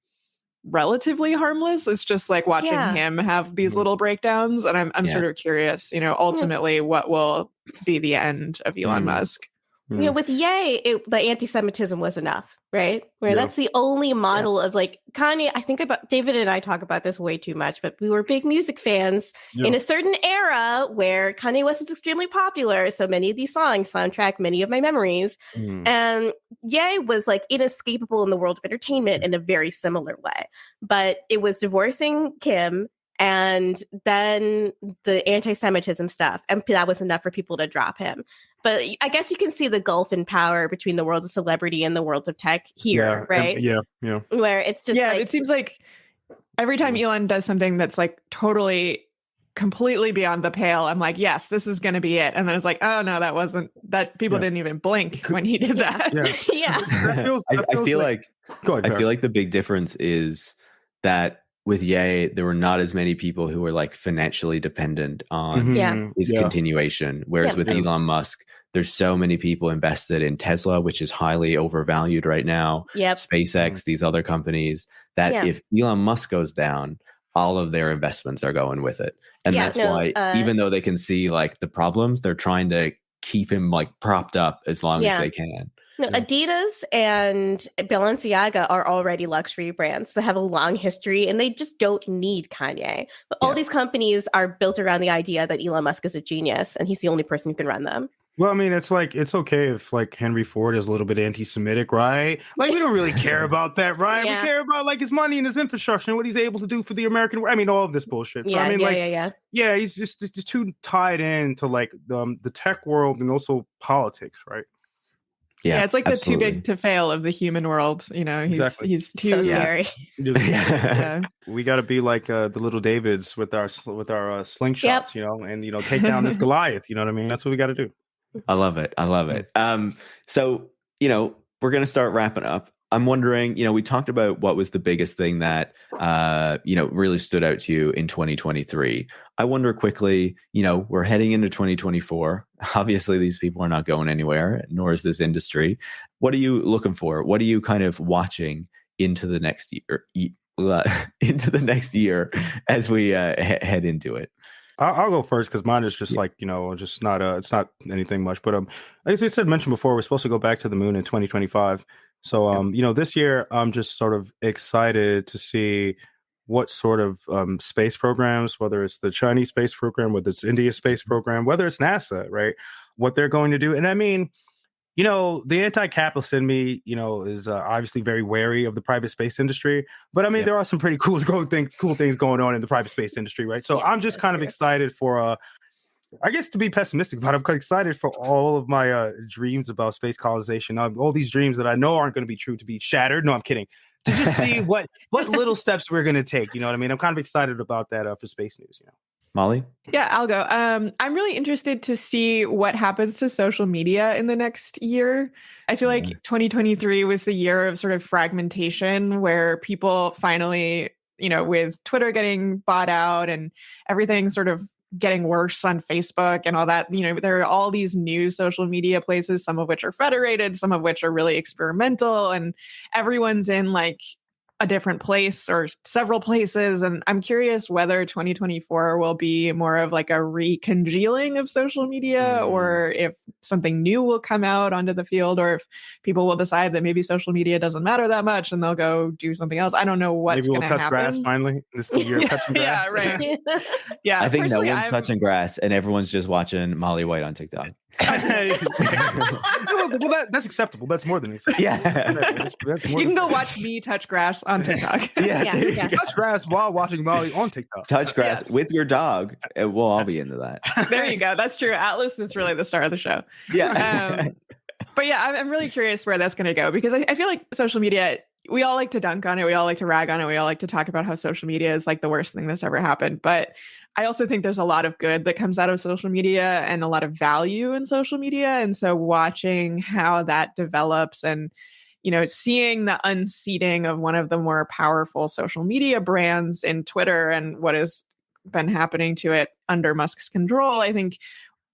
relatively harmless. It's just like watching him have these little breakdowns, and I'm sort of curious, ultimately what will be the end of Elon Musk. With Ye, the anti-Semitism was enough, right? Where that's the only model of like Kanye. I think about David and I talk about this way too much, but we were big music fans in a certain era where Kanye West was extremely popular. So many of these songs soundtrack many of my memories. And Ye was like inescapable in the world of entertainment in a very similar way. But it was divorcing Kim, and then the anti-Semitism stuff, and that was enough for people to drop him. But I guess you can see the gulf in power between the world of celebrity and the world of tech here, right? Yeah. Where it's just it seems like every time Elon does something that's like completely beyond the pale, I'm like, yes, this is going to be it. And then it's like, oh no, that wasn't that. People didn't even blink when he did that. I feel like the big difference is that with Ye, there were not as many people who were like financially dependent on his continuation. Whereas with Elon Musk, there's so many people invested in Tesla, which is highly overvalued right now. SpaceX, these other companies, that if Elon Musk goes down, all of their investments are going with it. And that's why, even though they can see like the problems, they're trying to keep him like propped up as long as they can. No, Adidas and Balenciaga are already luxury brands that have a long history, and they just don't need Kanye. But all these companies are built around the idea that Elon Musk is a genius, and he's the only person who can run them. Well, I mean, it's like, it's okay if like Henry Ford is a little bit anti-Semitic, right? Like, we don't really care about that, right? We care about like his money and his infrastructure and what he's able to do for the American, I mean, all of this bullshit. So, I mean, he's just too tied in to like the tech world and also politics, right? Yeah, it's like the too big to fail of the human world. He's too so scary. We got to be like the little Davids with our slingshots, and take down this Goliath. You know what I mean? That's what we got to do. I love it. So we're gonna start wrapping up. I'm wondering, we talked about what was the biggest thing that really stood out to you in 2023. I wonder quickly, we're heading into 2024. Obviously, these people are not going anywhere, nor is this industry. What are you looking for? What are you kind of watching into the next year, as we head into it? I'll go first because mine is just like, just not it's not anything much. But as I mentioned before, we're supposed to go back to the moon in 2025. So this year I'm just sort of excited to see what sort of space programs, whether it's the Chinese space program, whether it's India's space program, whether it's NASA, right, what they're going to do. And I mean, the anti-capitalist in me, is obviously very wary of the private space industry. But I mean, there are some pretty cool things going on in the private space industry, right? So I'm just kind of excited for, I guess, to be pessimistic, but I'm excited for all of my dreams about space colonization. All these dreams that I know aren't going to be true to be shattered. No, I'm kidding. To just see what little steps we're going to take. You know what I mean? I'm kind of excited about that for space news. Molly? Yeah, I'll go. I'm really interested to see what happens to social media in the next year. I feel like 2023 was the year of sort of fragmentation where people finally, with Twitter getting bought out and everything sort of getting worse on Facebook and all that, there are all these new social media places, some of which are federated, some of which are really experimental, and everyone's in like a different place or several places. And I'm curious whether 2024 will be more of like a recongealing of social media, or if something new will come out onto the field, or if people will decide that maybe social media doesn't matter that much and they'll go do something else. I don't know what's going to happen. Maybe we'll touch grass finally. This is the year of touching grass. Yeah, right. Yeah, I think no one's touching grass and everyone's just watching Molly White on TikTok. Well, that's acceptable. That's more than acceptable. Yeah. That's more You can than go watch me touch grass on TikTok. Yeah. touch grass while watching Molly on TikTok. Touch grass Yes. with your dog. We'll all be into that. There you go. That's true. Atlas is really the star of the show. Yeah. But yeah, I'm really curious where that's going to go, because I feel like social media, we all like to dunk on it. We all like to rag on it. We all like to talk about how social media is like the worst thing that's ever happened. But I also think there's a lot of good that comes out of social media and a lot of value in social media. And so watching how that develops and, seeing the unseating of one of the more powerful social media brands in Twitter and what has been happening to it under Musk's control, I think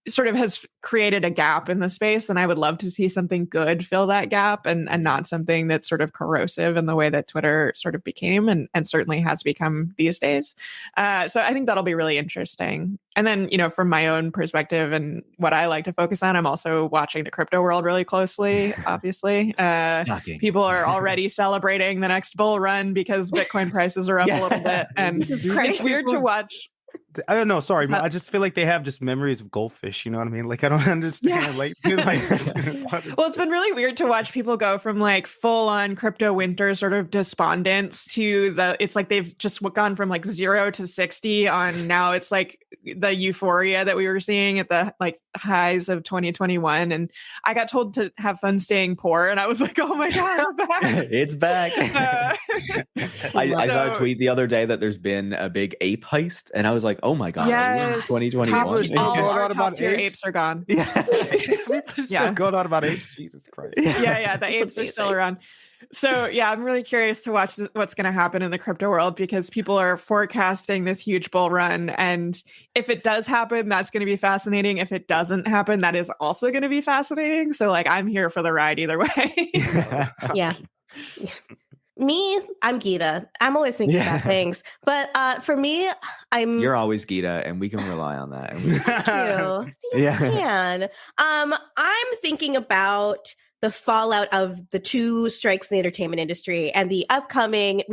sort of has created a gap in the space. And I would love to see something good fill that gap and not something that's sort of corrosive in the way that Twitter sort of became and certainly has become these days. So I think that'll be really interesting. And then, from my own perspective and what I like to focus on, I'm also watching the crypto world really closely, obviously. People are already celebrating the next bull run because Bitcoin prices are up a little bit. And it's weird to watch. I don't know. Sorry, I just feel like they have just memories of goldfish. You know what I mean? Like, I don't understand. Well, it's been really weird to watch people go from like full on crypto winter sort of despondence to it's like they've just gone from like 0 to 60 on now. It's like the euphoria that we were seeing at the like highs of 2021. And I got told to have fun staying poor. And I was like, oh my God, I'm back. It's back. I saw a tweet the other day that there's been a big ape heist. And I was like, oh my God, yes. 2021. All our top tier apes are gone. Yeah. Going on about apes. Jesus Christ. Yeah. The apes are still around. So yeah, I'm really curious to watch what's going to happen in the crypto world, because people are forecasting this huge bull run. And if it does happen, that's going to be fascinating. If it doesn't happen, that is also going to be fascinating. So like, I'm here for the ride either way. Yeah. Me, I'm Gita. I'm always thinking about things. But for me, You're always Gita, and we can rely on that. And Thank you. Yeah. I'm thinking about the fallout of the 2 strikes in the entertainment industry and the upcoming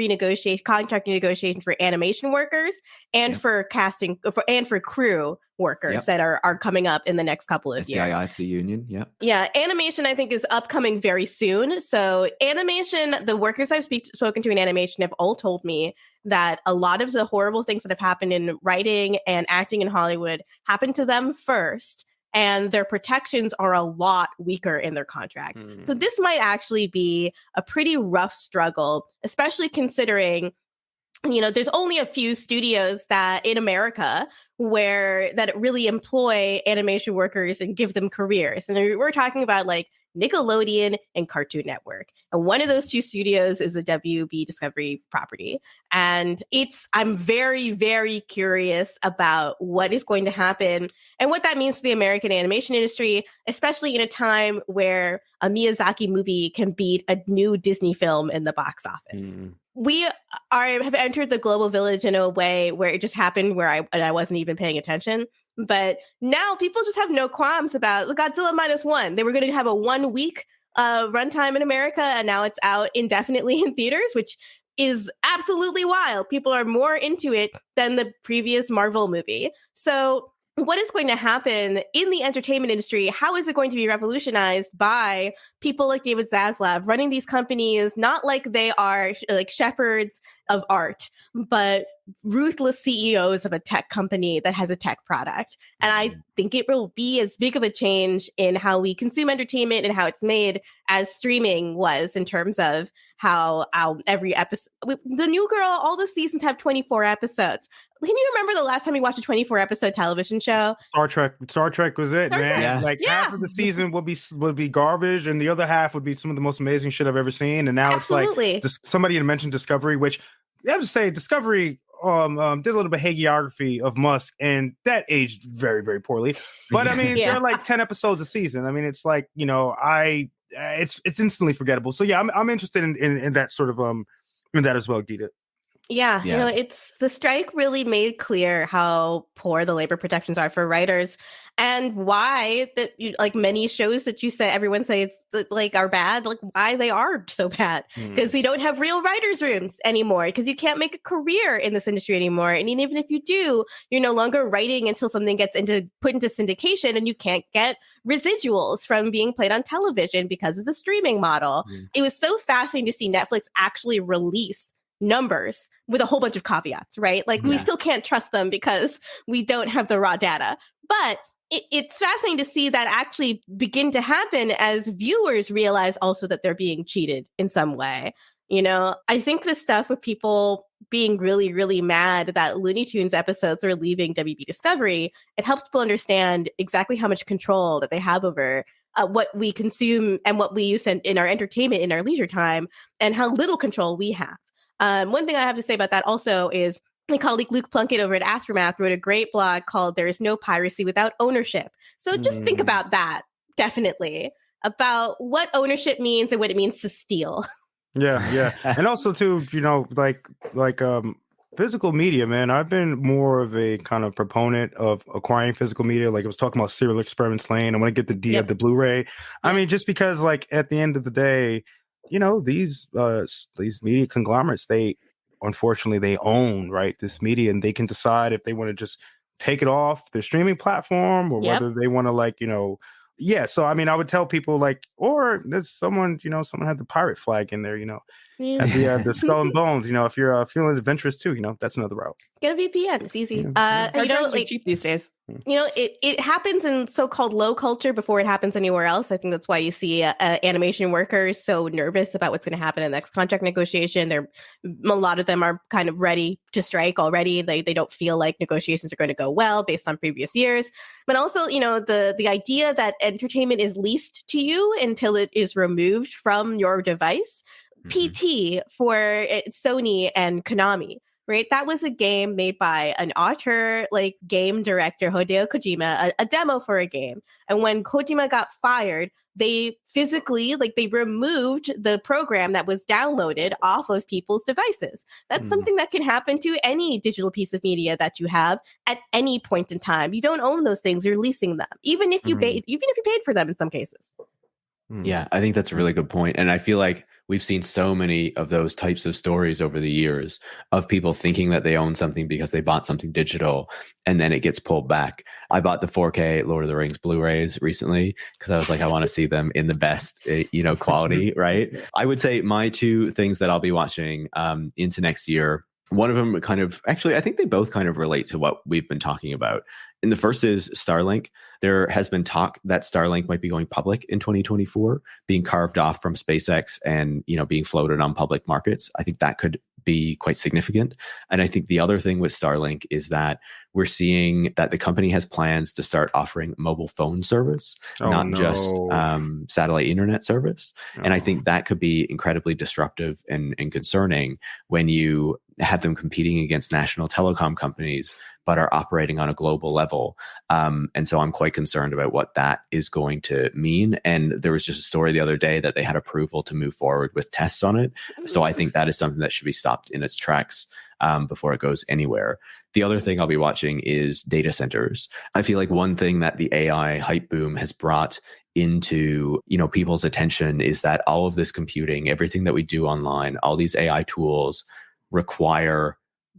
contract renegotiation for animation workers and for casting and for crew workers that are coming up in the next couple of years. SCIIC union. Yeah. Animation, I think, is upcoming very soon. So animation, the workers I've spoken to in animation have all told me that a lot of the horrible things that have happened in writing and acting in Hollywood happened to them first. And their protections are a lot weaker in their contract. So this might actually be a pretty rough struggle, especially considering, there's only a few studios that in America that really employ animation workers and give them careers. And we're talking about like Nickelodeon and Cartoon Network. And one of those 2 studios is a WB Discovery property. And I'm very, very curious about what is going to happen and what that means for the American animation industry, especially in a time where a Miyazaki movie can beat a new Disney film in the box office. We have entered the global village in a way where it just happened where I wasn't even paying attention. But now people just have no qualms about Godzilla -1. They were going to have a 1-week runtime in America, and now it's out indefinitely in theaters, which is absolutely wild. People are more into it than the previous Marvel movie. So what is going to happen in the entertainment industry? How is it going to be revolutionized by people like David Zaslav running these companies, not like they are like shepherds of art, but ruthless CEOs of a tech company that has a tech product? And I think it will be as big of a change in how we consume entertainment and how it's made as streaming was, in terms of how every episode, the New Girl, all the seasons have 24 episodes. Can you remember the last time you watched a 24-episode television show? Star Trek was it, man. Yeah. Like half of the season would be garbage, and the other half would be some of the most amazing shit I've ever seen. And now it's like somebody had mentioned Discovery, which I have to say, Discovery did a little bit hagiography of Musk, and that aged very, very poorly. But I mean, there are like 10 episodes a season. I mean, it's like, it's instantly forgettable. So yeah, I'm interested in that sort of in that as well, Gita. Yeah, it's the strike really made clear how poor the labor protections are for writers, and why that like many shows that you say everyone says like are bad, like why they are so bad, because you don't have real writers' rooms anymore, because you can't make a career in this industry anymore, and even if you do, you're no longer writing until something gets put into syndication, and you can't get residuals from being played on television because of the streaming model. It was so fascinating to see Netflix actually release numbers with a whole bunch of caveats, right? Like we still can't trust them because we don't have the raw data. But it's fascinating to see that actually begin to happen as viewers realize also that they're being cheated in some way. I think the stuff with people being really, really mad that Looney Tunes episodes are leaving WB Discovery, it helps people understand exactly how much control that they have over what we consume and what we use in our entertainment, in our leisure time, and how little control we have. One thing I have to say about that also is my colleague Luke Plunkett over at Aftermath wrote a great blog called "There is no piracy without ownership." So just think about that, definitely, about what ownership means and what it means to steal. Yeah. And also too, like physical media, man. I've been more of a kind of proponent of acquiring physical media. Like I was talking about Serial Experiments Lane. I want to get the D of the Blu-ray. I mean, just because like at the end of the day, these media conglomerates, unfortunately they own this media, and they can decide if they want to just take it off their streaming platform or whether they want to so I mean I would tell people or there's someone had the pirate flag in there, at the Skull and Bones, if you're feeling adventurous too, that's another route. Get a VPN. It's easy. Cheap these days. It happens in so-called low culture before it happens anywhere else. I think that's why you see animation workers so nervous about what's going to happen in the next contract negotiation. A lot of them are kind of ready to strike already. They don't feel like negotiations are going to go well based on previous years. But also, the idea that entertainment is leased to you until it is removed from your device. PT for Sony and Konami, right? That was a game made by an author, game director, Hideo Kojima, a demo for a game. And when Kojima got fired, they physically, they removed the program that was downloaded off of people's devices. That's something that can happen to any digital piece of media that you have at any point in time. You don't own those things; you're leasing them, even if you paid for them in some cases. Yeah, I think that's a really good point. And I feel like we've seen so many of those types of stories over the years of people thinking that they own something because they bought something digital and then it gets pulled back. I bought the 4K Lord of the Rings Blu-rays recently because I was like, I want to see them in the best, quality, right? I would say my two things that I'll be watching into next year, one of them I think they both kind of relate to what we've been talking about. And the first is Starlink. There has been talk that Starlink might be going public in 2024, being carved off from SpaceX and, being floated on public markets. I think that could be quite significant. And I think the other thing with Starlink is that we're seeing that the company has plans to start offering mobile phone service, just satellite internet service. And I think that could be incredibly disruptive and concerning when you have them competing against national telecom companies, but are operating on a global level. And so I'm quite concerned about what that is going to mean. And there was just a story the other day that they had approval to move forward with tests on it. So I think that is something that should be stopped in its tracks before it goes anywhere. The other thing I'll be watching is data centers. I feel like one thing that the AI hype boom has brought into people's attention is that all of this computing, everything that we do online, all these AI tools require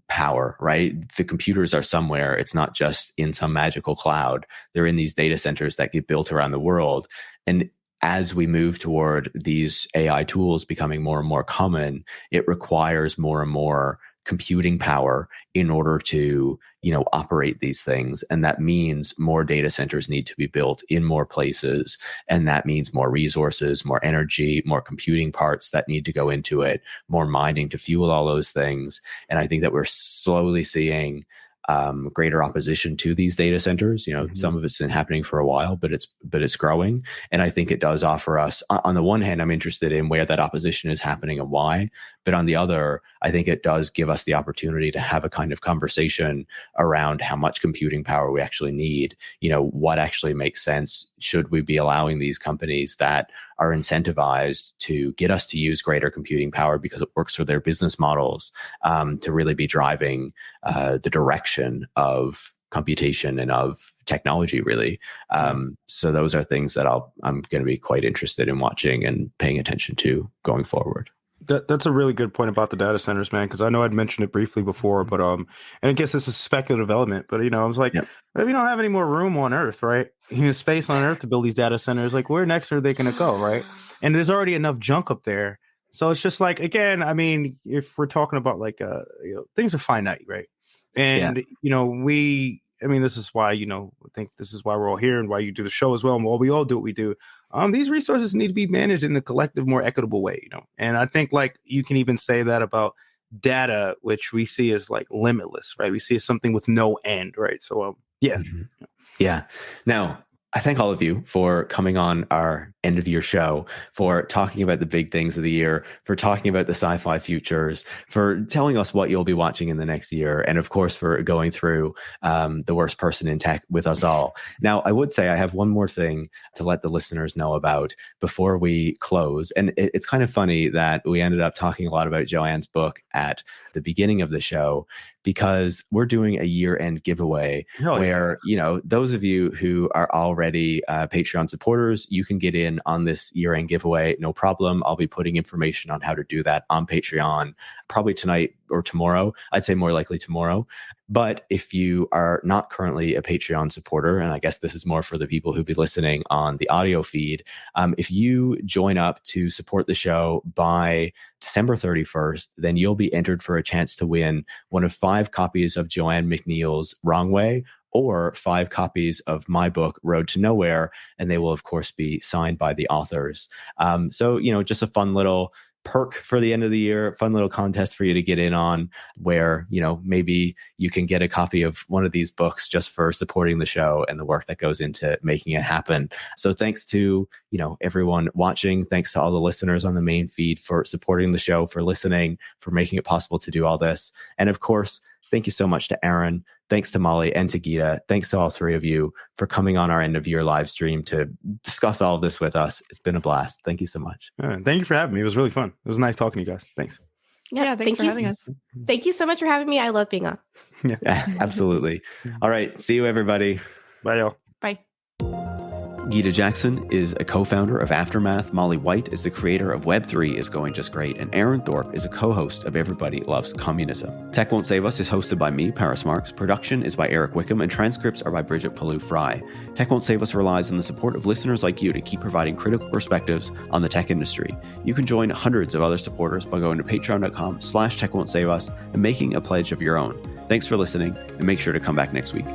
power, right? The computers are somewhere. It's not just in some magical cloud. They're in these data centers that get built around the world. And as we move toward these AI tools becoming more and more common, it requires more and more computing power in order to, operate these things. And that means more data centers need to be built in more places. And that means more resources, more energy, more computing parts that need to go into it, more mining to fuel all those things. And I think that we're slowly seeing greater opposition to these data centers. Some of it's been happening for a while, but it's growing. And I think it does offer us, on the one hand, I'm interested in where that opposition is happening and why. But on the other, I think it does give us the opportunity to have a kind of conversation around how much computing power we actually need. What actually makes sense? Should we be allowing these companies that are incentivized to get us to use greater computing power because it works for their business models, to really be driving the direction of computation and of technology, really. So those are things that I'm going to be quite interested in watching and paying attention to going forward. That's a really good point about the data centers, man, because I know I'd mentioned it briefly before, but and I guess this is speculative element, but I was like, if we don't have any more room on Earth, right? Space on Earth to build these data centers, like where next are they going to go, right? And there's already enough junk up there. So it's just like, again, I mean, if we're talking about like things are finite, right? And this is why, I think this is why we're all here and why you do the show as well. And while we all do what we do, these resources need to be managed in a collective, more equitable way, And I think like you can even say that about data, which we see as like limitless, right? We see as something with no end, right? So, yeah. Mm-hmm. Yeah. Now, I thank all of you for coming on our end of year show, for talking about the big things of the year, for talking about the sci-fi futures, for telling us what you'll be watching in the next year, and of course, for going through the worst person in tech with us all. Now, I would say I have one more thing to let the listeners know about before we close. And it's kind of funny that we ended up talking a lot about Joanne's book at the beginning of the show, because we're doing a year-end giveaway where, those of you who are already Patreon supporters, you can get in on this year-end giveaway, no problem. I'll be putting information on how to do that on Patreon, probably tonight or tomorrow. I'd say more likely tomorrow. But if you are not currently a Patreon supporter, and I guess this is more for the people who'll be listening on the audio feed, if you join up to support the show by December 31st, then you'll be entered for a chance to win one of 5 copies of Joanne McNeil's Wrong Way, or 5 copies of my book, Road to Nowhere, and they will, of course, be signed by the authors. So, just a fun little perk for the end of the year, fun little contest for you to get in on, where, maybe you can get a copy of one of these books just for supporting the show and the work that goes into making it happen. So thanks to, everyone watching. Thanks to all the listeners on the main feed for supporting the show, for listening, for making it possible to do all this. And of course, thank you so much to Aaron. Thanks to Molly and to Gita. Thanks to all 3 of you for coming on our end of year live stream to discuss all of this with us. It's been a blast. Thank you so much. Thank you for having me. It was really fun. It was nice talking to you guys. Thanks. Yeah, thanks for having us. Thank you so much for having me. I love being on. Yeah, absolutely. All right. See you, everybody. Bye, y'all. Bye. Gita Jackson is a co-founder of Aftermath. Molly White is the creator of Web3 is Going Just Great. And Aaron Thorpe is a co-host of Everybody Loves Communism. Tech Won't Save Us is hosted by me, Paris Marks. Production is by Eric Wickham, and transcripts are by Brigitte Pawliw-Fry. Tech Won't Save Us relies on the support of listeners like you to keep providing critical perspectives on the tech industry. You can join hundreds of other supporters by going to patreon.com/techwon'tsaveus and making a pledge of your own. Thanks for listening, and make sure to come back next week.